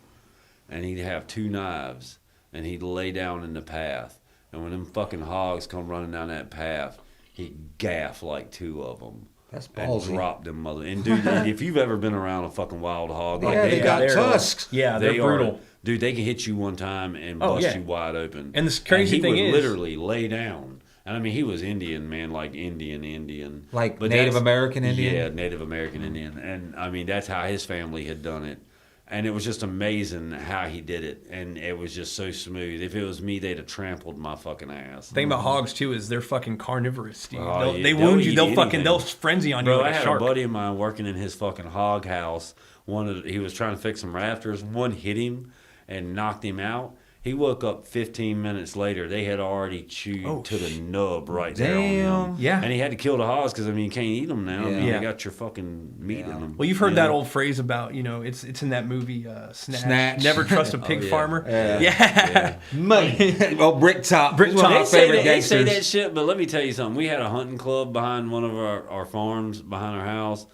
Speaker 1: and he'd have 2 knives, and he'd lay down in the path. And when them fucking hogs come running down that path, he'd gaff like 2 of them.
Speaker 3: That's ballsy.
Speaker 1: And drop them mother. And dude, if you've ever been around a fucking wild hog, like
Speaker 3: they got tusks.
Speaker 2: Yeah, they're brutal.
Speaker 1: Dude, they can hit you one time and bust you wide open.
Speaker 2: And the crazy thing
Speaker 1: he would
Speaker 2: is,
Speaker 1: literally lay down. And I mean, he was Indian, man, like Indian.
Speaker 3: Like Native American Indian?
Speaker 1: Yeah, Native American Indian. And I mean, that's how his family had done it. And it was just amazing how he did it. And it was just so smooth. If it was me, they'd have trampled my fucking ass.
Speaker 2: The thing about hogs, too, is they're fucking carnivorous, dude. They wound you. They'll frenzy on you like a shark.
Speaker 1: I had a buddy of mine working in his fucking hog house. He was trying to fix some rafters. One hit him and knocked him out. He woke up 15 minutes later. They had already chewed to the nub right there on him.
Speaker 2: Yeah.
Speaker 1: And he had to kill the hogs because, you can't eat them now. You got your fucking meat in them.
Speaker 2: Well, you've heard that old phrase about, it's in that movie, Snatch. Never trust a pig farmer. Yeah.
Speaker 3: Brick Top.
Speaker 2: Brick Top.
Speaker 1: They say that shit, but let me tell you something. We had a hunting club behind one of our farms, behind our house.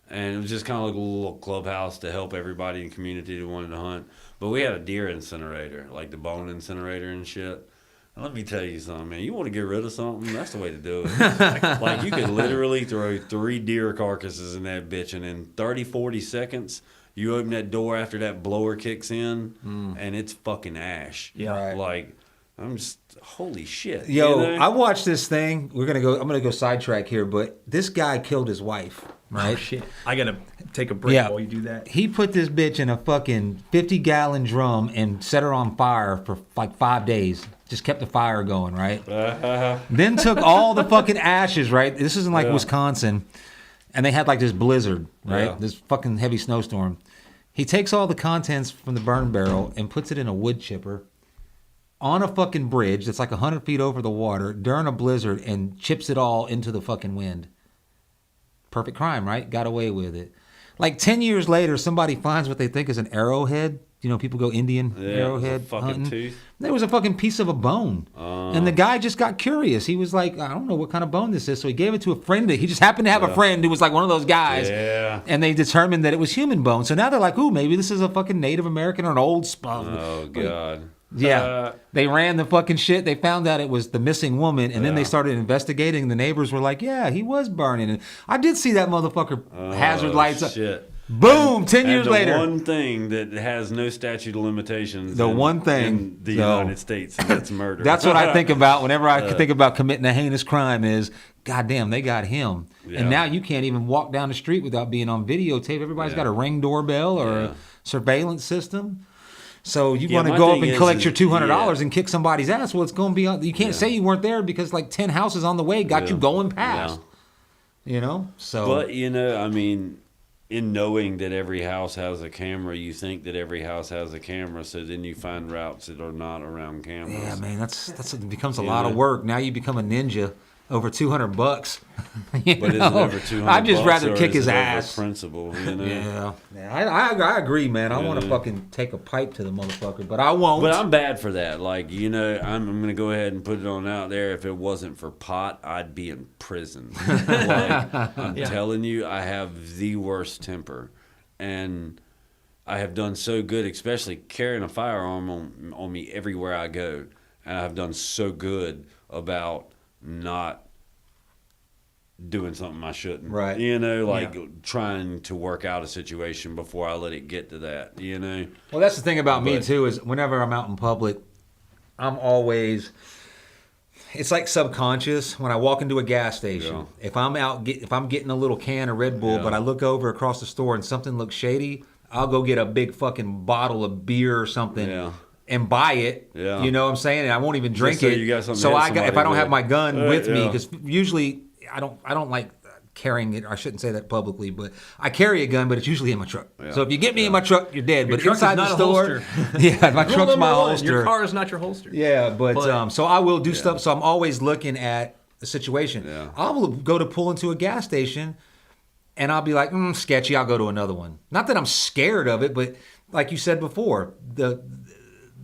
Speaker 1: And it was just kind of like a little clubhouse to help everybody in the community that wanted to hunt. But we had a deer incinerator, like the bone incinerator and shit. And let me tell you something, man. You want to get rid of something? That's the way to do it. Like you could literally throw 3 deer carcasses in that bitch, and in 30, 40 seconds, you open that door after that blower kicks in, and it's fucking ash.
Speaker 2: Yeah.
Speaker 1: Like, I'm just, holy shit.
Speaker 3: Yo, I watched this thing. I'm gonna go sidetrack here, but this guy killed his wife. Right?
Speaker 2: Oh, shit. I gotta take a break while you do that.
Speaker 3: He put this bitch in a fucking 50-gallon drum and set her on fire for like 5 days. Just kept the fire going, right? Then took all the fucking ashes, right? This isn't like Wisconsin. And they had like this blizzard, right? Yeah. This fucking heavy snowstorm. He takes all the contents from the burn barrel and puts it in a wood chipper on a fucking bridge that's like 100 feet over the water during a blizzard and chips it all into the fucking wind. Perfect crime, right? Got away with it. Like 10 years later, somebody finds what they think is an arrowhead. You know, people go Indian arrowhead
Speaker 1: fucking
Speaker 3: hunting.
Speaker 1: Tooth.
Speaker 3: There was a fucking piece of a bone. And the guy just got curious. He was like, I don't know what kind of bone this is. So he gave it to a friend. He just happened to have a friend who was like one of those guys.
Speaker 1: Yeah.
Speaker 3: And they determined that it was human bone. So now they're like, ooh, maybe this is a fucking Native American or an old spunk.
Speaker 1: Oh, God.
Speaker 3: Yeah. They ran the fucking shit. They found out it was the missing woman. And then they started investigating. The neighbors were like, yeah, he was burning. And I did see that motherfucker hazard lights.
Speaker 1: Shit.
Speaker 3: Boom! 10 years later.
Speaker 1: The one thing that has no statute of limitations.
Speaker 3: One thing
Speaker 1: in the United States, and that's murder.
Speaker 3: That's what I think about whenever I think about committing a heinous crime. Is goddamn, they got him, and now you can't even walk down the street without being on videotape. Everybody's got a Ring doorbell or a surveillance system. So you want to go up and collect your $200 and kick somebody's ass? Well, it's going to be on. You can't say you weren't there because like 10 houses on the way got you going past. You know, so.
Speaker 1: But you know, I mean. In knowing that every house has a camera, you think that every house has a camera, so then you find routes that are not around cameras.
Speaker 3: Yeah, man, that's it becomes a lot of work. Now you become a ninja over $200.
Speaker 1: But is it over $200?
Speaker 3: I'd just rather kick his ass.
Speaker 1: Principle, you know?
Speaker 3: Yeah. I agree, man. I want to fucking take a pipe to the motherfucker, but I won't.
Speaker 1: But I'm bad for that. Like, you know, I'm going to go ahead and put it on out there. If it wasn't for pot, I'd be in prison. Like, I'm telling you, I have the worst temper. And I have done so good, especially carrying a firearm on me everywhere I go. And I've done so good about not doing something I shouldn't.
Speaker 3: Right.
Speaker 1: You know, like trying to work out a situation before I let it get to that, you know?
Speaker 3: Well, that's the thing about me, too, is whenever I'm out in public, I'm always... It's like subconscious when I walk into a gas station. Yeah. If I'm getting a little can of Red Bull, but I look over across the store and something looks shady, I'll go get a big fucking bottle of beer or something and buy it. Yeah. You know what I'm saying? And I won't even drink it. You got something so if I don't have my gun with me, because usually I don't like carrying it. I shouldn't say that publicly, but I carry a gun, but it's usually in my truck. Yeah. So if you get me in my truck, you're dead.
Speaker 2: Your
Speaker 3: but inside the store, my truck's my holster.
Speaker 2: Your car is not your holster.
Speaker 3: Yeah, but so I will do stuff. So I'm always looking at the situation. Yeah. I'll go to pull into a gas station, and I'll be like, sketchy. I'll go to another one. Not that I'm scared of it, but like you said before,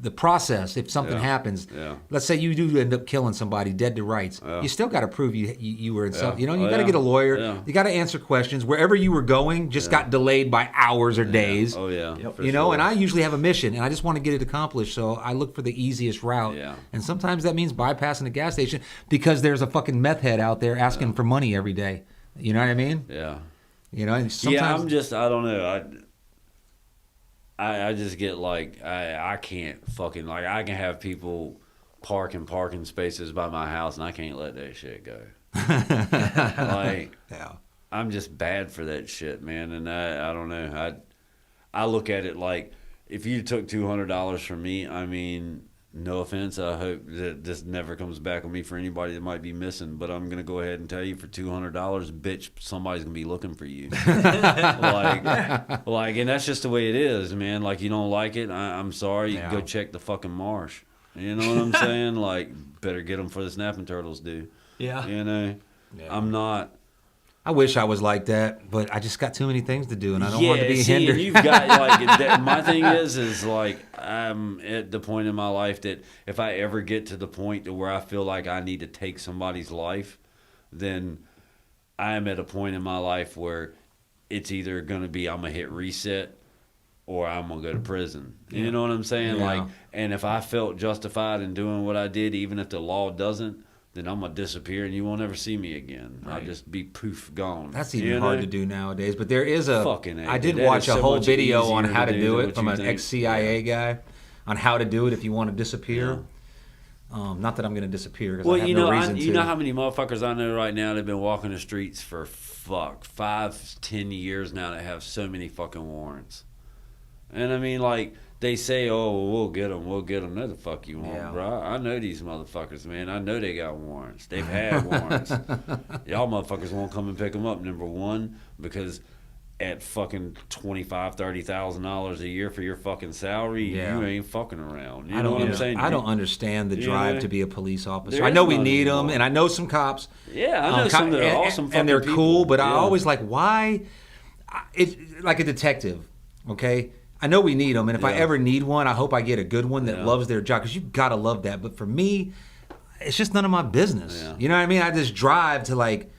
Speaker 3: the process, if something happens, let's say you do end up killing somebody dead to rights, you still got to prove you were in something. You know, you got to get a lawyer. You got to answer questions. Wherever you were going just got delayed by hours or days.
Speaker 1: Oh, yeah.
Speaker 3: Yep. You know, and I usually have a mission, and I just want to get it accomplished, so I look for the easiest route. Yeah. And sometimes that means bypassing the gas station because there's a fucking meth head out there asking for money every day. You know what I mean?
Speaker 1: Yeah.
Speaker 3: You know, and sometimes...
Speaker 1: I don't know. I just get like, I can't fucking, like, I can have people park in parking spaces by my house and I can't let that shit go. Like, I'm just bad for that shit, man. And I don't know. I look at it like, if you took $200 from me, I mean, no offense, I hope that this never comes back on me for anybody that might be missing, but I'm going to go ahead and tell you for $200, bitch, somebody's going to be looking for you. like, and that's just the way it is, man. Like, you don't like it, I'm sorry, you can go check the fucking marsh. You know what I'm saying? Like, better get them for the snapping turtles do. Yeah. You know? Yeah. I'm not...
Speaker 3: I wish I was like that, but I just got too many things to do, and I don't want to be hindered.
Speaker 1: You've got like my thing is like I'm at the point in my life that if I ever get to the point to where I feel like I need to take somebody's life, then I am at a point in my life where it's either going to be I'm gonna hit reset or I'm gonna go to prison. You know what I'm saying? Yeah. Like, and if I felt justified in doing what I did, even if the law doesn't, then I'm going to disappear and you won't ever see me again. Right. I'll just be poof, gone.
Speaker 3: That's even hard to do nowadays. But there is I did watch a whole video on how to do it from an ex-CIA guy on how to do it if you want to disappear. Not that I'm going to disappear because
Speaker 1: well,
Speaker 3: I have no reason to.
Speaker 1: You know how many motherfuckers I know right now that have been walking the streets for 5-10 years now that have so many fucking warrants. And I mean, like, they say, oh, well, we'll get them. No, the fuck you won't, bro. I know these motherfuckers, man. I know they got warrants. They've had warrants. Y'all motherfuckers won't come and pick them up, number one, because at fucking $25,000, $30,000 a year for your fucking salary, you ain't fucking around. You know what I'm saying?
Speaker 3: I don't understand the drive to be a police officer. I know we need them, and I know some cops.
Speaker 1: Yeah, I know some that are awesome
Speaker 3: and they're
Speaker 1: people.
Speaker 3: Cool, but I always like, why? It's like a detective, okay? I know we need them, and if I ever need one, I hope I get a good one that loves their job, because you've got to love that. But for me, it's just none of my business. Yeah. You know what I mean? I just drive to like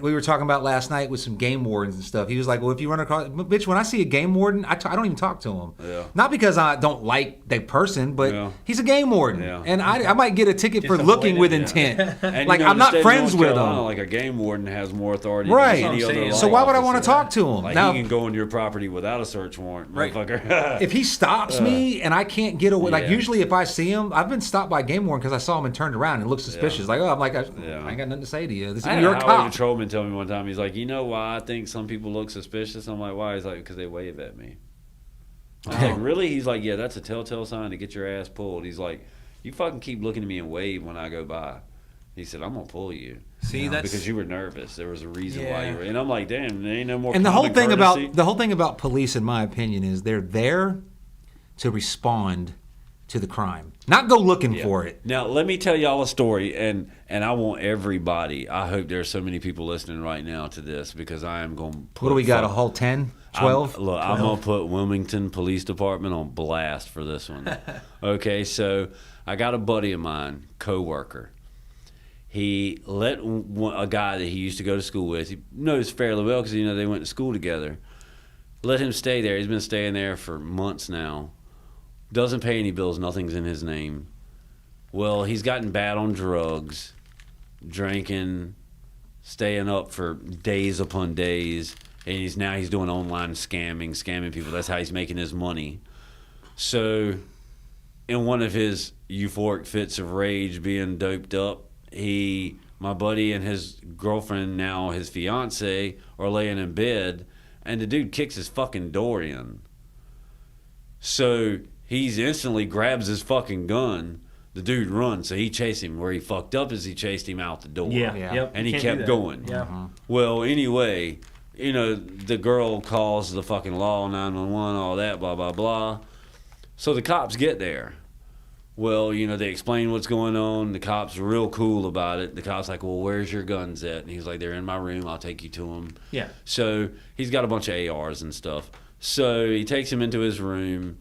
Speaker 3: we were talking about last night with some game wardens and stuff. He was like, well, if you run across, bitch, when I see a game warden, I don't even talk to him. Yeah. Not because I don't like that person, but he's a game warden. Yeah. And I might get a ticket for looking with intent. Like, I'm not friends with him.
Speaker 1: Like, a game warden has more authority
Speaker 3: than
Speaker 1: any other law
Speaker 3: So why would I want to talk to him?
Speaker 1: Like, now, he can go on your property without a search warrant, motherfucker.
Speaker 3: If he stops me and I can't get away, like, usually if I see him, I've been stopped by a game warden because I saw him and turned around and looked suspicious. Like, oh, I'm like, I ain't got nothing to say to you. You're a cop.
Speaker 1: Patrolman tell me one time, he's like, you know why I think some people look suspicious? I'm like, why? He's like, because they wave at me. I'm like, really? He's like, yeah, that's a telltale sign to get your ass pulled. He's like, you fucking keep looking at me and wave when I go by. He said, I'm gonna pull you.
Speaker 3: See, that's
Speaker 1: because you were nervous. There was a reason why you were. And I'm like, damn, there ain't no more.
Speaker 3: And the whole thing about police, in my opinion, is they're there to respond to the crime, not go looking for it.
Speaker 1: Now, let me tell y'all a story, and I want everybody, I hope there's so many people listening right now to this, because I am going to put...
Speaker 3: What do we got, a whole 10, 12?
Speaker 1: I'm going to put Wilmington Police Department on blast for this one. Okay, so I got a buddy of mine, co-worker. He let a guy that he used to go to school with, he knows fairly well because, they went to school together, let him stay there. He's been staying there for months now. Doesn't pay any bills, nothing's in his name. Well, he's gotten bad on drugs, drinking, staying up for days upon days, and he's doing online scamming people. That's how he's making his money. So, in one of his euphoric fits of rage, being doped up, my buddy and his girlfriend, now his fiance, are laying in bed, and the dude kicks his fucking door in. So he instantly grabs his fucking gun. The dude runs, so he chased him. Where he fucked up is he chased him out the door.
Speaker 2: Yeah. Yep.
Speaker 1: And he kept going.
Speaker 2: Yeah.
Speaker 3: Uh-huh.
Speaker 1: Well, anyway, the girl calls the fucking law, 911, all that, blah, blah, blah. So the cops get there. Well, they explain what's going on. The cops are real cool about it. The cop's like, well, where's your guns at? And he's like, they're in my room. I'll take you to them.
Speaker 2: Yeah.
Speaker 1: So he's got a bunch of ARs and stuff. So he takes him into his room,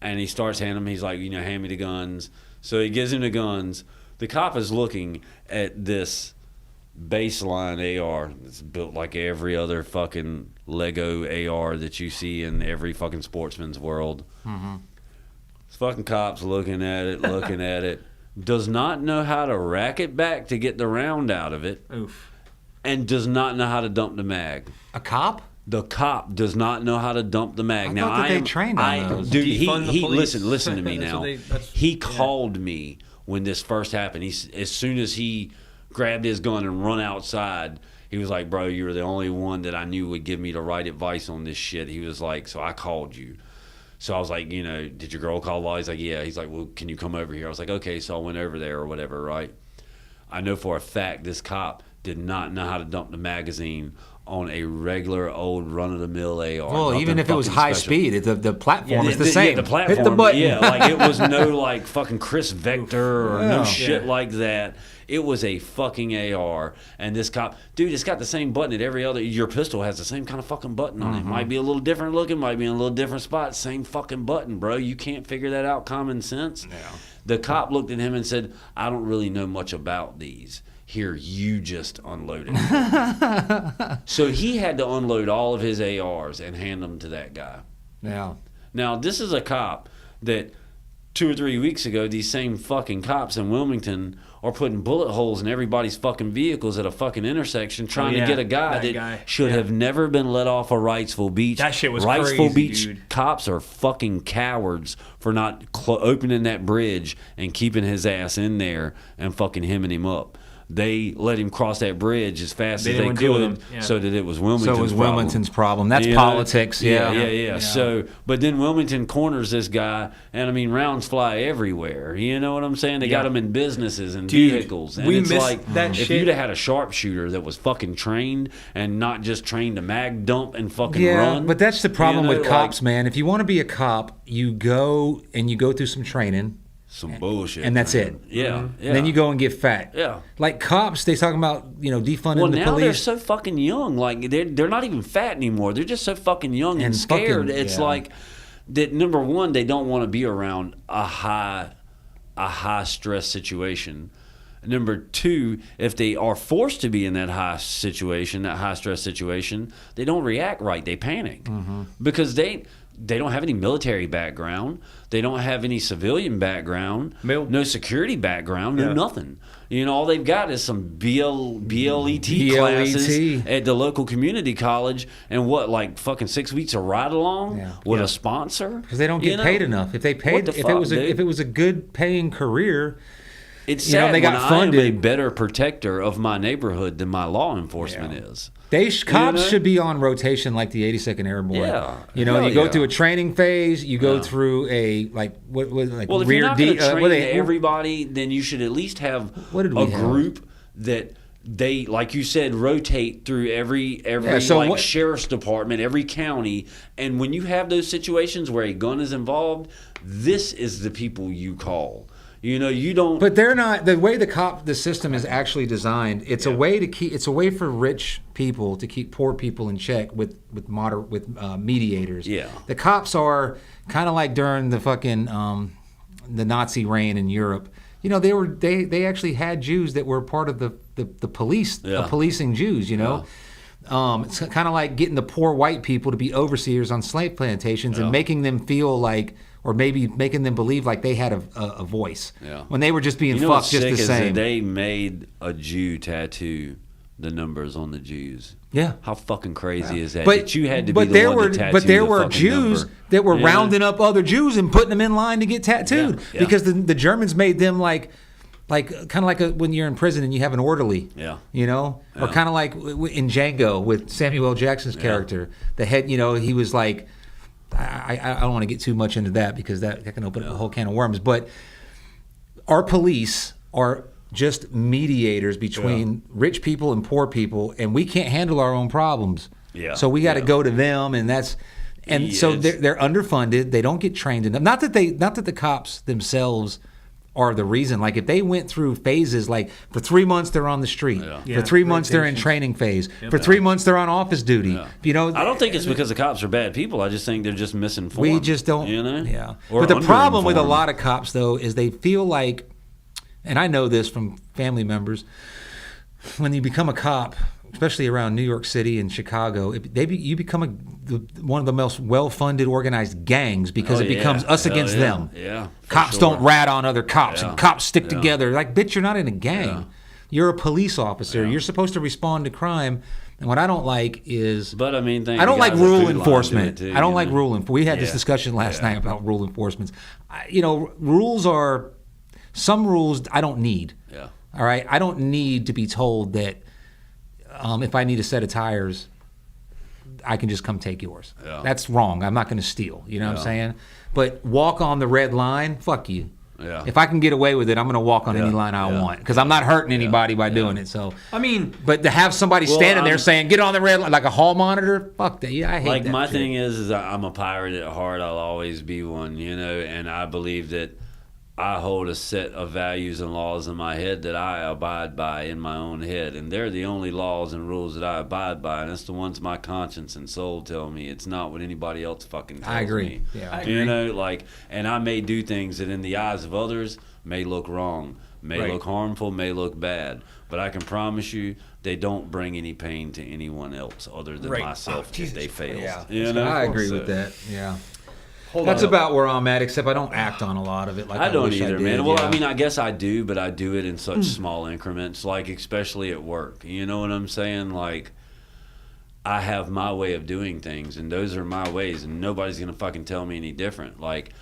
Speaker 1: and he starts handing him. He's like, hand me the guns. So he gives him the guns. The cop is looking at this baseline AR. It's built like every other fucking Lego AR that you see in every fucking sportsman's world.
Speaker 3: Mm-hmm.
Speaker 1: This fucking cop's looking at it, does not know how to rack it back to get the round out of it.
Speaker 2: Oof.
Speaker 1: And does not know how to dump the mag.
Speaker 3: A cop?
Speaker 1: The cop does not know how to dump the mag.
Speaker 3: They trained on those.
Speaker 1: Dude, he listen to me now. He called me when this first happened. As soon as he grabbed his gun and run outside, he was like, bro, you were the only one that I knew would give me the right advice on this shit. He was like, so I called you. So I was like, did your girl call law? He's like, yeah. He's like, well, can you come over here? I was like, okay. So I went over there or whatever, right? I know for a fact this cop did not know how to dump the magazine on a regular old run-of-the-mill AR.
Speaker 3: Well, even if it was high speed, the platform is the same.
Speaker 1: Yeah, the platform,
Speaker 3: hit the button.
Speaker 1: Yeah, like it was no like fucking Chris Vector or no shit like that. It was a fucking AR, and this cop, dude, it's got the same button that every other. Your pistol has the same kind of fucking button on it. Might be a little different looking, might be in a little different spot. Same fucking button, bro. You can't figure that out. Common sense.
Speaker 3: Yeah.
Speaker 1: The cop looked at him and said, "I don't really know much about these. Here, you just unload it." So he had to unload all of his ARs and hand them to that guy.
Speaker 3: Yeah.
Speaker 1: Now, this is a cop that 2 or 3 weeks ago, these same fucking cops in Wilmington are putting bullet holes in everybody's fucking vehicles at a fucking intersection trying to get a guy that should have never been let off of Wrightsville Beach.
Speaker 2: That shit was
Speaker 1: Wrightsville
Speaker 2: crazy,
Speaker 1: Beach
Speaker 2: dude.
Speaker 1: Cops are fucking cowards for not opening that bridge and keeping his ass in there and fucking hemming him up. They let him cross that bridge as fast as they could, so that it was Wilmington's
Speaker 3: problem. That's politics.
Speaker 1: Yeah. So, but then Wilmington corners this guy, and I mean, rounds fly everywhere. You know what I'm saying? They got him in businesses and vehicles, and it's like if you'd have had a sharpshooter that was fucking trained and not just trained to mag dump and fucking run.
Speaker 3: But that's the problem with cops, man. If you want to be a cop, you go through some training.
Speaker 1: Some bullshit.
Speaker 3: And that's it.
Speaker 1: Yeah.
Speaker 3: And then you go and get fat.
Speaker 1: Yeah.
Speaker 3: Like cops, they talking about, defunding the police.
Speaker 1: Well, now they're so fucking young. Like, they're not even fat anymore. They're just so fucking young and scared. It's like that, number one, they don't want to be around a high stress situation. Number two, if they are forced to be in that high stress situation, they don't react right. They panic because they don't have any military background. They don't have any civilian background. No security background. No nothing. All they've got is some BLET classes at the local community college, and like fucking 6 weeks of ride along with a sponsor.
Speaker 3: Because they don't get paid enough. If they paid, if it was a good paying career.
Speaker 1: It's sad they got funded. I am a better protector of my neighborhood than my law enforcement is.
Speaker 3: Cops should be on rotation like the 82nd Airborne.
Speaker 1: Yeah.
Speaker 3: You go through a training phase. You go through a
Speaker 1: well, if you're not going to train everybody, then you should at least have a group that they, like you said, rotate through every sheriff's department, every county. And when you have those situations where a gun is involved, this is the people you call. You don't.
Speaker 3: But they're not the way the system is actually designed. It's a way to keep. It's a way for rich people to keep poor people in check with mediators.
Speaker 1: Yeah.
Speaker 3: The cops are kind of like during the fucking the Nazi reign in Europe. They actually had Jews that were part of the police, policing Jews. It's kind of like getting the poor white people to be overseers on slave plantations and making them feel like. Or maybe making them believe like they had a voice when they were just being fucked just the same.
Speaker 1: They made a Jew tattoo the numbers on the Jews.
Speaker 3: Yeah,
Speaker 1: how fucking crazy is that? But you had to be
Speaker 3: one to tattoo. But there were Jews that were rounding up other Jews and putting them in line to get tattooed because the Germans made them like kind of like when you're in prison and you have an orderly.
Speaker 1: Yeah.
Speaker 3: Or kind of like in Django with Samuel L. Jackson's character, the head. He was like. I don't want to get too much into that because that can open up a whole can of worms. But our police are just mediators between rich people and poor people, and we can't handle our own problems.
Speaker 1: Yeah.
Speaker 3: So we got to go to them, and so they're underfunded. They don't get trained enough. Not that the cops themselves are the reason. Like if they went through phases, like for 3 months they're on the street, for 3 months they're in training phase, for 3 months they're on office duty.
Speaker 1: Yeah. I don't think it's because the cops are bad people. I just think they're just misinformed.
Speaker 3: We just don't.
Speaker 1: Yeah.
Speaker 3: But the problem with a lot of cops though is they feel like, and I know this from family members, when you become a cop, especially around New York City and Chicago, you become one of the most well-funded, organized gangs because it becomes us against them.
Speaker 1: Yeah,
Speaker 3: cops don't rat on other cops, and cops stick together. Like, bitch, you're not in a gang. Yeah. You're a police officer. Yeah. You're supposed to respond to crime. And what I don't like is...
Speaker 1: But, I mean...
Speaker 3: I don't like rule enforcement. I don't like rule enforcement. We had this discussion last night about rule enforcement. Rules are... Some rules I don't need.
Speaker 1: Yeah.
Speaker 3: All right? I don't need to be told that if I need a set of tires, I can just come take yours. Yeah. That's wrong. I'm not going to steal. You know what I'm saying? But walk on the red line, fuck you.
Speaker 1: Yeah.
Speaker 3: If I can get away with it, I'm going to walk on any line I want because I'm not hurting anybody by doing it. So but to have somebody standing there saying, get on the red line, like a hall monitor, fuck that. Yeah, I hate that.
Speaker 1: Like my thing is I'm a pirate at heart. I'll always be one, and I believe that I hold a set of values and laws in my head that I abide by in my own head. And they're the only laws and rules that I abide by. And it's the ones my conscience and soul tell me. It's not what anybody else fucking tells me.
Speaker 3: I agree. Yeah, I
Speaker 1: agree. And I may do things that in the eyes of others may look wrong, may look harmful, may look bad. But I can promise you they don't bring any pain to anyone else other than myself if they fail.
Speaker 3: Yeah. I agree with that. Yeah. That's about where I'm at, except I don't act on a lot of it. Like I
Speaker 1: don't either, man. Well, I mean, I guess I do, but I do it in such small increments, like especially at work. You know what I'm saying? Like, I have my way of doing things, and those are my ways, and nobody's gonna fucking tell me any different. Like,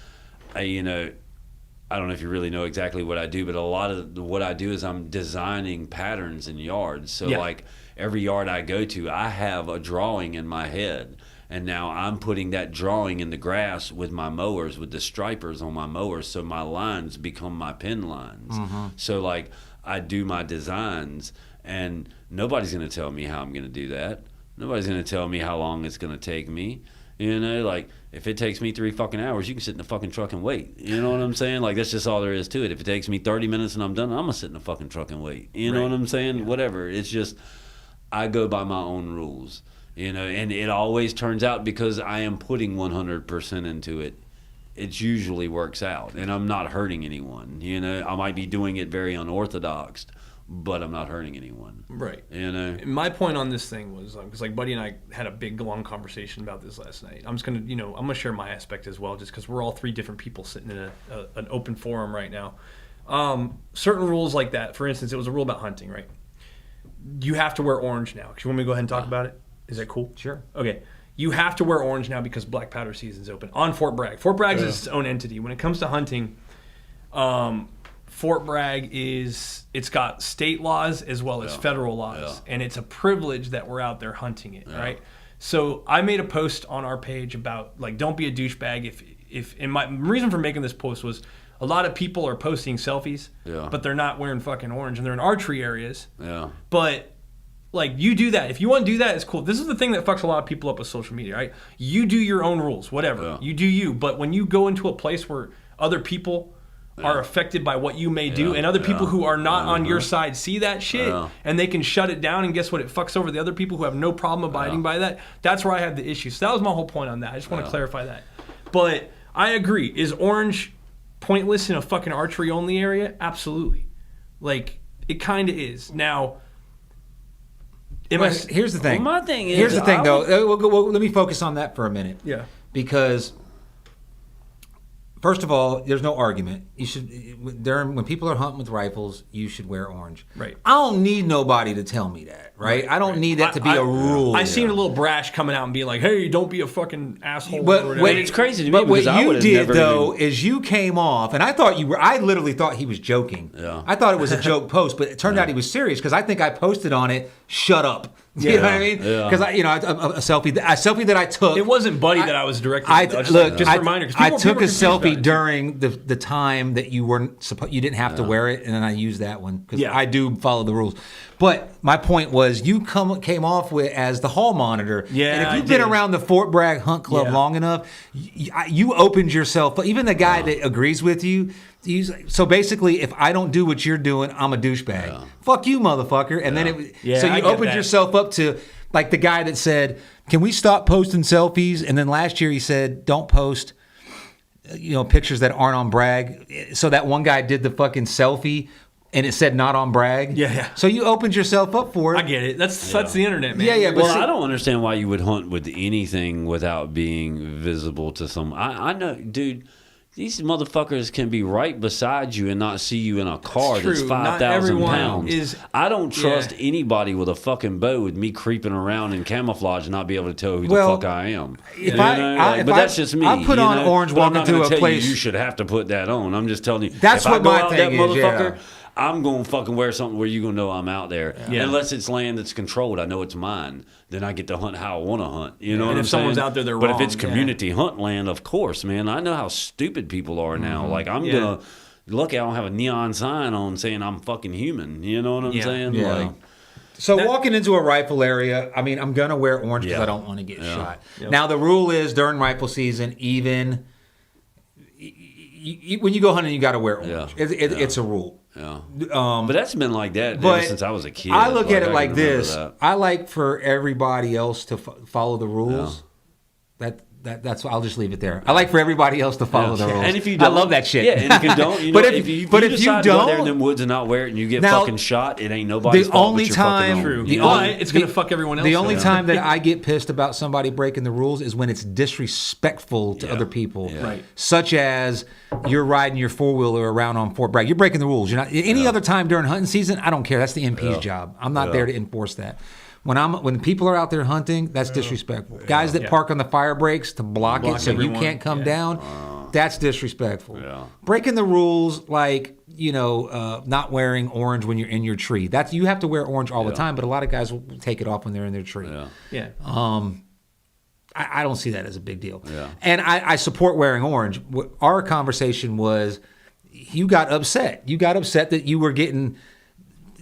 Speaker 1: I don't know if you really know exactly what I do, but a lot of what I do is I'm designing patterns in yards. So, like, every yard I go to, I have a drawing in my head. And now I'm putting that drawing in the grass with my mowers, with the stripers on my mowers, so my lines become my pin lines. So, like, I do my designs, and nobody's going to tell me how I'm going to do that. Nobody's going to tell me how long it's going to take me. You know, like, if it takes me 3 fucking hours, you can sit in the fucking truck and wait. You know what I'm saying? Like, that's just all there is to it. If it takes me 30 minutes and I'm done, I'm going to sit in the fucking truck and wait. You know what I'm saying? Yeah. Whatever. It's just, I go by my own rules. You know, and it always turns out because I am putting 100% into it. It usually works out, and I'm not hurting anyone. You know, I might be doing it very unorthodox, but I'm not hurting anyone.
Speaker 2: Right.
Speaker 1: You know,
Speaker 2: my point on this thing was because like Buddy and I had a big long conversation about this last night. I'm just gonna, I'm gonna share my aspect as well, just because we're all 3 different people sitting in an open forum right now. Certain rules like that. For instance, it was a rule about hunting. Right. You have to wear orange now. You want me to go ahead and talk about it? Is that cool?
Speaker 3: Sure.
Speaker 2: Okay. You have to wear orange now because black powder season's open on Fort Bragg. Fort Bragg is its own entity. When it comes to hunting, Fort Bragg it's got state laws as well as federal laws, and it's a privilege that we're out there hunting it, right? So I made a post on our page about like don't be a douchebag. And my reason for making this post was a lot of people are posting selfies, but they're not wearing fucking orange, and they're in archery areas.
Speaker 1: Yeah.
Speaker 2: But like, you do that. If you want to do that, it's cool. This is the thing that fucks a lot of people up with social media, right? You do your own rules, whatever. Yeah. You do you. But when you go into a place where other people are affected by what you may do, and other people who are not on your side see that shit, and they can shut it down, and guess what? It fucks over the other people who have no problem abiding by that. That's where I have the issue. So that was my whole point on that. I just want to clarify that. But I agree. Is orange pointless in a fucking archery-only area? Absolutely. Like, it kind of is. Now...
Speaker 3: here's the thing.
Speaker 1: Well, my thing is,
Speaker 3: here's the thing, though. Let me focus on that for a minute.
Speaker 2: Yeah.
Speaker 3: Because, first of all, there's no argument. You should when people are hunting with rifles, you should wear orange.
Speaker 2: Right.
Speaker 3: I don't need nobody to tell me that. Right. I don't need that to be a rule.
Speaker 2: I seen a little brash coming out and being like, "Hey, don't be a fucking asshole."
Speaker 3: But
Speaker 1: it's crazy to me.
Speaker 3: But what you did though is you came off, and I thought you were. I literally thought he was joking.
Speaker 1: Yeah.
Speaker 3: I thought it was a joke post, but it turned out he was serious because I think I posted on it. Shut up. You know what I mean? Because a selfie that I took.
Speaker 2: It wasn't Buddy that I was directing. Just a reminder.
Speaker 3: I took a selfie during the time that you didn't have to wear it, and then I used that one because I do follow the rules. But my point was, you came off with as the hall monitor.
Speaker 2: Yeah,
Speaker 3: and if you've been around the Fort Bragg Hunt Club long enough, you opened yourself. Even the guy that agrees with you. So basically, if I don't do what you're doing, I'm a douchebag. Yeah. Fuck you, motherfucker. And then so you opened yourself up to like the guy that said, "Can we stop posting selfies?" And then last year he said, "Don't post, pictures that aren't on Bragg." So that one guy did the fucking selfie. And it said not on Bragg.
Speaker 2: Yeah.
Speaker 3: So you opened yourself up for it.
Speaker 2: I get it. That's the internet, man.
Speaker 3: Yeah.
Speaker 1: But I don't understand why you would hunt with anything without being visible to some. I know, dude. These motherfuckers can be right beside you and not see you in a car that's 5,000 pounds. I don't trust anybody with a fucking bow with me creeping around in camouflage and not be able to tell who the fuck I am. But that's just me.
Speaker 3: I put on orange walking through a place.
Speaker 1: You should have to put that on. I'm just telling you.
Speaker 3: That's what my thing is, motherfucker,
Speaker 1: I'm going to fucking wear something where you're going to know I'm out there. Yeah. Unless it's land that's controlled, I know it's mine. Then I get to hunt how I want to hunt. You know what I'm saying?
Speaker 2: And if someone's out there, they're wrong.
Speaker 1: But if it's community hunt land, of course, man. I know how stupid people are now. Mm-hmm. Like, I'm going to... Lucky I don't have a neon sign on saying I'm fucking human. You know what I'm saying?
Speaker 3: Yeah.
Speaker 1: Like,
Speaker 3: so walking into a rifle area, I mean, I'm going to wear orange because I don't want to get shot. Yep. Now, the rule is during rifle season, even... when you go hunting, you got to wear orange. It's a rule.
Speaker 1: Yeah. But that's been like that ever since I was a kid.
Speaker 3: I look at it like this. I like for everybody else to follow the rules. That's why I'll just leave it there. I like for everybody else to follow the rules.
Speaker 1: And if you don't,
Speaker 3: I love that shit.
Speaker 1: Yeah, and if you don't, you know, if you decide to go there in the woods and not wear it, and you get fucking shot, it ain't nobody's fault. It's
Speaker 2: gonna fuck everyone else.
Speaker 3: The only time that I get pissed about somebody breaking the rules is when it's disrespectful to other people,
Speaker 2: right?
Speaker 3: Such as you're riding your 4-wheeler around on Fort Bragg. You're breaking the rules. You're not any other time during hunting season. I don't care. That's the MP's job. I'm not there to enforce that. When people are out there hunting, that's disrespectful. Guys that park on the fire breaks to block it so everyone, you can't come down, that's disrespectful. Breaking the rules, like not wearing orange when you're in your tree. That's you have to wear orange all the time, but a lot of guys will take it off when they're in their tree. I don't see that as a big deal. And I support wearing orange. Our conversation was, you got upset. You got upset that you were getting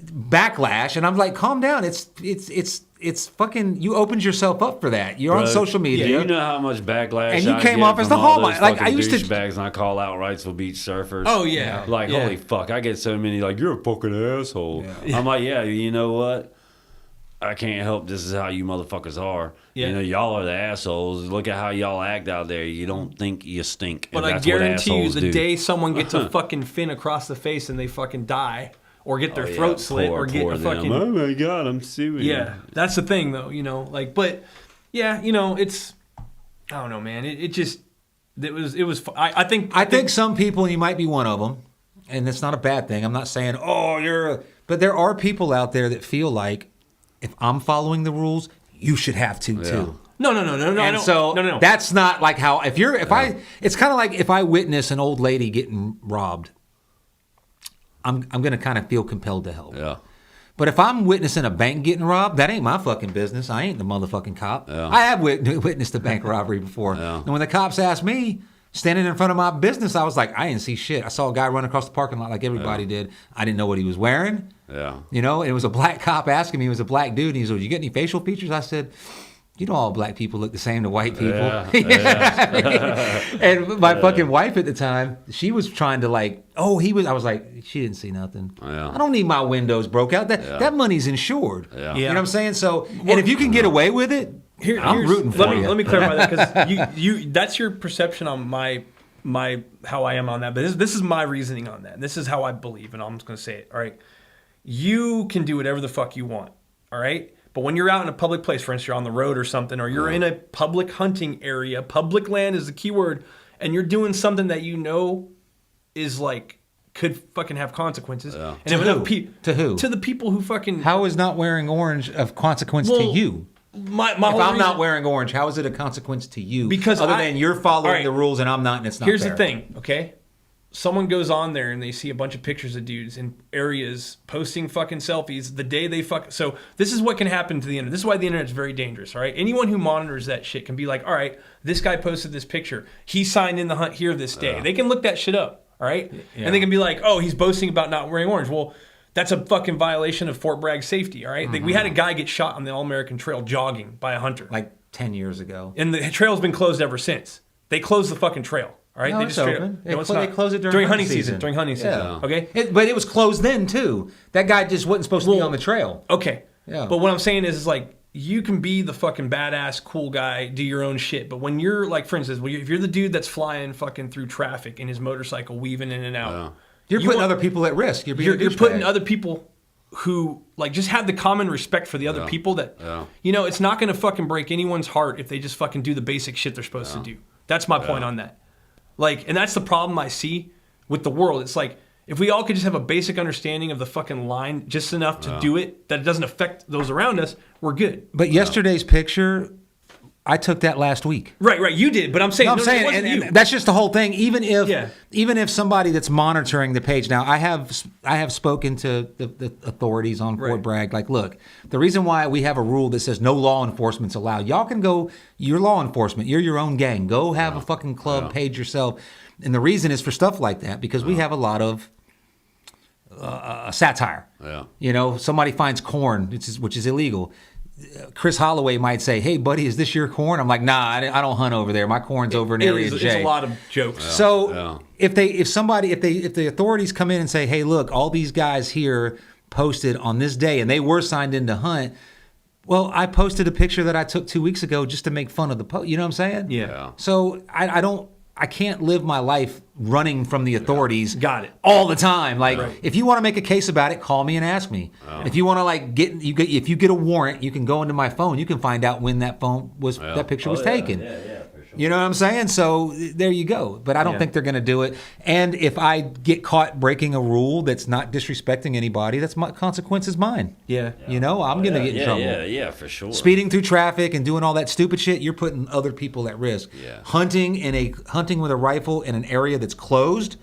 Speaker 3: backlash, and I'm like, calm down. It's fucking. You opened yourself up for that. You're on social media.
Speaker 1: Yeah, you know how much backlash.
Speaker 3: And you came off as the hallmark. Like I used to
Speaker 1: bags, and I call out Wrightsville Beach surfers.
Speaker 2: Oh yeah.
Speaker 1: Like holy fuck, I get so many. Like you're a fucking asshole. I'm like, yeah, you know what? I can't help. This is how you motherfuckers are. Y'all are the assholes. Look at how y'all act out there. You don't think you stink.
Speaker 2: But I guarantee you, the day someone gets a fucking fin across the face and they fucking die, or get their throat slit, or get a fucking.
Speaker 1: Oh my god, I'm suing.
Speaker 2: Yeah, that's the thing, though. But it's. I don't know, man. It was. I
Speaker 3: think some people, you might be one of them, and it's not a bad thing. I'm not saying but there are people out there that feel like, if I'm following the rules, you should have to too.
Speaker 2: No.
Speaker 3: And so that's not like how it's kind of like if I witness an old lady getting robbed, I'm gonna kind of feel compelled to help.
Speaker 1: Yeah.
Speaker 3: But if I'm witnessing a bank getting robbed, that ain't my fucking business. I ain't the motherfucking cop. Yeah. I have witnessed a bank robbery before. Yeah. And when the cops asked me, standing in front of my business, I was like, I didn't see shit. I saw a guy run across the parking lot like everybody did. I didn't know what he was wearing.
Speaker 1: Yeah.
Speaker 3: And it was a black cop asking me. He was a black dude. And he said, you get any facial features? I said, all black people look the same to white people. Yeah. And my fucking wife at the time, she was trying to I was like, she didn't see nothing. Yeah. I don't need my windows broke out. That money's insured. Yeah. You know what I'm saying? So, and if you can get away with it, I'm rooting for you.
Speaker 2: Let me clarify that, because you that's your perception on my how I am on that. But this is my reasoning on that. This is how I believe, and I'm just going to say it. All right. You can do whatever the fuck you want. All right. But when you're out in a public place, for instance, you're on the road or something, or you're in a public hunting area, public land is the key word, and you're doing something that is could fucking have consequences. Yeah. And
Speaker 3: to who?
Speaker 2: To the people who fucking.
Speaker 3: How is not wearing orange of consequence to you? If I'm not wearing orange, how is it a consequence to you?
Speaker 2: Because
Speaker 3: other than you're following the rules and I'm not, and it's not.
Speaker 2: Here's
Speaker 3: fair.
Speaker 2: The thing, okay? Someone goes on there and they see a bunch of pictures of dudes in areas posting fucking selfies the day they fuck. So this is what can happen to the internet. This is why the internet is very dangerous, all right? Anyone who monitors that shit can be like, all right, this guy posted this picture. He signed in the hunt here this day. They can look that shit up, all right? Yeah. And they can be like, oh, he's boasting about not wearing orange. Well, that's a fucking violation of Fort Bragg safety, all right? Mm-hmm. We had a guy get shot on the All-American Trail jogging by a hunter.
Speaker 3: Like 10 years ago.
Speaker 2: And the trail's been closed ever since. They closed the fucking trail. All right,
Speaker 3: no,
Speaker 2: they
Speaker 3: just open. They close it
Speaker 2: during hunting season. During hunting season, okay.
Speaker 3: But it was closed then too. That guy just wasn't supposed to be on the trail.
Speaker 2: Okay, yeah. But what I'm saying is like, you can be the fucking badass, cool guy, do your own shit. But when you're like, for instance, if you're the dude that's flying fucking through traffic in his motorcycle, weaving in and out,
Speaker 3: you're putting other people at risk. You're
Speaker 2: putting other people who just have the common respect for the other people that it's not going to fucking break anyone's heart if they just fucking do the basic shit they're supposed to do. That's my point on that. And that's the problem I see with the world. It's like, if we all could just have a basic understanding of the fucking line, just enough to do it, that it doesn't affect those around us, we're good.
Speaker 3: But yesterday's picture, I took that last week.
Speaker 2: Right. You did, but I'm saying,
Speaker 3: and that's just the whole thing. Even if somebody that's monitoring the page now, I have spoken to the authorities on Fort Bragg. Like, look, the reason why we have a rule that says no law enforcement's allowed. Y'all can go. You're law enforcement. You're your own gang. Go have a fucking club page yourself. And the reason is for stuff like that because we have a lot of satire. Yeah. Somebody finds corn, which is illegal. Chris Holloway might say, "Hey, buddy, is this your corn?" I'm like, "Nah, I don't hunt over there. My corn's over in Area J."
Speaker 2: It's a lot of jokes.
Speaker 3: So if the authorities come in and say, "Hey, look, all these guys here posted on this day, and they were signed in to hunt," Well, I posted a picture that I took 2 weeks ago just to make fun of the post. You know what I'm saying?
Speaker 2: Yeah.
Speaker 3: So I can't live my life running from the authorities.
Speaker 2: Got it.
Speaker 3: All the time. Like, if you want to make a case about it, call me and ask me. If you want to if you get a warrant, you can go into my phone. You can find out when that picture was taken.
Speaker 1: Yeah, for sure.
Speaker 3: You know what I'm saying? So there you go. But I don't think they're going to do it. And if I get caught breaking a rule that's not disrespecting anybody, that's my consequence is mine.
Speaker 2: Yeah.
Speaker 3: You know, I'm going to get in trouble.
Speaker 1: Yeah, for sure.
Speaker 3: Speeding through traffic and doing all that stupid shit, you're putting other people at risk.
Speaker 1: Yeah.
Speaker 3: Hunting with a rifle in an area that's closed,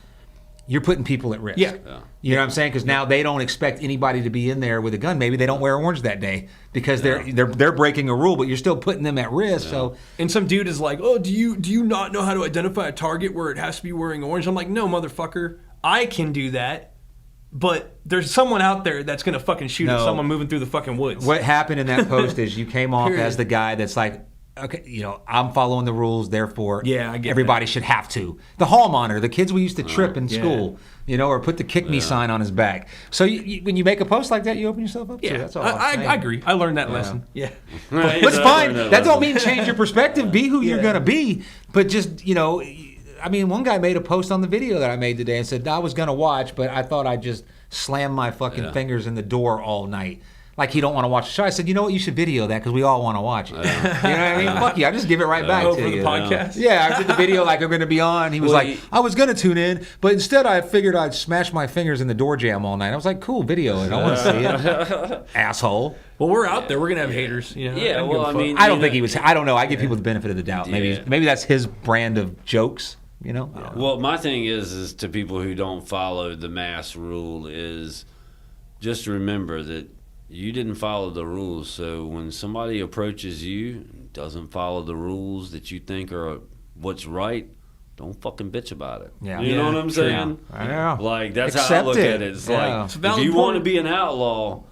Speaker 3: you're putting people at risk.
Speaker 2: Yeah.
Speaker 3: You know what I'm saying? Because now they don't expect anybody to be in there with a gun. Maybe they don't wear orange that day because they're breaking a rule, but you're still putting them at risk. Yeah. So,
Speaker 2: and some dude is like, "Oh, do you not know how to identify a target where it has to be wearing orange?" I'm like, "No, motherfucker, I can do that." But there's someone out there that's gonna fucking shoot at someone moving through the fucking woods.
Speaker 3: What happened in that post is you came off as the guy that's like, okay, you know, I'm following the rules, therefore
Speaker 2: I get
Speaker 3: everybody should have to. The hall monitor, the kids we used to trip in school, you know, or put the kick me sign on his back. So when you make a post like that, you open yourself up to it. That's all
Speaker 2: I agree. I learned that lesson. Yeah.
Speaker 3: But it's fine. That don't mean change your perspective. Be who you're going to be. But just, you know, I mean, one guy made a post on the video that I made today and said, I was going to watch, but I thought I'd just slam my fucking fingers in the door all night. Like he don't want to watch the show. I said, you know what? You should video that because we all want to watch it. You know what I mean? Fuck you. I just give it right back to
Speaker 2: for
Speaker 3: you.
Speaker 2: The podcast?
Speaker 3: Yeah, I did the video like I'm going to be on. He was I was going to tune in, but instead I figured I'd smash my fingers in the door jamb all night. I was like, cool, video it. I want to see it. Asshole.
Speaker 2: Well, we're out there. We're going to have haters. You know?
Speaker 1: Yeah, well, I mean.
Speaker 3: I don't think he was. I don't know. I give people the benefit of the doubt. Maybe that's his brand of jokes. You know?
Speaker 1: Well, my thing is to people who don't follow the mask rule is just remember that you didn't follow the rules. So when somebody approaches you, doesn't follow the rules that you think are what's right, don't fucking bitch about it. Yeah. You know what I'm saying?
Speaker 3: I know.
Speaker 1: Like, that's how I look at it. It's like, if you want to be an outlaw,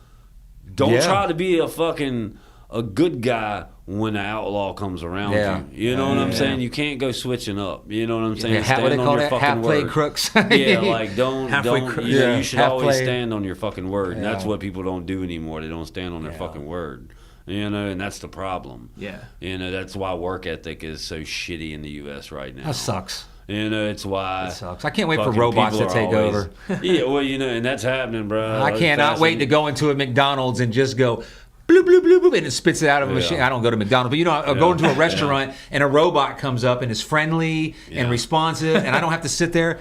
Speaker 1: don't try to be a good guy when the outlaw comes around you. You know what I'm saying? You can't go switching up. You know what I'm saying?
Speaker 3: Stand what they call that? Half-play crooks.
Speaker 1: Like don't.
Speaker 2: Crooks.
Speaker 1: You should always stand on your fucking word. And that's what people don't do anymore. They don't stand on their fucking word. You know, and that's the problem.
Speaker 2: Yeah.
Speaker 1: You know, that's why work ethic is so shitty in the U.S. right now.
Speaker 3: That sucks.
Speaker 1: You know, it's why.
Speaker 3: It sucks. I can't wait for robots to take over.
Speaker 1: Yeah, well, you know, and that's happening, bro.
Speaker 3: I cannot wait to go into a McDonald's and just go, bloop, bloop, bloop, bloop, and it spits it out of a machine. I don't go to McDonald's, but you know, I'll go into a restaurant and a robot comes up and is friendly and responsive, and I don't have to sit there.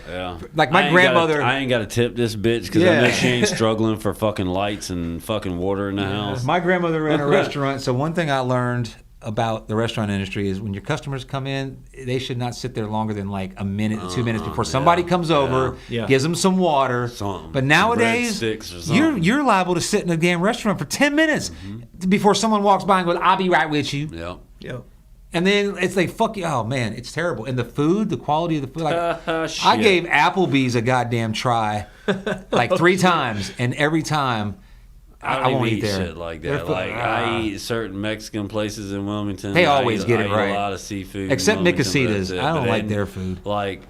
Speaker 3: Like my grandmother.
Speaker 1: I ain't got to tip this bitch because I know she ain't struggling for fucking lights and fucking water in the house.
Speaker 3: My grandmother ran a restaurant, so one thing I learned about the restaurant industry is when your customers come in, they should not sit there longer than like a minute, 2 minutes before somebody comes over, gives them some water. But nowadays, you're liable to sit in a damn restaurant for 10 minutes before someone walks by and goes, "I'll be right with you."
Speaker 2: Yeah.
Speaker 3: And then it's like, fuck you. Oh, man, it's terrible. And the food, the quality of the food. Like, I gave Applebee's a goddamn try like 3 times, and every time
Speaker 1: I
Speaker 3: won't
Speaker 1: eat
Speaker 3: there.
Speaker 1: Shit like that. Like I eat certain Mexican places in Wilmington.
Speaker 3: They always get it right.
Speaker 1: I eat a lot of seafood.
Speaker 3: Except Nicositas. I don't like their food.
Speaker 1: Like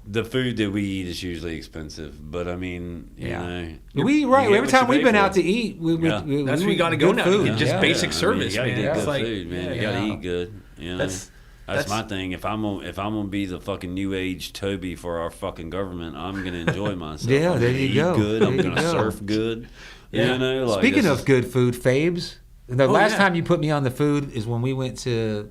Speaker 1: the food that we eat is usually expensive, but I mean, you know,
Speaker 3: every time we've been out to eat,
Speaker 2: that's we got to go now.
Speaker 3: Food.
Speaker 2: Just basic service,
Speaker 1: man. You
Speaker 2: gotta
Speaker 1: get good food, man. You gotta eat good. You know? That's my thing. If I'm gonna be the fucking new age Toby for our fucking government, I'm gonna enjoy myself.
Speaker 3: Yeah, there you go.
Speaker 1: Good. I'm gonna surf good. You know, like
Speaker 3: speaking of good food, Fabes. The last time you put me on the food is when we went to,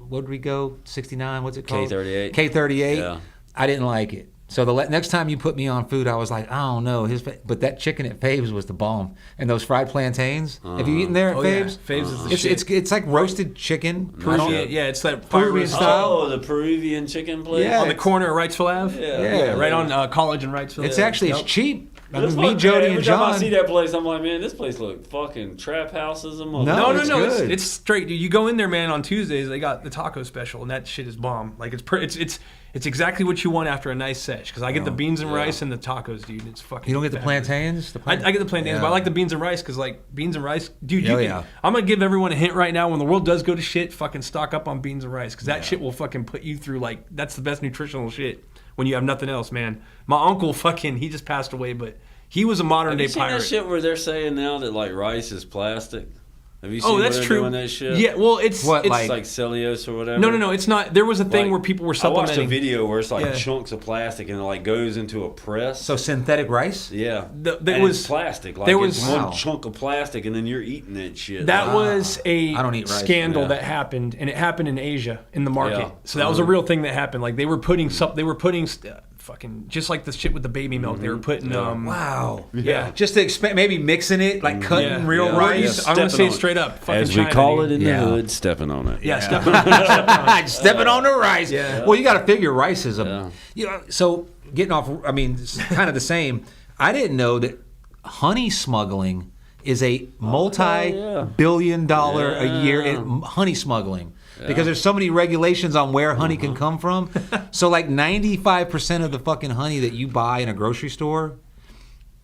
Speaker 3: what did we go? 69. What's it called?
Speaker 1: K38.
Speaker 3: K38. Yeah. I didn't like it. So the next time you put me on food, I was like, I don't know. But that chicken at Faves was the bomb. And those fried plantains. Have you eaten there at Faves?
Speaker 2: Yeah. Faves is the shit.
Speaker 3: It's like roasted chicken.
Speaker 2: It's that
Speaker 3: Peruvian style.
Speaker 1: Oh, the Peruvian chicken place?
Speaker 2: Yeah, on the corner of Wrightsville Ave? Yeah, right on College and Wrightsville.
Speaker 3: It's actually it's cheap.
Speaker 1: Me, Jody, and John. Every time I see that place, I'm like, man, this place look fucking trap houses.
Speaker 3: No,
Speaker 2: it's straight. Dude, you go in there, man. On Tuesdays, they got the taco special, and that shit is bomb. Like it's exactly what you want after a nice sesh. Because I get the beans and rice and the tacos, dude. It's fucking.
Speaker 3: You don't get the plantains?
Speaker 2: I get the plantains, but I like the beans and rice because like beans and rice, dude. I'm gonna give everyone a hint right now. When the world does go to shit, fucking stock up on beans and rice because that shit will fucking put you through like that's the best nutritional shit. When you have nothing else, man. My uncle he just passed away, but he was a modern day pirate.
Speaker 1: Have you seen that shit where they're saying now that like rice is plastic? Have you seen
Speaker 2: that's true.
Speaker 1: Doing that shit?
Speaker 2: Yeah, well, it's
Speaker 1: like cellulose or whatever.
Speaker 2: No, it's not. There was a thing where people were supplementing.
Speaker 1: I watched a video where it's like chunks of plastic and it like goes into a press.
Speaker 3: So synthetic rice?
Speaker 1: Yeah,
Speaker 2: that was
Speaker 1: plastic. Like it's one chunk of plastic, and then you're eating that shit.
Speaker 2: That was a
Speaker 3: I don't eat rice.
Speaker 2: Scandal that happened, and it happened in Asia in the market. So that was a real thing that happened. Like they were putting fucking just like the shit with the baby milk. They were putting
Speaker 3: wow.
Speaker 2: Yeah.
Speaker 3: Just to expect, maybe mixing it, like cutting real rice.
Speaker 2: I'm gonna say it straight up.
Speaker 1: As we call it in the hood, stepping on it.
Speaker 2: Yeah, stepping on it.
Speaker 3: Stepping on the rice.
Speaker 2: Yeah.
Speaker 3: Well, you got to figure rice is so getting off. I mean, it's kind of the same. I didn't know that honey smuggling is a multi-billion-dollar a year honey smuggling. Yeah. Because there's so many regulations on where honey can come from. So like 95% of the fucking honey that you buy in a grocery store,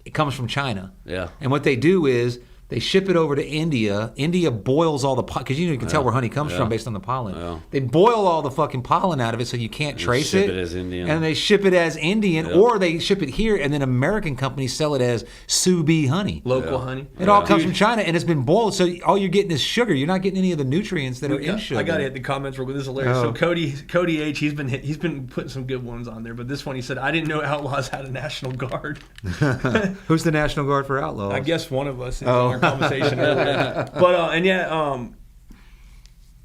Speaker 3: it comes from China.
Speaker 1: Yeah.
Speaker 3: And what they do is they ship it over to India. India boils all the pollen, because you can tell where honey comes from based on the pollen. Yeah. They boil all the fucking pollen out of it so you can't trace it.
Speaker 1: Ship it as Indian.
Speaker 3: And they ship it as Indian, or they ship it here, and then American companies sell it as sous vide honey.
Speaker 2: Local honey.
Speaker 3: It all comes from China, and it's been boiled, so all you're getting is sugar. You're not getting any of the nutrients that are in sugar.
Speaker 2: I got to hit the comments real quick. This is hilarious. So Cody H, he's been putting some good ones on there, but this one he said, I didn't know Outlaws had a National Guard.
Speaker 3: Who's the National Guard for Outlaws?
Speaker 2: I guess one of us in our conversation earlier. But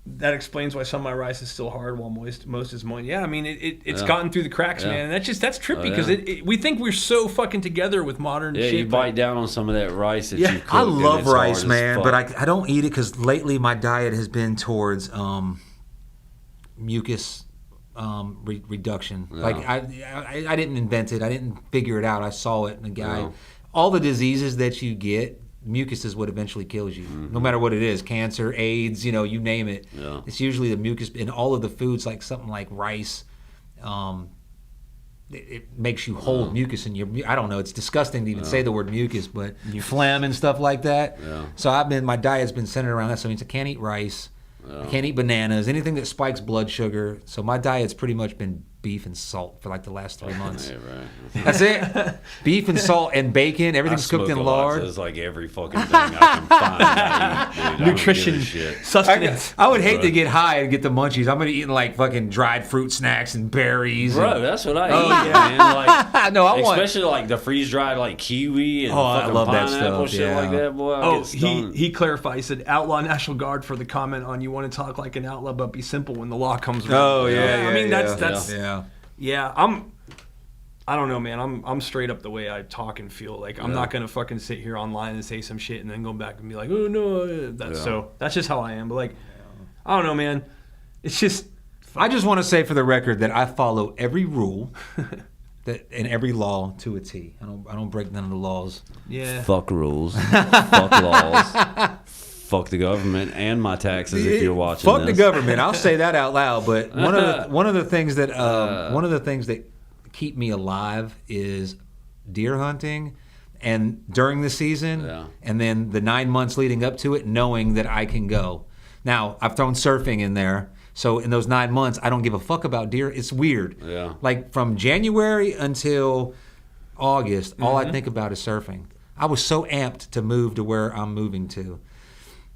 Speaker 2: that explains why some of my rice is still hard while most is moist. Yeah, I mean it's gotten through the cracks, man. And that's trippy because we think we're so fucking together with modern shit.
Speaker 1: Yeah, you bite down on some of that rice that you cook.
Speaker 3: I love rice, man, but I don't eat it because lately my diet has been towards mucus reduction. Yeah. Like I didn't invent it. I didn't figure it out. I saw it in a guy. Yeah. All the diseases that you get, mucus is what eventually kills you, no matter what it is. Cancer, AIDS, you name it. Yeah. It's usually the mucus in all of the foods, like something like rice. It makes you hold mucus in your. I don't know. It's disgusting to even say the word mucus, but phlegm and stuff like that. Yeah. So my diet's been centered around that. So it means I can't eat rice. Yeah. I can't eat bananas, anything that spikes blood sugar. So my diet's pretty much been beef and salt for like the last 3 months. Yeah, right. That's it. Beef and salt and bacon. Everything's cooked in lard.
Speaker 1: It's like every fucking thing I can find.
Speaker 2: Nutrition, sustenance.
Speaker 3: I would hate to get high and get the munchies. I'm gonna eat like fucking dried fruit snacks and berries.
Speaker 1: Bro, that's what I eat. Man. Like,
Speaker 3: no,
Speaker 1: especially like the freeze dried like kiwi and
Speaker 3: I love that
Speaker 1: stuff. Shit like that, boy.
Speaker 2: He clarified. He said, "Outlaw National Guard for the comment on you want to talk like an outlaw, but be simple when the law comes around."
Speaker 3: Oh yeah.
Speaker 2: I mean that's. Yeah, I don't know, man. I'm straight up the way I talk and feel. Like I'm not gonna fucking sit here online and say some shit and then go back and be like, oh no, so that's just how I am. But like, I don't know, man. It's just.
Speaker 3: I just want to say for the record that I follow every rule that and every law to a T. I don't break none of the laws.
Speaker 2: Yeah.
Speaker 1: Fuck rules. Fuck laws. Fuck the government and my taxes if you're watching.
Speaker 3: Fuck the government. I'll say that out loud. But one of the things that keep me alive is deer hunting, and during the season, and then the 9 months leading up to it, knowing that I can go. Now I've thrown surfing in there, so in those 9 months, I don't give a fuck about deer. It's weird. Yeah. Like from January until August, all I think about is surfing. I was so amped to move to where I'm moving to.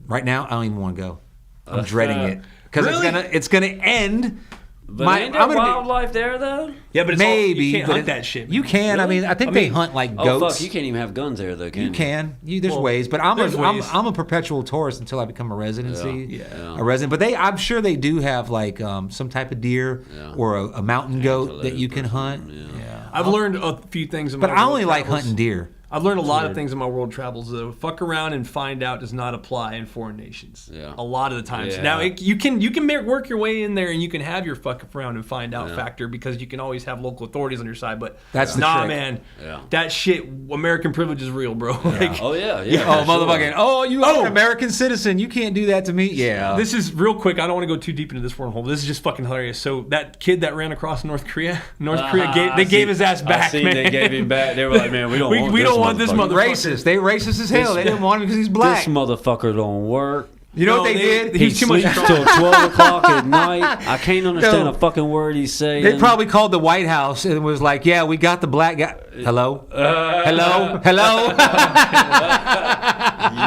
Speaker 3: Right now, I don't even want to go. I'm dreading it because it's gonna end.
Speaker 1: But ain't there wildlife there though?
Speaker 2: Yeah, but
Speaker 3: maybe
Speaker 2: you can't hunt that shit. Man.
Speaker 3: You can. Really? I mean, I think they hunt like goats.
Speaker 1: Oh fuck! You can't even have guns there though. Can you?
Speaker 3: Can. There's ways, but I'm a perpetual tourist until I become a residency. A resident. But I'm sure they do have like some type of deer or a mountain goat that you can hunt.
Speaker 2: Yeah. I've learned a few things.
Speaker 3: But I only like hunting deer.
Speaker 2: I've learned a lot of things in my world travels. Fuck around and find out does not apply in foreign nations. Yeah. A lot of the times. Yeah. Now you can work your way in there and you can have your fuck around and find out factor because you can always have local authorities on your side. But
Speaker 3: that's the trick.
Speaker 2: Man. Yeah. That shit, American privilege is real, bro.
Speaker 1: Yeah.
Speaker 2: Like,
Speaker 1: oh yeah.
Speaker 3: Motherfucking. Oh, you are an American citizen. You can't do that to me. Yeah.
Speaker 2: This is real quick. I don't want to go too deep into this wormhole. This is just fucking hilarious. So that kid that ran across North Korea gave his ass back. Man.
Speaker 1: They gave him back. They were like, man, we don't want this
Speaker 3: motherfucker. They racist as hell. They didn't want him because he's black.
Speaker 1: This motherfucker don't work.
Speaker 3: You know what they did?
Speaker 1: He sleeps till 12 o'clock at night. I can't understand a fucking word he's saying.
Speaker 3: They probably called the White House and was like, yeah, we got the black guy. Hello? Hello?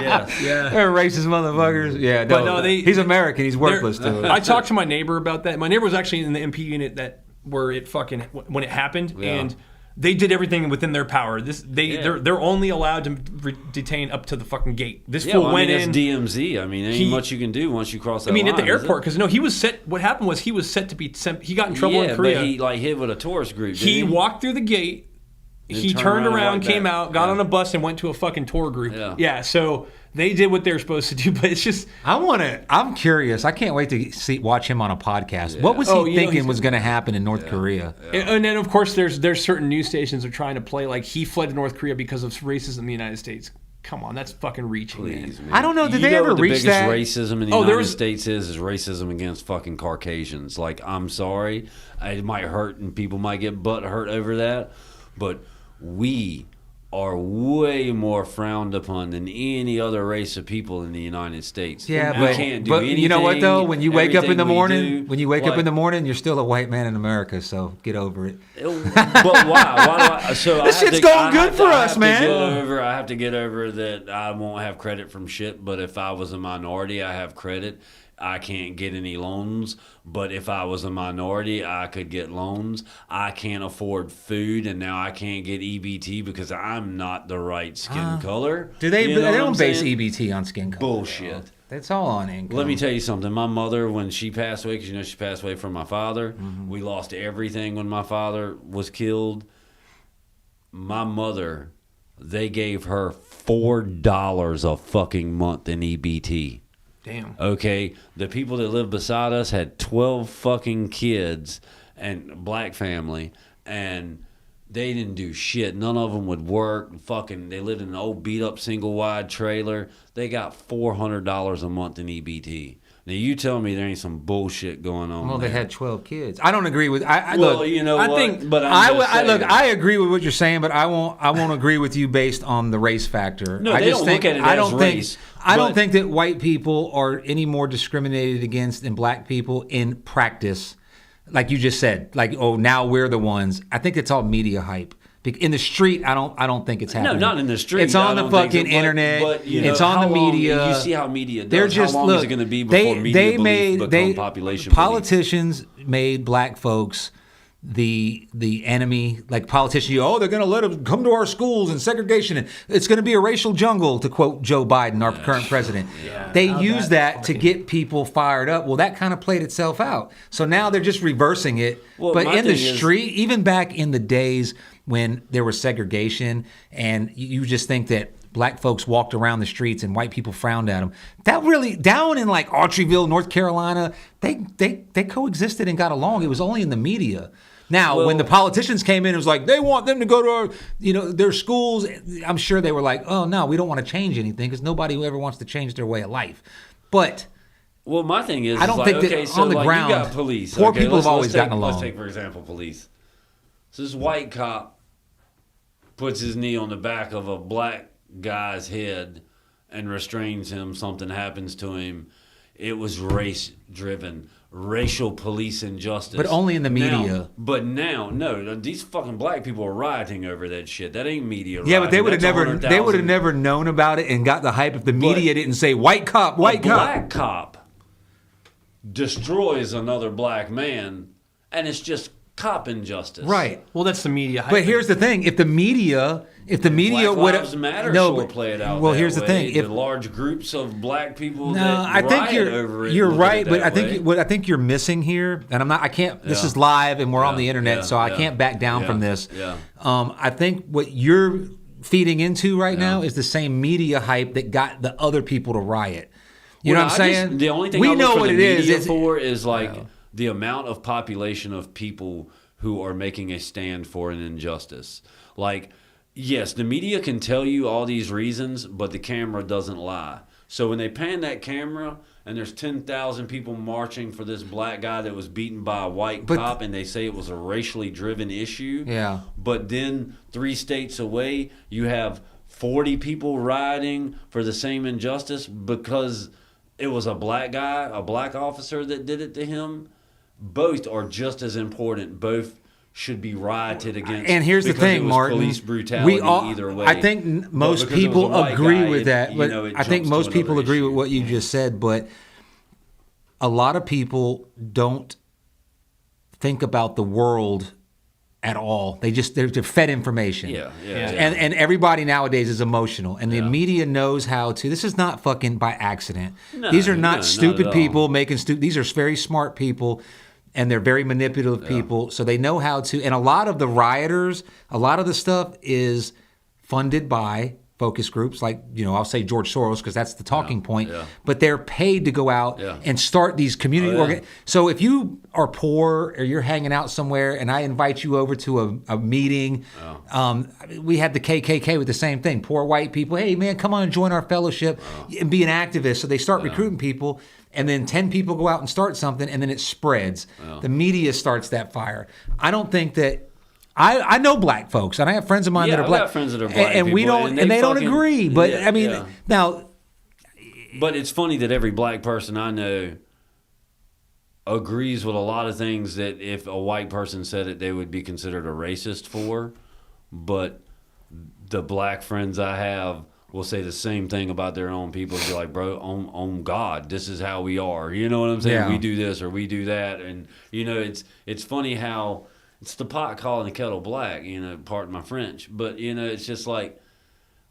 Speaker 3: Yeah. They're racist motherfuckers. Yeah, no, but no, he's American. He's worthless to it.
Speaker 2: I talked to my neighbor about that. My neighbor was actually in the MP unit where it when it happened, and they did everything within their power. They're only allowed to detain up to the fucking gate. This fool went in.
Speaker 1: That's DMZ. I mean, ain't much you can do once you cross that line.
Speaker 2: I mean, at the airport, because he was set. What happened was he was set to be sent. He got in trouble in Korea.
Speaker 1: But he hit with a tourist group.
Speaker 2: He walked through the gate. He turned around, came out, got on a bus, and went to a fucking tour group. Yeah, so they did what they were supposed to do, but it's just...
Speaker 3: I'm curious. I can't wait to watch him on a podcast. Yeah. What was he thinking was going to happen in North Korea?
Speaker 2: And then, of course, there's certain news stations that are trying to play like he fled to North Korea because of racism in the United States. Come on, that's fucking reaching, man.
Speaker 3: I don't know. Did they ever reach that?
Speaker 1: The biggest racism in the United States is racism against fucking Caucasians. Like, I'm sorry. It might hurt and people might get butt hurt over that, but... we are way more frowned upon than any other race of people in the United States.
Speaker 3: Yeah, but can't do anything. You know what though? When you wake up in the morning, you're still a white man in America. So get over it.
Speaker 1: But why? So
Speaker 3: this shit's going good for us, man.
Speaker 1: I have to get over that. I won't have credit from shit. But if I was a minority, I have credit. I can't get any loans, but if I was a minority, I could get loans. I can't afford food, and now I can't get EBT because I'm not the right skin color.
Speaker 3: Do they? They don't base EBT on skin color.
Speaker 1: Bullshit.
Speaker 3: That's all on income.
Speaker 1: Let me tell you something. My mother, when she passed away, because she passed away from my father, we lost everything when my father was killed. My mother, they gave her $4 a fucking month in EBT.
Speaker 2: Damn.
Speaker 1: Okay, the people that lived beside us had 12 fucking kids and black family, and they didn't do shit. None of them would work. Fucking, they lived in an old beat up single wide trailer. They got $400 a month in EBT. Now you tell me there ain't some bullshit going on.
Speaker 3: Well,
Speaker 1: there.
Speaker 3: They had 12 kids. I don't agree with. I agree with what you're saying, but I won't agree with you based on the race factor.
Speaker 1: No, they don't look at it as race.
Speaker 3: I don't think that white people are any more discriminated against than black people in practice, like you just said. Like, oh, now we're the ones. I think it's all media hype. In the street, I don't think it's happening.
Speaker 1: No, not in the street.
Speaker 3: It's on the fucking internet. But, it's on the media.
Speaker 1: You see how media does. How long is it going to be before media become population?
Speaker 3: Politicians made black folks the enemy. Like politicians, they're going to let them come to our schools and segregation. And it's going to be a racial jungle, to quote Joe Biden, our current president. Yeah. They use that to get people fired up. Well, that kind of played itself out. So now they're just reversing it. Well, but in the street, even back in the days when there was segregation, and you just think that black folks walked around the streets and white people frowned at them. That really, down in like Autryville, North Carolina, they coexisted and got along. It was only in the media. Now, when the politicians came in, it was like, they want them to go to their schools. I'm sure they were like, oh, no, we don't want to change anything because nobody ever wants to change their way of life. But...
Speaker 1: well, my thing is,
Speaker 3: I don't think that on the ground,
Speaker 1: you got police.
Speaker 3: Poor people have always gotten along.
Speaker 1: Let's take, for example, police. So this white cop puts his knee on the back of a black guy's head and restrains him. Something happens to him. It was race-driven, racial police injustice.
Speaker 3: But only in the media.
Speaker 1: No, these fucking black people are rioting over that shit. That ain't media rioting.
Speaker 3: Yeah, but they would have never known about it and got the hype if the media didn't say, white cop, white cop.
Speaker 1: Black cop destroys another black man, and it's just cop injustice.
Speaker 3: Right.
Speaker 2: Well, that's the media hype.
Speaker 3: But here's the thing: if the media would
Speaker 1: have play it out.
Speaker 3: Well, here's the thing:
Speaker 1: if large groups of black people,
Speaker 3: you're right. But I think you're missing here, and I can't. This is live, and we're on the internet, so I can't back down from this.
Speaker 1: Yeah.
Speaker 3: I think what you're feeding into right now is the same media hype that got the other people to riot. You know what I'm saying?
Speaker 1: The only thing we know what it is the amount of population of people who are making a stand for an injustice. Like, yes, the media can tell you all these reasons, but the camera doesn't lie. So when they pan that camera and there's 10,000 people marching for this black guy that was beaten by a white cop, and they say it was a racially driven issue, but then 3 states away you have 40 people rioting for the same injustice because it was a black guy, a black officer that did it to him. Both are just as important, both should be rioted against.
Speaker 3: And here's the thing, Martin.
Speaker 1: Police brutality either way.
Speaker 3: I think most people agree with that. But I think most people agree with what you just said. But a lot of people don't think about the world at all. They're fed information.
Speaker 1: Yeah.
Speaker 3: And everybody nowadays is emotional. And the media knows how to. This is not fucking by accident. These are not stupid people making stupid. These are very smart people. And they're very manipulative people, so they know how to. And a lot of the rioters, a lot of the stuff is funded by focus groups, like I'll say George Soros because that's the talking point. Yeah. But they're paid to go out and start these community. So if you are poor or you're hanging out somewhere, and I invite you over to a meeting, we had the KKK with the same thing. Poor white people, hey man, come on and join our fellowship and be an activist. So they start recruiting people. And then 10 people go out and start something, and then it spreads. Oh. The media starts that fire. I don't think that I know black folks, and I have friends of mine that are black.
Speaker 1: I got friends that are black,
Speaker 3: and we don't, and they don't agree. But I mean, now.
Speaker 1: But it's funny that every black person I know agrees with a lot of things that if a white person said it, they would be considered a racist for. But the black friends I have will say the same thing about their own people. Be like, bro, on God, this is how we are. You know what I'm saying? Yeah. We do this or we do that. And, it's funny how it's the pot calling the kettle black, pardon my French. But, it's just like,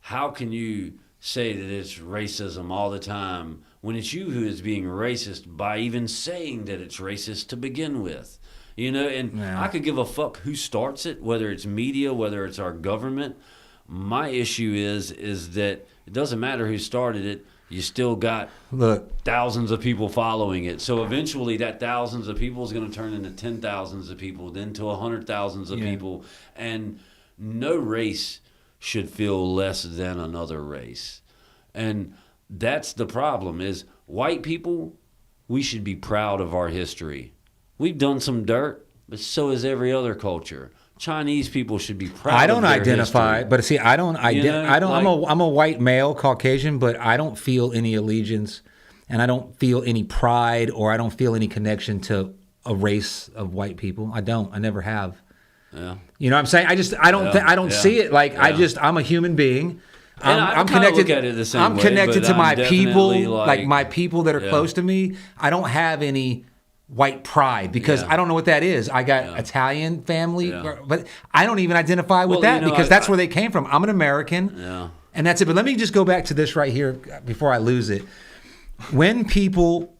Speaker 1: how can you say that it's racism all the time when it's you who is being racist by even saying that it's racist to begin with? I could give a fuck who starts it, whether it's media, whether it's our government. My issue is that it doesn't matter who started it. You still got thousands of people following it. So eventually that thousands of people is going to turn into 10,000s of people, then to 100,000s of people. And no race should feel less than another race. And that's the problem is white people, we should be proud of our history. We've done some dirt, but so is every other culture. Chinese people should be proud.
Speaker 3: I don't
Speaker 1: of their
Speaker 3: identify,
Speaker 1: history.
Speaker 3: but see, I don't. I'm a white male, Caucasian, but I don't feel any allegiance, and I don't feel any pride, or I don't feel any connection to a race of white people. I don't. I never have.
Speaker 1: Yeah.
Speaker 3: You know what I'm saying? I don't see it like I'm a human being. I'm connected.
Speaker 1: Look at it the same
Speaker 3: I'm
Speaker 1: way,
Speaker 3: connected to my people,
Speaker 1: like
Speaker 3: my people that are close to me. I don't have any white pride because I don't know what that is. I got Italian family, but I don't even identify with that because that's where they came from. I'm an American, and that's it. But let me just go back to this right here before I lose it. When people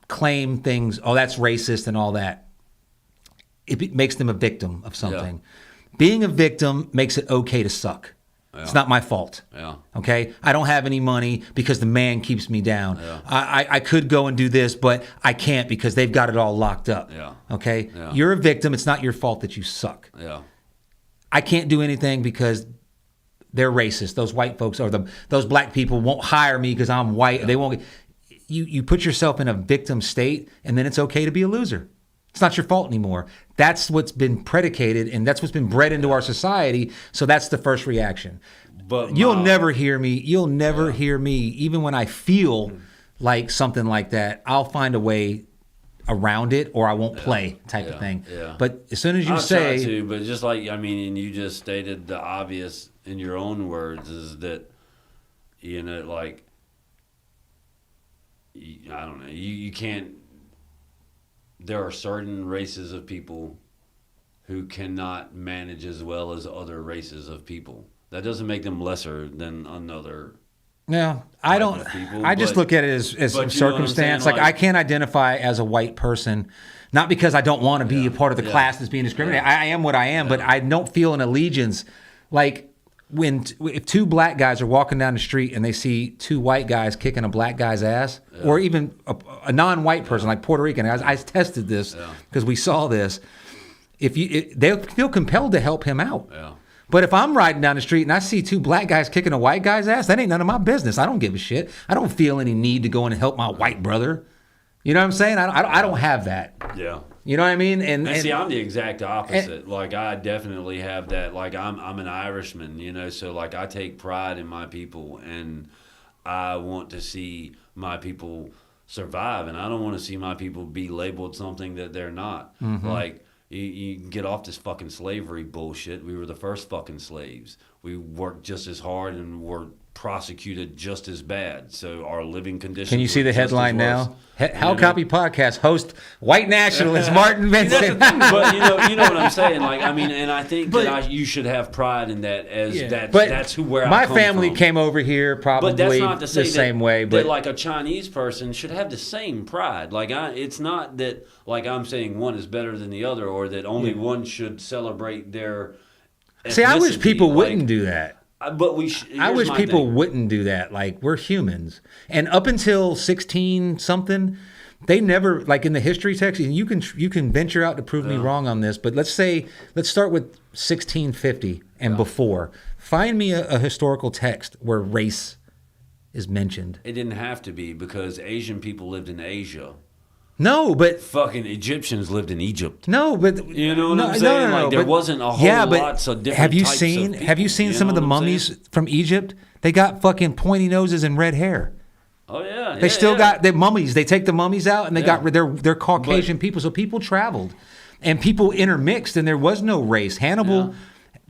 Speaker 3: claim things, oh, that's racist and all that, it makes them a victim of something. Yeah. Being a victim makes it okay to suck. Yeah. It's not my fault.
Speaker 1: Yeah.
Speaker 3: Okay? I don't have any money because the man keeps me down. Yeah. I could go and do this, but I can't because they've got it all locked up.
Speaker 1: Yeah.
Speaker 3: Okay?
Speaker 1: Yeah.
Speaker 3: You're a victim. It's not your fault that you suck.
Speaker 1: Yeah.
Speaker 3: I can't do anything because they're racist. Those white folks or those black people won't hire me because I'm white. Yeah. They won't. You put yourself in a victim state, and then it's okay to be a loser. It's not your fault anymore. That's what's been predicated, and that's what's been bred into our society. So that's the first reaction. But you'll never hear me. You'll never hear me, even when I feel like something like that. I'll find a way around it, or I won't play type of thing. Yeah. But as soon as you say,
Speaker 1: try to, but just like and you just stated the obvious in your own words is that like I don't know. You can't. There are certain races of people who cannot manage as well as other races of people. That doesn't make them lesser than another.
Speaker 3: No, I don't. I just look at it as circumstance. Like I can't identify as a white person, not because I don't want to be a part of the class that's being discriminated. I am what I am, but I don't feel an allegiance. Like if two black guys are walking down the street and they see two white guys kicking a black guy's ass, or even a non-white person like Puerto Rican, I tested this because we saw this. They'll feel compelled to help him out. Yeah. But if I'm riding down the street and I see two black guys kicking a white guy's ass, that ain't none of my business. I don't give a shit. I don't feel any need to go in and help my white brother. You know what I'm saying? I don't have that.
Speaker 1: Yeah.
Speaker 3: You know what I mean? And
Speaker 1: see, I'm the exact opposite. Like I definitely have that. Like I'm an Irishman, so like I take pride in my people, and I want to see my people survive, and I don't want to see my people be labeled something that they're not. Mm-hmm. Like You get off this fucking slavery bullshit. We were the first fucking slaves. We worked just as hard and were prosecuted just as bad. So our living conditions.
Speaker 3: Can you see the headline now? How Copy Podcast host white nationalist Martin Vinson.
Speaker 1: But you know what I'm saying. Like, I mean, and I think you should have pride in that. That's where I come from.
Speaker 3: My family came over here probably
Speaker 1: but that's not to say
Speaker 3: the same way. But
Speaker 1: that, like, a Chinese person should have the same pride. Like, it's not that like I'm saying one is better than the other, or that only one should celebrate their.
Speaker 3: See, I wish people wouldn't do that.
Speaker 1: But
Speaker 3: I wish people wouldn't do that. Like, we're humans, and up until 16 something, they never, like, in the history text. And you can venture out to prove me wrong on this, but let's start with 1650 and before. Find me a historical text where race is mentioned.
Speaker 1: It didn't have to be, because Asian people lived in Asia.
Speaker 3: No, but
Speaker 1: fucking Egyptians lived in Egypt.
Speaker 3: No, but
Speaker 1: you know what I'm saying?
Speaker 3: No,
Speaker 1: like, there wasn't a whole lots of different
Speaker 3: have you
Speaker 1: types
Speaker 3: seen
Speaker 1: of people,
Speaker 3: have you seen some of the mummies from Egypt? They got fucking pointy noses and red hair.
Speaker 1: Oh yeah.
Speaker 3: They still got the mummies. They take the mummies out and they got they're Caucasian people. So people traveled and people intermixed, and there was no race. Hannibal,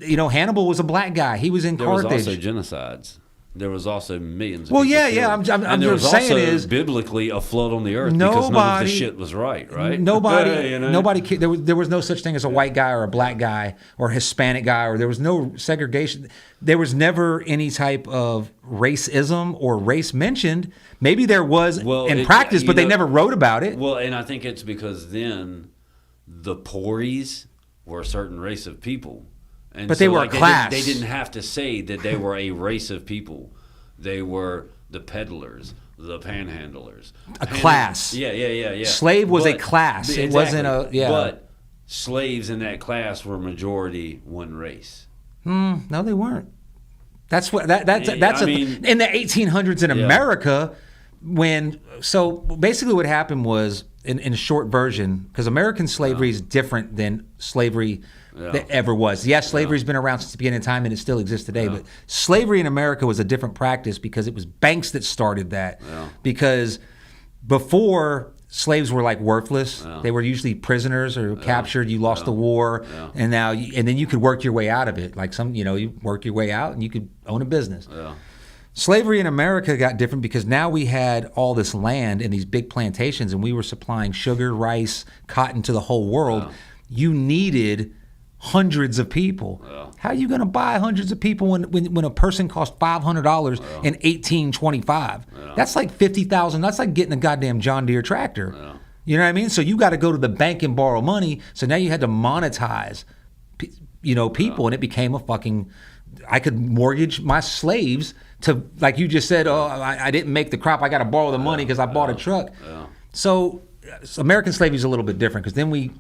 Speaker 3: Hannibal was a black guy. He was in Carthage.
Speaker 1: There was also genocides. There was also millions of
Speaker 3: people.
Speaker 1: Well,
Speaker 3: yeah. I'm just saying is
Speaker 1: biblically a flood on the earth because none of the shit was right?
Speaker 3: Nobody there was no such thing as a white guy or a black guy or a Hispanic guy, or there was no segregation. There was never any type of racism or race mentioned. Maybe there was in practice, but they never wrote about it.
Speaker 1: Well, and I think it's because then the Tories were a certain race of people. And
Speaker 3: but they were a class.
Speaker 1: They didn't have to say that they were a race of people. They were the peddlers, the panhandlers.
Speaker 3: A class.
Speaker 1: Yeah.
Speaker 3: Slave was a class.
Speaker 1: Exactly.
Speaker 3: It wasn't a
Speaker 1: But slaves in that class were majority one race.
Speaker 3: No, they weren't. That's what in the 1800s in America. So basically what happened was, in a short version, because American slavery is different than slavery that ever was. Yes, slavery's been around since the beginning of time, and it still exists today, but slavery in America was a different practice because it was banks that started that. Because before, slaves were like worthless. They were usually prisoners or captured. You lost the war, and then you could work your way out of it. Like you work your way out and you could own a business. Slavery in America got different because now we had all this land and these big plantations, and we were supplying sugar, rice, cotton to the whole world. You needed hundreds of people. How are you going to buy hundreds of people when a person cost $500 in 1825? That's like $50,000. That's like getting a goddamn John Deere tractor. You know what I mean? So you got to go to the bank and borrow money. So now you had to monetize, people, and it became a fucking. I could mortgage my slaves to, like you just said, I didn't make the crop. I got to borrow the money because I bought a truck. So American slavery is a little bit different, because then we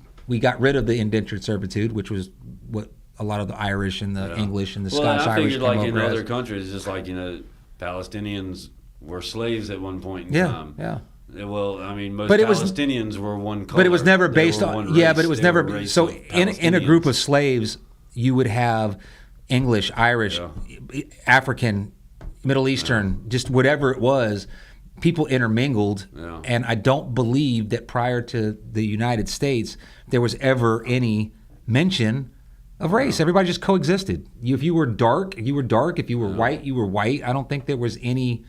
Speaker 3: got rid of the indentured servitude, which was what a lot of the Irish and the English and the Scotch Irish came over as.
Speaker 1: Like in other countries, just like Palestinians were slaves at one point in time. Well, I mean, most Palestinians were one color.
Speaker 3: But it was never based on. Yeah, but it was never. So in a group of slaves, you would have English, Irish, African, Middle Eastern, just whatever it was. People intermingled, and I don't believe that prior to the United States there was ever any mention of race. Everybody just coexisted. If you were dark, you were dark. If you were white, you were white. I don't think there was any.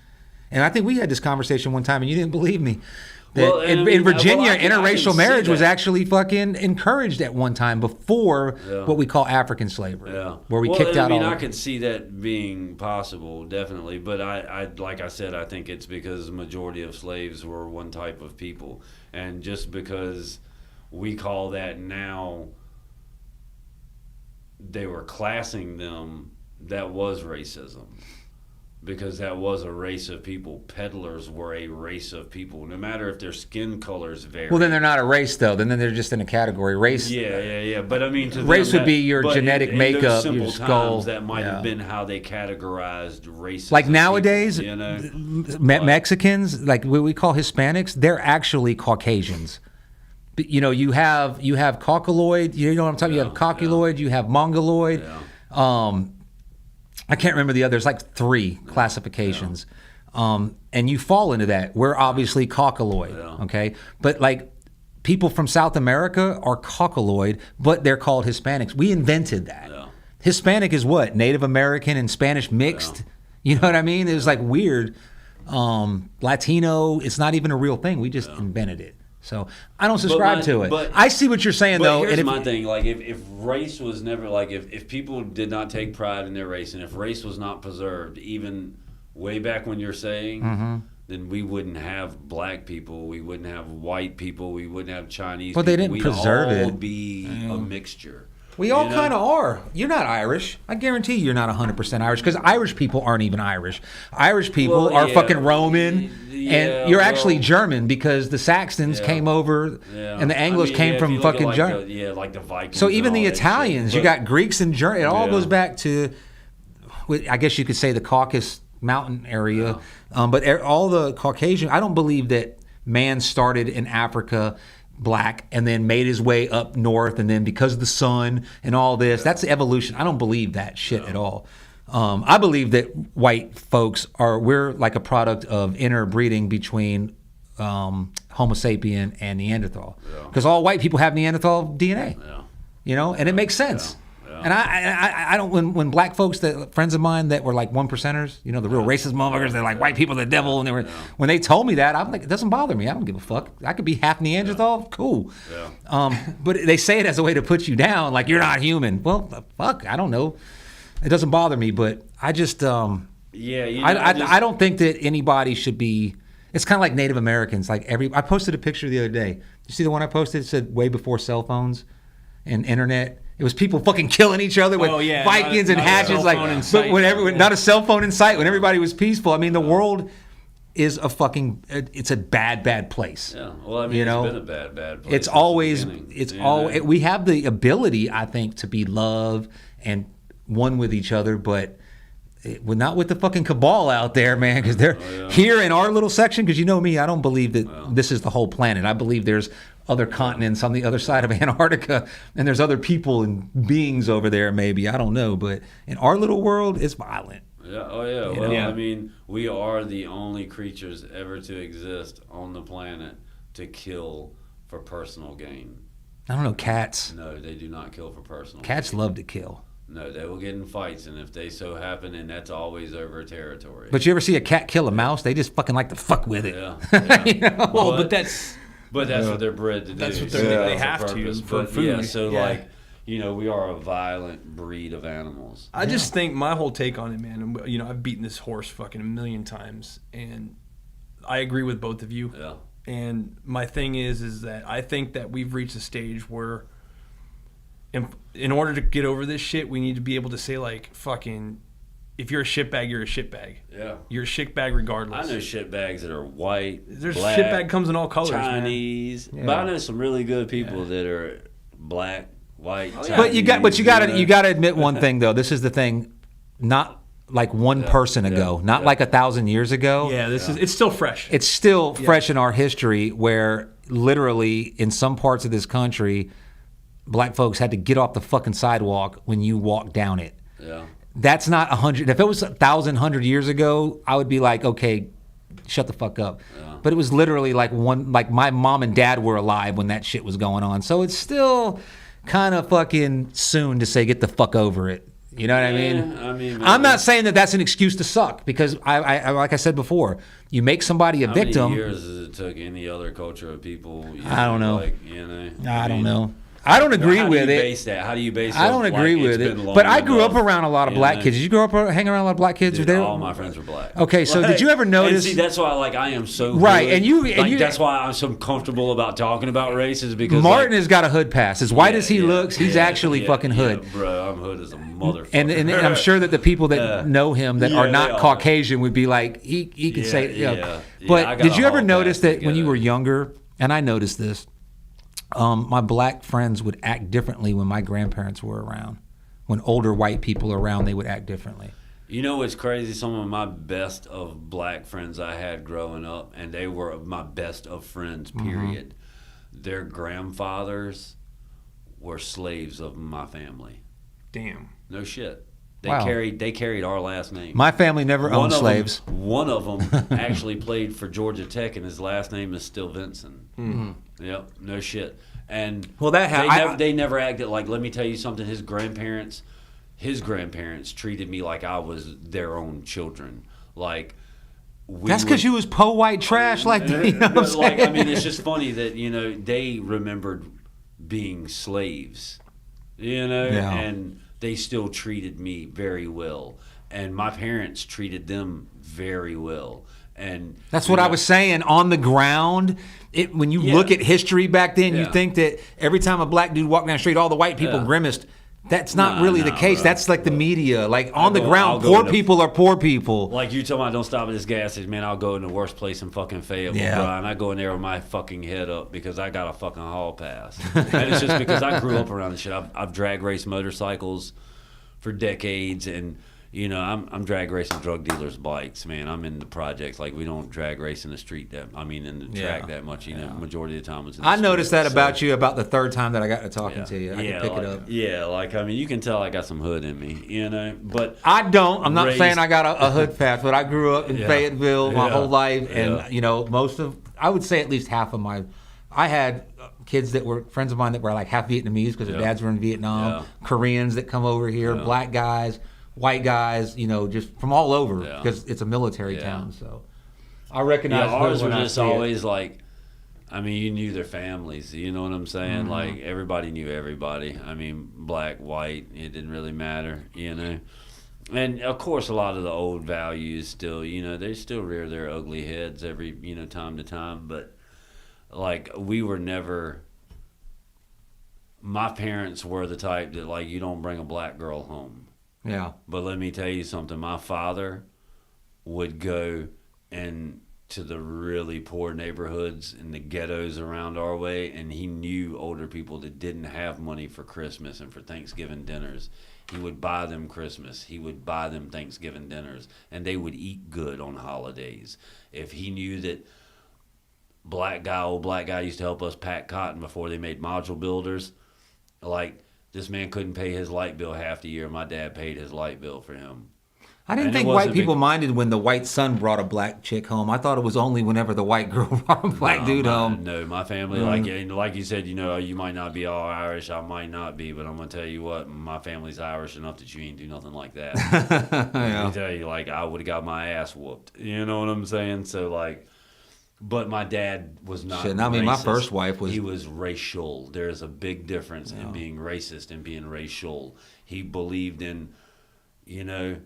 Speaker 3: And I think we had this conversation one time, and you didn't believe me. That in Virginia, interracial marriage was actually fucking encouraged at one time before what we call African slavery, where we kicked out all.
Speaker 1: I could see that being possible, definitely. But I like I said, I think it's because the majority of slaves were one type of people, and just because we call that now, they were classing them. That was racism. Because that was a race of people. Peddlers were a race of people. No matter if their skin colors vary.
Speaker 3: Well, then they're not a race, though. Then they're just in a category. Race.
Speaker 1: Yeah. But I mean, to
Speaker 3: race
Speaker 1: them,
Speaker 3: would be your genetic makeup, your skull.
Speaker 1: That might have been how they categorized races.
Speaker 3: Like nowadays, Mexicans, like what we call Hispanics, they're actually Caucasians. You have caucaloid. You know what I'm talking? You have caucaloid. You have mongoloid. I can't remember the others, like 3 classifications. And you fall into that. We're obviously caucaloid, okay? But like people from South America are caucaloid, but they're called Hispanics. We invented that. Yeah. Hispanic is what? Native American and Spanish mixed. Yeah. You know what I mean? It was like weird. Latino, it's not even a real thing. We just invented it. So I don't subscribe to it. I see what you're saying, though.
Speaker 1: Here's my thing. Like, if race was never, like, if people did not take pride in their race, and if race was not preserved, even way back when you're saying, then we wouldn't have black people, we wouldn't have white people, we wouldn't have Chinese people.
Speaker 3: They didn't preserve it.
Speaker 1: We'd all be a mixture.
Speaker 3: We all kind of are. You're not Irish. I guarantee you're not 100% Irish, because Irish people aren't even Irish. Irish people are fucking Roman, and you're actually German, because the Saxons came over, and the Anglos came from fucking Germany.
Speaker 1: Like the Vikings.
Speaker 3: So even the Italians, you got Greeks and Germans. It all goes back to, I guess you could say, the Caucasus Mountain area. But all the Caucasian, I don't believe that man started in Africa black and then made his way up north, and then because of the sun and all this, that's the evolution. I don't believe that shit at all. I believe that white folks we're like a product of interbreeding between Homo sapien and Neanderthal, because all white people have Neanderthal DNA, you know, and it makes sense. And I don't, when black folks, friends of mine that were like 1%ers, you know, the real racist motherfuckers, they're like, white people are the devil, and when they told me that, I'm like, it doesn't bother me. I don't give a fuck. I could be half Neanderthal, cool. But they say it as a way to put you down, like, you're not human. Well, fuck, I don't know. It doesn't bother me, but I just, I don't think that anybody should be. It's kind of like Native Americans. Like I posted a picture the other day. You see the one I posted? It said way before cell phones and internet. It was people fucking killing each other with Vikings and hatchets, not a cell phone in sight, when everybody was peaceful. I mean, the world is it's a bad place. Yeah, well, I mean, it's been a bad place. We have the ability, I think, to be love and one with each other, but not with the fucking cabal out there, man, because they're here in our little section, because you know me, I don't believe that this is the whole planet. I believe there's other continents on the other side of Antarctica, and there's other people and beings over there, maybe. I don't know, but in our little world, it's violent.
Speaker 1: Yeah. Oh, yeah. Well, I mean, we are the only creatures ever to exist on the planet to kill for personal gain.
Speaker 3: I don't know, cats.
Speaker 1: No, they do not kill for personal
Speaker 3: Cats
Speaker 1: gain.
Speaker 3: Love to kill.
Speaker 1: No, they will get in fights, and if they so happen, and that's always over territory.
Speaker 3: But you ever see a cat kill a mouse? They just fucking like to fuck with it.
Speaker 1: Yeah.
Speaker 3: You know?
Speaker 2: Well, but that's
Speaker 1: what they're bred to do.
Speaker 2: That's what they have to for food.
Speaker 1: Yeah, so like, you know, we are a violent breed of animals.
Speaker 2: I just think my whole take on it, man, you know, I've beaten this horse fucking a million times, and I agree with both of you.
Speaker 1: Yeah.
Speaker 2: And my thing is that I think that we've reached a stage where in order to get over this shit, we need to be able to say, like, fucking, if you're a shitbag, you're a shitbag.
Speaker 1: Yeah.
Speaker 2: You're a shitbag regardless.
Speaker 1: I know shitbags that are white,
Speaker 2: There's
Speaker 1: black,
Speaker 2: shitbag comes in all colors,
Speaker 1: Chinese.
Speaker 2: Man.
Speaker 1: But I know some really good people that are black, white, Chinese.
Speaker 3: But you got to admit one thing, though. This is the thing, not like one person ago, not like 1,000 years ago.
Speaker 2: Yeah, it's still fresh.
Speaker 3: It's still fresh in our history, where literally in some parts of this country, black folks had to get off the fucking sidewalk when you walk down it.
Speaker 1: Yeah.
Speaker 3: That's not 100. If it was 1,100 years ago, I would be like, okay, shut the fuck up. Yeah. But it was literally like my mom and dad were alive when that shit was going on. So it's still kind of fucking soon to say, get the fuck over it. You know what I mean? I'm not saying that that's an excuse to suck, because I like I said before, you make somebody a victim.
Speaker 1: How many years does it took any other culture of people?
Speaker 3: I don't know. I don't know. I don't agree with it.
Speaker 1: How do you base that?
Speaker 3: I don't agree with it. But I grew up around a lot of black kids. Did you grow up hanging around a lot of black kids?
Speaker 1: Dude, all my friends were black.
Speaker 3: Okay, so did you ever notice?
Speaker 1: And see, that's why I am so
Speaker 3: right,
Speaker 1: hood. That's why I'm so comfortable about talking about race, is because
Speaker 3: Martin has got a hood pass. As white as he looks, he's actually fucking hood.
Speaker 1: Yeah, bro, I'm hood as a motherfucker.
Speaker 3: And I'm sure that the people that know him that are not Caucasian would be like, he could say, But did you ever notice that when you were younger, and I noticed this, my black friends would act differently when my grandparents were around. When older white people were around, they would act differently.
Speaker 1: You know what's crazy? Some of my best of black friends I had growing up, and they were my best of friends, period. Mm-hmm. Their grandfathers were slaves of my family.
Speaker 2: Damn.
Speaker 1: No shit. They carried our last name.
Speaker 3: My family never owned slaves.
Speaker 1: One of them actually played for Georgia Tech, and his last name is still Vinson. Mm-hmm. Yep, no shit. And they never acted like. Let me tell you something. His grandparents treated me like I was their own children. Like
Speaker 3: that's because you was white trash. Like, you know what I'm saying?
Speaker 1: Like, I mean, it's just funny that they remembered being slaves, and they still treated me very well, and my parents treated them very well. And
Speaker 3: that's what I was saying. On the ground, when you look at history back then, you think that every time a black dude walked down the street, all the white people grimaced. That's not really the case. Bro. That's like the media. Like on the ground, poor people are poor people. Like
Speaker 1: you told me, don't stop at this gas station, man. I'll go in the worst place in fucking Fayetteville, bro. And I go in there with my fucking head up because I got a fucking hall pass. And it's just because I grew up around this shit. I've drag raced motorcycles for decades, and I'm drag racing drug dealers' bikes, man. I'm in the projects. Like, we don't drag race in the street in the track that much. Majority of the time it's in the street.
Speaker 3: Noticed that about you about the third time that I got to talking to you. I can pick it up.
Speaker 1: Yeah, like, I mean, you can tell I got some hood in me, but
Speaker 3: I don't. I'm not saying I got a hood pass, but I grew up in Fayetteville my whole life, and I would say at least half of I had kids that were friends of mine that were like half Vietnamese because their dads were in Vietnam, Koreans that come over here, black guys, white guys, just from all over because it's a military town. So I recognize
Speaker 1: ours were just always like, I mean, you knew their families. You know what I'm saying? Mm-hmm. Like, everybody knew everybody. I mean, black, white, it didn't really matter, And, of course, a lot of the old values still, they still rear their ugly heads every, time to time. But, like, we were never... My parents were the type that, like, you don't bring a black girl home.
Speaker 3: Yeah.
Speaker 1: But let me tell you something. My father would go to the really poor neighborhoods and the ghettos around our way, and he knew older people that didn't have money for Christmas and for Thanksgiving dinners. He would buy them Christmas. He would buy them Thanksgiving dinners, and they would eat good on holidays. If he knew that old black guy used to help us pack cotton before they made module builders, like... This man couldn't pay his light bill half the year. My dad paid his light bill for him.
Speaker 3: I didn't think white people minded when the white son brought a black chick home. I thought it was only whenever the white girl brought a black dude home.
Speaker 1: No, my family, like you said, you might not be all Irish. I might not be, but I'm going to tell you what, my family's Irish enough that you ain't do nothing like that. Let me tell you, like, I would have got my ass whooped. You know what I'm saying? So, like... But my dad was not racist.
Speaker 3: I mean, my first wife was...
Speaker 1: He was racial. There's a big difference in being racist and being racial. He believed in, you're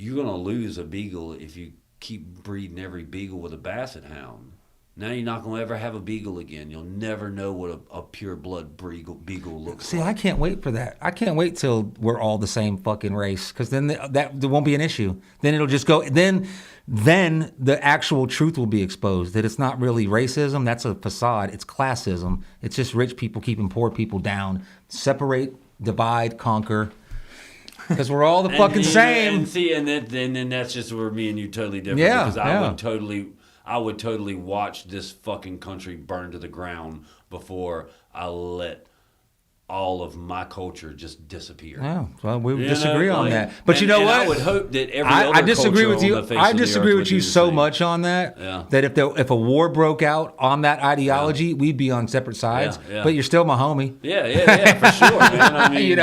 Speaker 1: going to lose a beagle if you keep breeding every beagle with a basset hound. Now you're not going to ever have a beagle again. You'll never know what a pure blood beagle looks like.
Speaker 3: See, I can't wait for that. I can't wait till we're all the same fucking race, because then there won't be an issue. Then it'll just go... Then the actual truth will be exposed, that it's not really racism, that's a facade, it's classism. It's just rich people keeping poor people down. Separate, divide, conquer. Because we're all the fucking same.
Speaker 1: And then that's just where me and you totally different. Yeah, because I would totally watch this fucking country burn to the ground before I let all of my culture just disappear.
Speaker 3: Yeah, well, we disagree on that. But you know what?
Speaker 1: I would hope that every other
Speaker 3: disagree
Speaker 1: culture
Speaker 3: with you.
Speaker 1: on the face
Speaker 3: I
Speaker 1: of the
Speaker 3: disagree
Speaker 1: earth
Speaker 3: with you so much on that.
Speaker 1: Yeah.
Speaker 3: That if a war broke out on that ideology, we'd be on separate sides.
Speaker 1: Yeah.
Speaker 3: But you're still my homie.
Speaker 1: Yeah, for sure, man. I mean,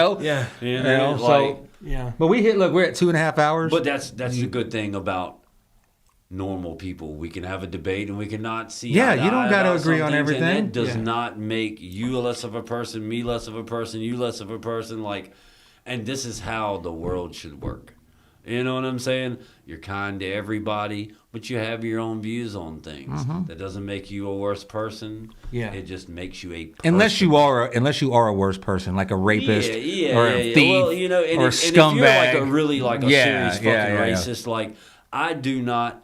Speaker 3: But we're at 2.5 hours.
Speaker 1: But that's the good thing about normal people. We can have a debate and we can not see
Speaker 3: you don't got to agree on everything.
Speaker 1: And it does not make you less of a person, me less of a person, you less of a person. And this is how the world should work. You know what I'm saying? You're kind to everybody, but you have your own views on things. Mm-hmm. That doesn't make you a worse person. Yeah. It just makes you a person.
Speaker 3: Unless you are a worse person, like a rapist or a thief or a scumbag.
Speaker 1: And if you're a serious fucking racist, I do not.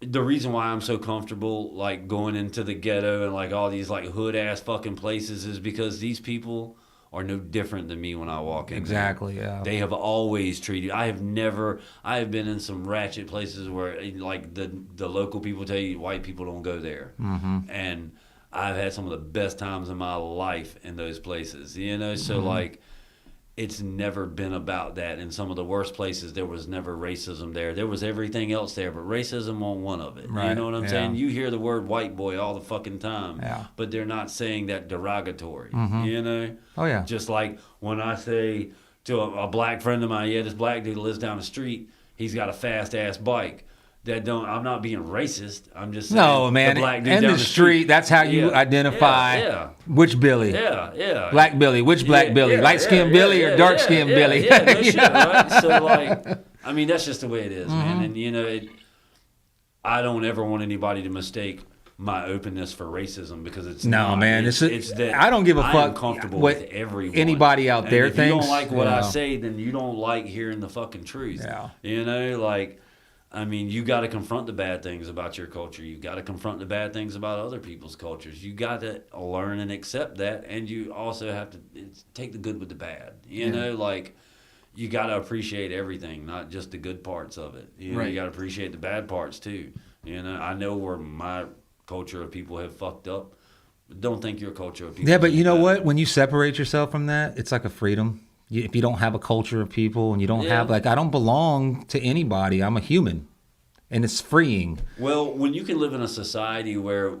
Speaker 1: The reason why I'm so comfortable going into the ghetto and all these hood ass fucking places is because these people are no different than me when I walk in.
Speaker 3: Exactly,
Speaker 1: there. Yeah. They have always treated. I have been in some ratchet places where the local people tell you white people don't go there. Mm-hmm. And I've had some of the best times in my life in those places. So it's never been about that. In some of the worst places, there was never racism there. There was everything else there, but racism wasn't one of it. Right. You know what I'm saying? You hear the word white boy all the fucking time, but they're not saying that derogatory, you know?
Speaker 3: Oh, yeah.
Speaker 1: Just like when I say to a black friend of mine, this black dude lives down the street, he's got a fast-ass bike. I'm not being racist. I'm just saying.
Speaker 3: No, man.
Speaker 1: The black dude
Speaker 3: in
Speaker 1: down
Speaker 3: the street, that's how you identify which Billy.
Speaker 1: Yeah.
Speaker 3: Black Billy. Which black Billy? Light-skinned Billy or dark-skinned Billy?
Speaker 1: Yeah, no shit, right? So, like, I mean, that's just the way it is, man. And, you know, I don't ever want anybody to mistake my openness for racism because it's not.
Speaker 3: Man.
Speaker 1: It's that
Speaker 3: I don't give a fuck
Speaker 1: comfortable
Speaker 3: what
Speaker 1: with everyone.
Speaker 3: Anybody out there
Speaker 1: if
Speaker 3: thinks.
Speaker 1: If you don't like what I say, then you don't like hearing the fucking truth.
Speaker 3: Yeah.
Speaker 1: You know, like... I mean, you got to confront the bad things about your culture. You got to confront the bad things about other people's cultures. You got to learn and accept that, and you also have to take the good with the bad. You know, like you got to appreciate everything, not just the good parts of it. You know, you got to appreciate the bad parts too. You know, I know where my culture of people have fucked up. But don't think your culture of people.
Speaker 3: Yeah, but you know what? When you separate yourself from that, it's like a freedom. If you don't have a culture of people and you don't have, like, I don't belong to anybody. I'm a human. And it's freeing.
Speaker 1: Well, when you can live in a society where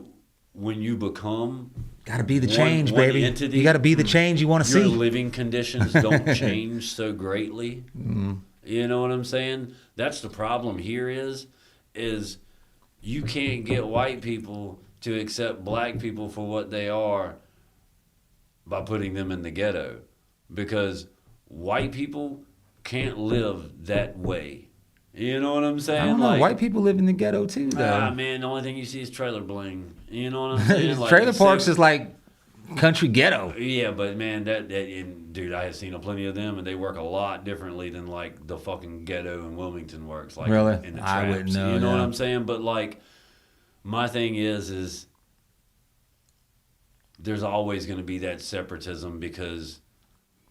Speaker 1: when you become...
Speaker 3: Got to be the change, baby.
Speaker 1: Entity,
Speaker 3: you got to be the change you want to see.
Speaker 1: Your living conditions don't change so greatly. You know what I'm saying? That's the problem here is you can't get white people to accept black people for what they are by putting them in the ghetto. Because... white people can't live that way. You know what I'm saying?
Speaker 3: I don't know. Like, white people live in the ghetto too, though.
Speaker 1: Man, the only thing you see is trailer bling. You know what I'm saying? Like,
Speaker 3: trailer parks is like country ghetto.
Speaker 1: Yeah, but man, dude, I have seen plenty of them, and they work a lot differently than like the fucking ghetto in Wilmington works. Like,
Speaker 3: really?
Speaker 1: In the traps.
Speaker 3: I wouldn't know.
Speaker 1: You know what I'm saying? But like, my thing is there's always going to be that separatism because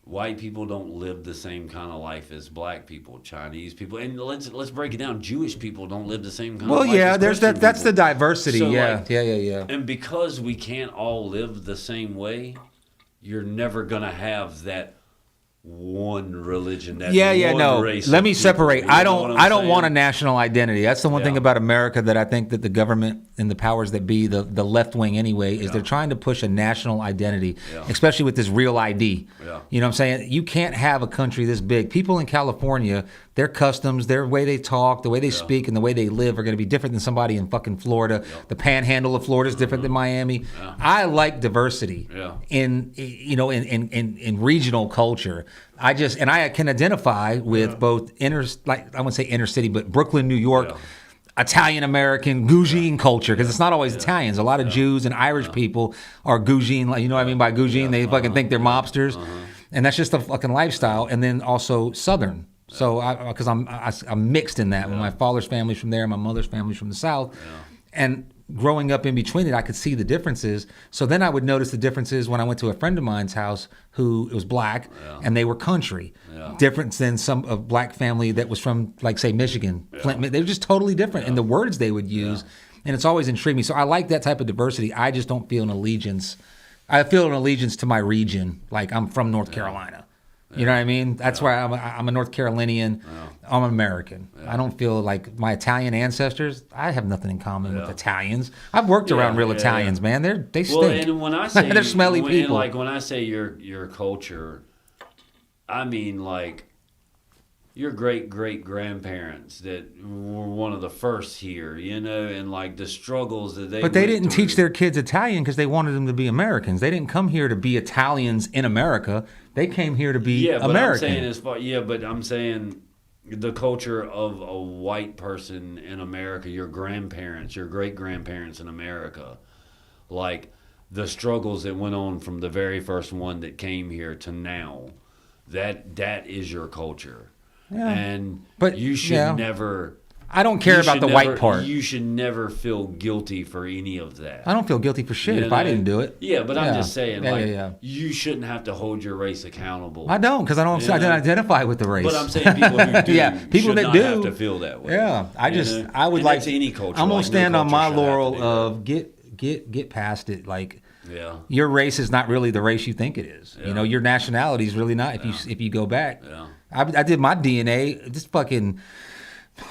Speaker 1: white people don't live the same kind of life as black people, Chinese people, and let's break it down. Jewish people don't live the same kind of life. Well, yeah,
Speaker 3: there's that. That's the diversity. So yeah.
Speaker 1: And because we can't all live the same way, you're never gonna have that one religion. That one race.
Speaker 3: Let me separate. I don't want a national identity. That's the one thing about America that I think that the government and the powers that be, the left wing anyway, is they're trying to push a national identity, especially with this real ID. You know what I'm saying? You can't have a country this big. People in California, their customs, their way they talk, the way they speak, and the way they live are going to be different than somebody in fucking Florida. The panhandle of Florida is different than Miami. I like diversity in regional culture. I can identify with both I wouldn't say inner city, but Brooklyn, New York, Italian American Gugine culture, because it's not always Italians. A lot of Jews and Irish people are Gugine, like, you know what I mean by Gugine? They fucking think they're mobsters, and that's just a fucking lifestyle. And then also Southern. So because I'm mixed in that. My father's family's from there, my mother's family's from the South, and growing up in between it, I could see the differences. So then I would notice the differences when I went to a friend of mine's house who was black, and they were country. Different than a black family that was from, like, say, Michigan. Flint. They were just totally different in the words they would use. And it's always intrigued me. So I like that type of diversity. I just don't feel an allegiance. I feel an allegiance to my region. Like, I'm from North Carolina. You know what I mean? That's why I'm a North Carolinian. I'm American. I don't feel like my Italian ancestors. I have nothing in common with Italians. I've worked around real Italians, man. They stink.
Speaker 1: Well, and when I say
Speaker 3: they're smelly people.
Speaker 1: Like when I say your culture, I mean like your great grandparents that were one of the first here, you know, and like the struggles that they.
Speaker 3: But they didn't teach their kids Italian because they wanted them to be Americans. They didn't come here to be Italians in America. They came here to be American.
Speaker 1: But I'm saying the culture of a white person in America, your grandparents, your great grandparents in America, like the struggles that went on from the very first one that came here to now, that is your culture. Yeah. But you should never.
Speaker 3: I don't care about the white part.
Speaker 1: You should never feel guilty for any of that.
Speaker 3: I don't feel guilty for shit if I didn't do it.
Speaker 1: Yeah, but I'm just saying, you shouldn't have to hold your race accountable.
Speaker 3: I don't, because I don't identify with the race.
Speaker 1: But I'm saying people who do,
Speaker 3: people that do
Speaker 1: have to feel that way.
Speaker 3: Yeah, I would like.
Speaker 1: Any culture.
Speaker 3: I'm gonna stand on my laurel of get past it. Like,
Speaker 1: Yeah.
Speaker 3: Your race is not really the race you think it is. Yeah. You know, your nationality is really not. If you go back, I did my DNA. Just fucking.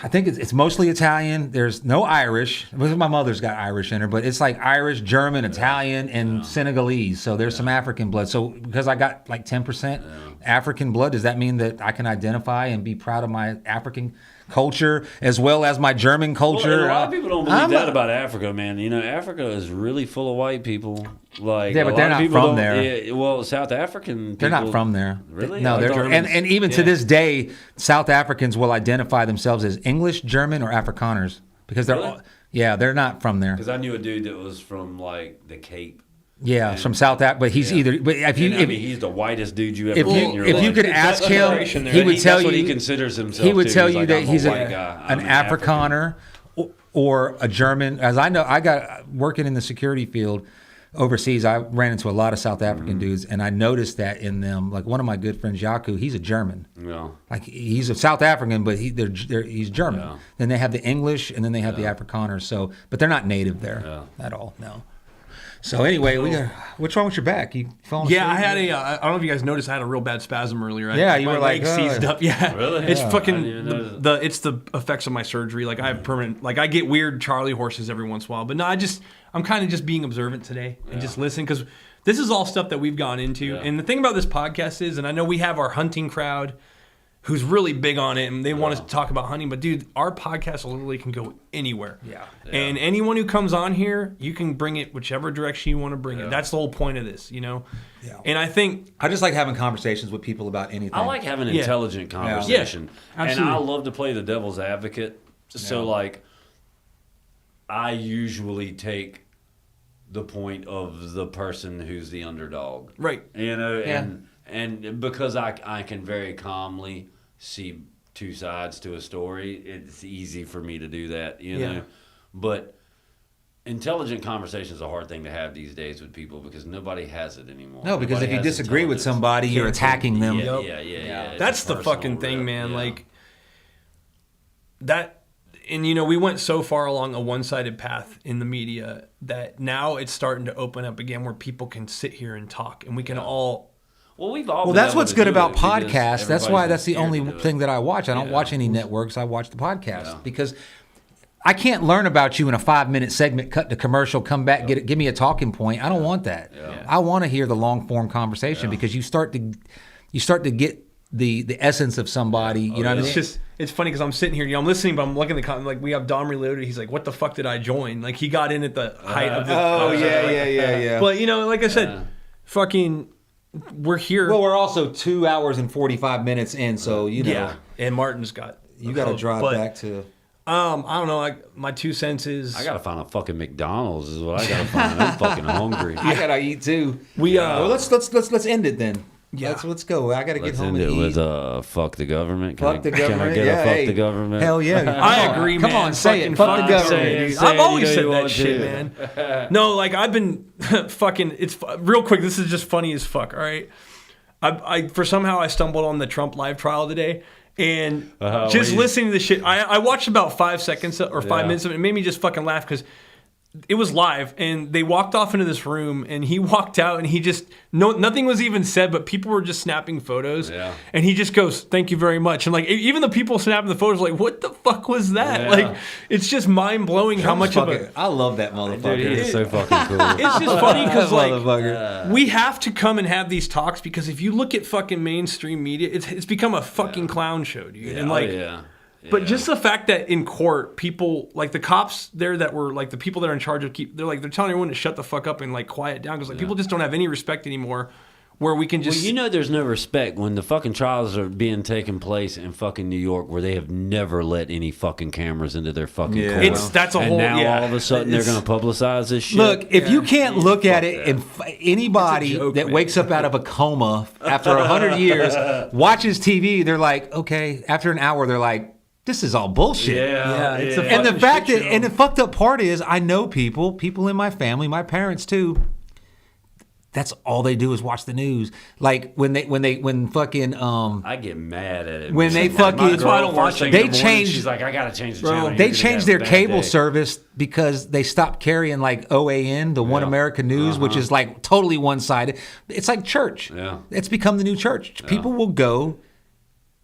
Speaker 3: I think it's mostly Italian. There's no Irish. My mother's got Irish in her, but it's like Irish, German, Italian, and Senegalese. So there's some African blood. So because I got like 10% African blood, does that mean that I can identify and be proud of my African culture as well as my German culture?
Speaker 1: Well, a lot of people don't believe that about Africa, man. You know, Africa is really full of white people. Like,
Speaker 3: but they're not from there.
Speaker 1: Yeah, well, South African people,
Speaker 3: they're not from there.
Speaker 1: Really?
Speaker 3: No, they're and even to this day, South Africans will identify themselves as English, German, or Afrikaners because they're they're not from there.
Speaker 1: Because I knew a dude that was from like the Cape.
Speaker 3: Yeah, from South Africa, but he's either. But if
Speaker 1: he's the whitest dude you ever met in your life.
Speaker 3: If you could ask him, he would tell you.
Speaker 1: That's what he considers himself.
Speaker 3: He would tell you
Speaker 1: like,
Speaker 3: that he's an
Speaker 1: Afrikaner
Speaker 3: or a German. As I know, I got working in the security field overseas. I ran into a lot of South African dudes, and I noticed that in them. Like one of my good friends, Yaku, he's a German.
Speaker 1: Yeah.
Speaker 3: Like he's a South African, but he's German. Yeah. Then they have the English, and then they have the Afrikaners. So, but they're not native there at all. No. So anyway, what's wrong with your back? You falling asleep?
Speaker 2: Yeah, I had I don't know if you guys noticed, I had a real bad spasm earlier.
Speaker 3: You were like
Speaker 2: seized up. Yeah,
Speaker 1: really?
Speaker 2: It's fucking it's the effects of my surgery. Like I have permanent. Like I get weird Charlie horses every once in a while. But no, I'm kind of just being observant today and just listening because this is all stuff that we've gone into. Yeah. And the thing about this podcast is, and I know we have our hunting crowd who's really big on it and they want us to talk about hunting, but dude, our podcast literally can go anywhere.
Speaker 3: Yeah.
Speaker 2: And anyone who comes on here, you can bring it whichever direction you want to bring it. That's the whole point of this, you know?
Speaker 3: Yeah.
Speaker 2: And I think
Speaker 3: I just like having conversations with people about anything.
Speaker 1: I like having an intelligent conversation.
Speaker 2: Yeah,
Speaker 1: and I love to play the devil's advocate. So like I usually take the point of the person who's the underdog.
Speaker 2: Right.
Speaker 1: You know, and because I can very calmly see two sides to a story, it's easy for me to do that, you know. But intelligent conversation is a hard thing to have these days with people because nobody has it anymore.
Speaker 3: No, because if you disagree with somebody, you're attacking them.
Speaker 1: Yeah.
Speaker 2: That's the fucking thing, man. Like that. And, you know, we went so far along a one-sided path in the media that now it's starting to open up again where people can sit here and talk and we can all...
Speaker 1: Well,
Speaker 3: that's what's good about podcasts. That's why that's the only thing that I watch. I don't watch any networks. I watch the podcast because I can't learn about you in a 5-minute segment, cut to commercial, come back, give me a talking point. I don't want that. Yeah. I want to hear the long-form conversation because you start to get the essence of somebody. You know what I mean?
Speaker 2: It's funny because I'm sitting here, you know, I'm listening, but I'm looking at the comment. Like we have Dom Reloaded. He's like, "What the fuck did I join?" Like he got in at the height of the.
Speaker 3: Yeah.
Speaker 2: But you know, like I said, fucking, we're here.
Speaker 3: Well, we're also 2 hours and 45 minutes in, so you know.
Speaker 2: Yeah, and Martin's got.
Speaker 3: You got to drive back to.
Speaker 2: I don't know. Like my 2 cents is.
Speaker 1: I gotta find a fucking McDonald's. Is what I gotta find. I'm fucking hungry.
Speaker 3: I gotta eat too.
Speaker 2: Well,
Speaker 3: let's end it then. Yeah, let's go. I gotta get home and eat.
Speaker 1: Let's end it with fuck the government.
Speaker 3: Fuck the government.
Speaker 1: Can I get a fuck the government?
Speaker 3: Hell yeah.
Speaker 2: I agree, man.
Speaker 3: Come on, say it. Fuck the government.
Speaker 2: I've always said that shit, man. No, like I've been fucking. It's real quick. This is just funny as fuck. All right. I somehow I stumbled on the Trump live trial today. And just listening to the shit, I watched about 5 seconds or 5 minutes of it. It made me just fucking laugh because it was live, and they walked off into this room, and he walked out, and he just nothing was even said, but people were just snapping photos, and he just goes, "Thank you very much," and like even the people snapping the photos, like, what the fuck was that? Like, it's just mind blowing how much of a.
Speaker 3: I love that motherfucker.
Speaker 1: Dude, he's so fucking cool.
Speaker 2: It's just funny because like we have to come and have these talks because if you look at fucking mainstream media, it's become a fucking clown show, dude, and like. But just the fact that in court, people like the cops there that were like the people that are in charge of they're telling everyone to shut the fuck up and like quiet down because like people just don't have any respect anymore. Where we can just
Speaker 1: well, you know, there's no respect when the fucking trials are being taken place in fucking New York, where they have never let any fucking cameras into their fucking court.
Speaker 2: That's a
Speaker 1: and
Speaker 2: whole.
Speaker 1: Now all of a sudden they're going to publicize this shit.
Speaker 3: Look, if you can't look at it, and anybody that wakes up out of a coma after 100 years watches TV, they're like, okay. After an hour, they're like. This is all bullshit.
Speaker 2: It's a
Speaker 3: and the fact that, and the fucked up part is, I know people in my family, my parents too. that's all they do is watch the news. Like when fucking
Speaker 1: I get mad at it.
Speaker 3: When they fucking
Speaker 1: that's why I don't watch it.
Speaker 3: They changed.
Speaker 1: She's like, I gotta change the channel.
Speaker 3: They changed their cable service because they stopped carrying like OAN, the One American News, which is like totally one-sided. It's like church.
Speaker 1: Yeah,
Speaker 3: it's become the new church. People will go.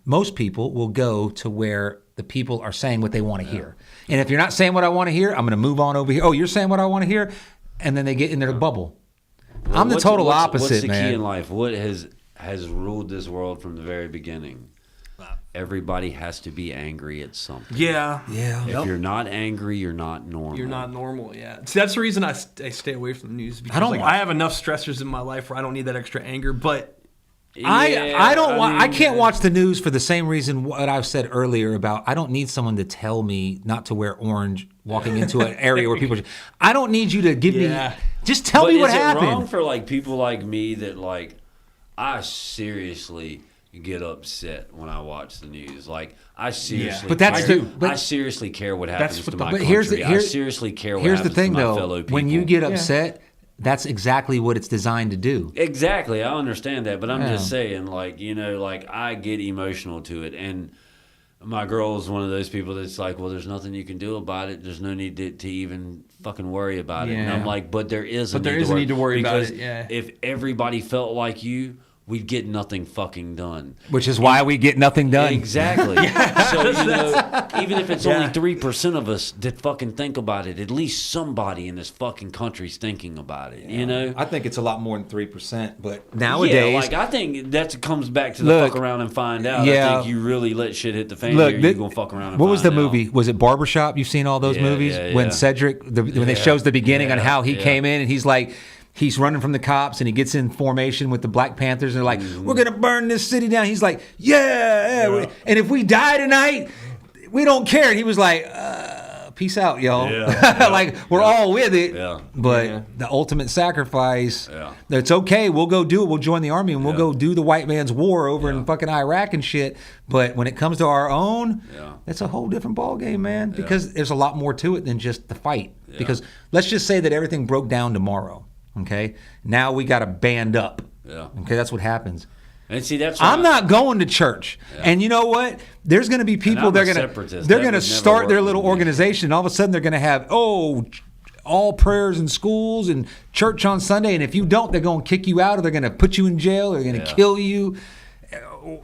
Speaker 3: Most people will go to where the people are saying what they want to hear. And if you're not saying what I want to hear, I'm going to move on over here. Oh, you're saying what I want to hear, and then they get in their bubble. Well, I'm the total opposite,
Speaker 1: what's the
Speaker 3: man.
Speaker 1: key in life? What has ruled this world from the very beginning? Everybody has to be angry at something.
Speaker 2: Yeah.
Speaker 1: If you're not angry, you're not normal.
Speaker 2: You're not normal, yeah. See, that's the reason I stay away from the news. Because I have enough stressors in my life where I don't need that extra anger, but...
Speaker 3: I can't watch the news for the same reason what I've said earlier about I don't need someone to tell me not to wear orange walking into an area where people. I don't need you to give me. Just tell me what happened.
Speaker 1: Is it wrong for like people like me that like I seriously get upset when I watch the news? Like I seriously, I seriously care what happens to my country. I seriously care what happens to my fellow people.
Speaker 3: When you get upset. That's exactly what it's designed to do.
Speaker 1: Exactly. I understand that. But I'm just saying, like, you know, like, I get emotional to it. And my girl is one of those people that's like, well, there's nothing you can do about it. There's no need to even fucking worry about it. And I'm like, but there is a need to worry about it. Yeah. If everybody felt like you, we'd get nothing fucking done.
Speaker 3: Which is why we get nothing done.
Speaker 1: Exactly. So, you know, even if it's only 3% of us that fucking think about it, at least somebody in this fucking country's thinking about it, you know?
Speaker 3: I think it's a lot more than 3%, but nowadays...
Speaker 1: Yeah, like, I think that comes back to the fuck around and find out. I think you really let shit hit the fan here, you're going to fuck around and find out.
Speaker 3: What was the movie? Was it Barbershop? You've seen all those movies? When Cedric, when they shows the beginning on how he came in, and he's like... He's running from the cops, and he gets in formation with the Black Panthers, and they're like, we're going to burn this city down. He's like, yeah. And if we die tonight, we don't care. And he was like, peace out, y'all. Like, we're all with it. But the ultimate sacrifice, it's okay. We'll go do it. We'll join the army, and we'll go do the white man's war over in fucking Iraq and shit. But when it comes to our own, it's a whole different ballgame, man, because there's a lot more to it than just the fight. Because let's just say that everything broke down tomorrow. Okay, now we got to band up. Okay, that's what happens.
Speaker 1: And see,
Speaker 3: I'm not going to church. And you know what? There's going to be people they're going to start their little organization. And all of a sudden, they're going to have all prayers in schools and church on Sunday. And if you don't, they're going to kick you out, or they're going to put you in jail, or they're going to kill you.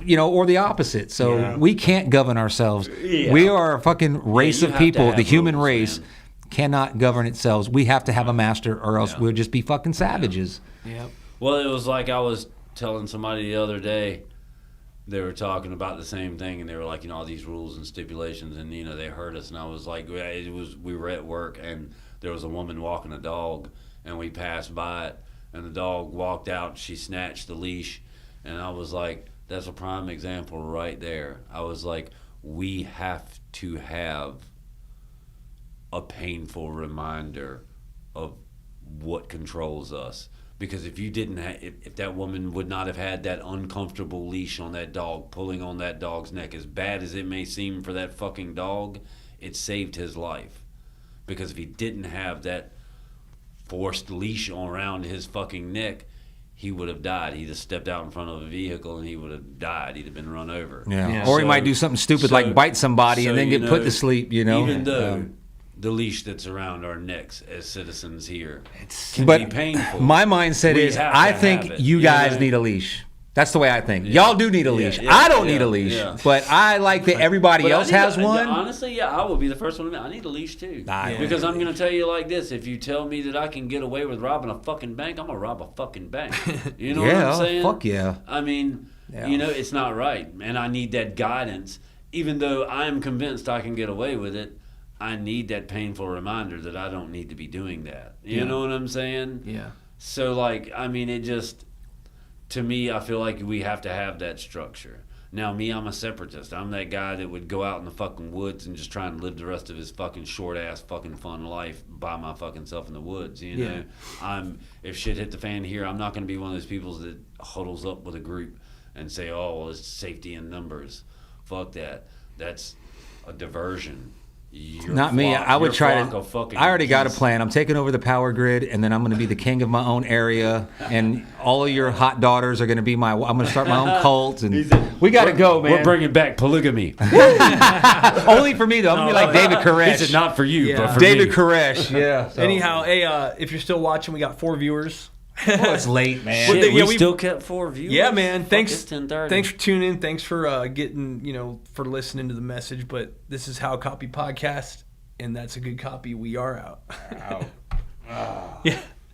Speaker 3: You know, or the opposite. So we can't govern ourselves. We are a fucking race of people, the human race. Man. Cannot govern itself. We have to have a master, or else we'll just be fucking savages.
Speaker 1: Well, it was like I was telling somebody the other day. They were talking about the same thing, and they were like, you know, all these rules and stipulations, and you know, they hurt us. And I was like, we were at work, and there was a woman walking a dog, and we passed by it, and the dog walked out. She snatched the leash, and I was like, that's a prime example right there. I was like, we have to have a painful reminder of what controls us, because if you didn't if that woman would not have had that uncomfortable leash on that dog, pulling on that dog's neck, as bad as it may seem for that fucking dog, it saved his life. Because if he didn't have that forced leash around his fucking neck, he would have died. He'd have stepped out in front of a vehicle and he would have died. He'd have been run over.
Speaker 3: Or he might do something stupid like bite somebody and then get put to sleep, you know.
Speaker 1: Even though the leash that's around our necks as citizens here can be painful.
Speaker 3: My mindset is, I think you guys need a leash. That's the way I think. Y'all do need a leash. I don't need a leash, but I like that everybody else has one.
Speaker 1: Honestly, I will be the first one to admit I need a leash too. Because I'm going to tell you like this: if you tell me that I can get away with robbing a fucking bank, I'm going to rob a fucking bank. You know what I'm saying?
Speaker 3: Fuck yeah.
Speaker 1: I mean, you know, it's not right, and I need that guidance. Even though I'm convinced I can get away with it, I need that painful reminder that I don't need to be doing that. You know what I'm saying?
Speaker 2: Yeah.
Speaker 1: So, like, I mean, it just, to me, I feel like we have to have that structure. Now, me, I'm a separatist. I'm that guy that would go out in the fucking woods and just try and live the rest of his fucking short-ass fucking fun life by my fucking self in the woods, you know? If shit hit the fan here, I'm not going to be one of those people that huddles up with a group and say, oh, well, it's safety in numbers. Fuck that. That's a diversion.
Speaker 3: Not me. I would try to. I already got a plan. I'm taking over the power grid, and then I'm going to be the king of my own area. And all of your hot daughters are going to be I'm going to start my own cult. And we got to go, man.
Speaker 1: We're bringing back polygamy.
Speaker 3: Only for me though. I'm going to be like David Koresh.
Speaker 1: This is not for you, but for
Speaker 3: David
Speaker 1: me.
Speaker 3: Koresh. Yeah.
Speaker 2: So. Anyhow, hey, if you're still watching, we got 4 viewers.
Speaker 3: Oh, it's late, man.
Speaker 1: Shit, we still kept 4 viewers.
Speaker 2: Yeah, man. Thanks.
Speaker 1: 10:30.
Speaker 2: Thanks for tuning in. Thanks for getting, for listening to the message. But this is How Copy Podcast, and that's a good copy. We are out.
Speaker 3: Out.
Speaker 2: Yeah.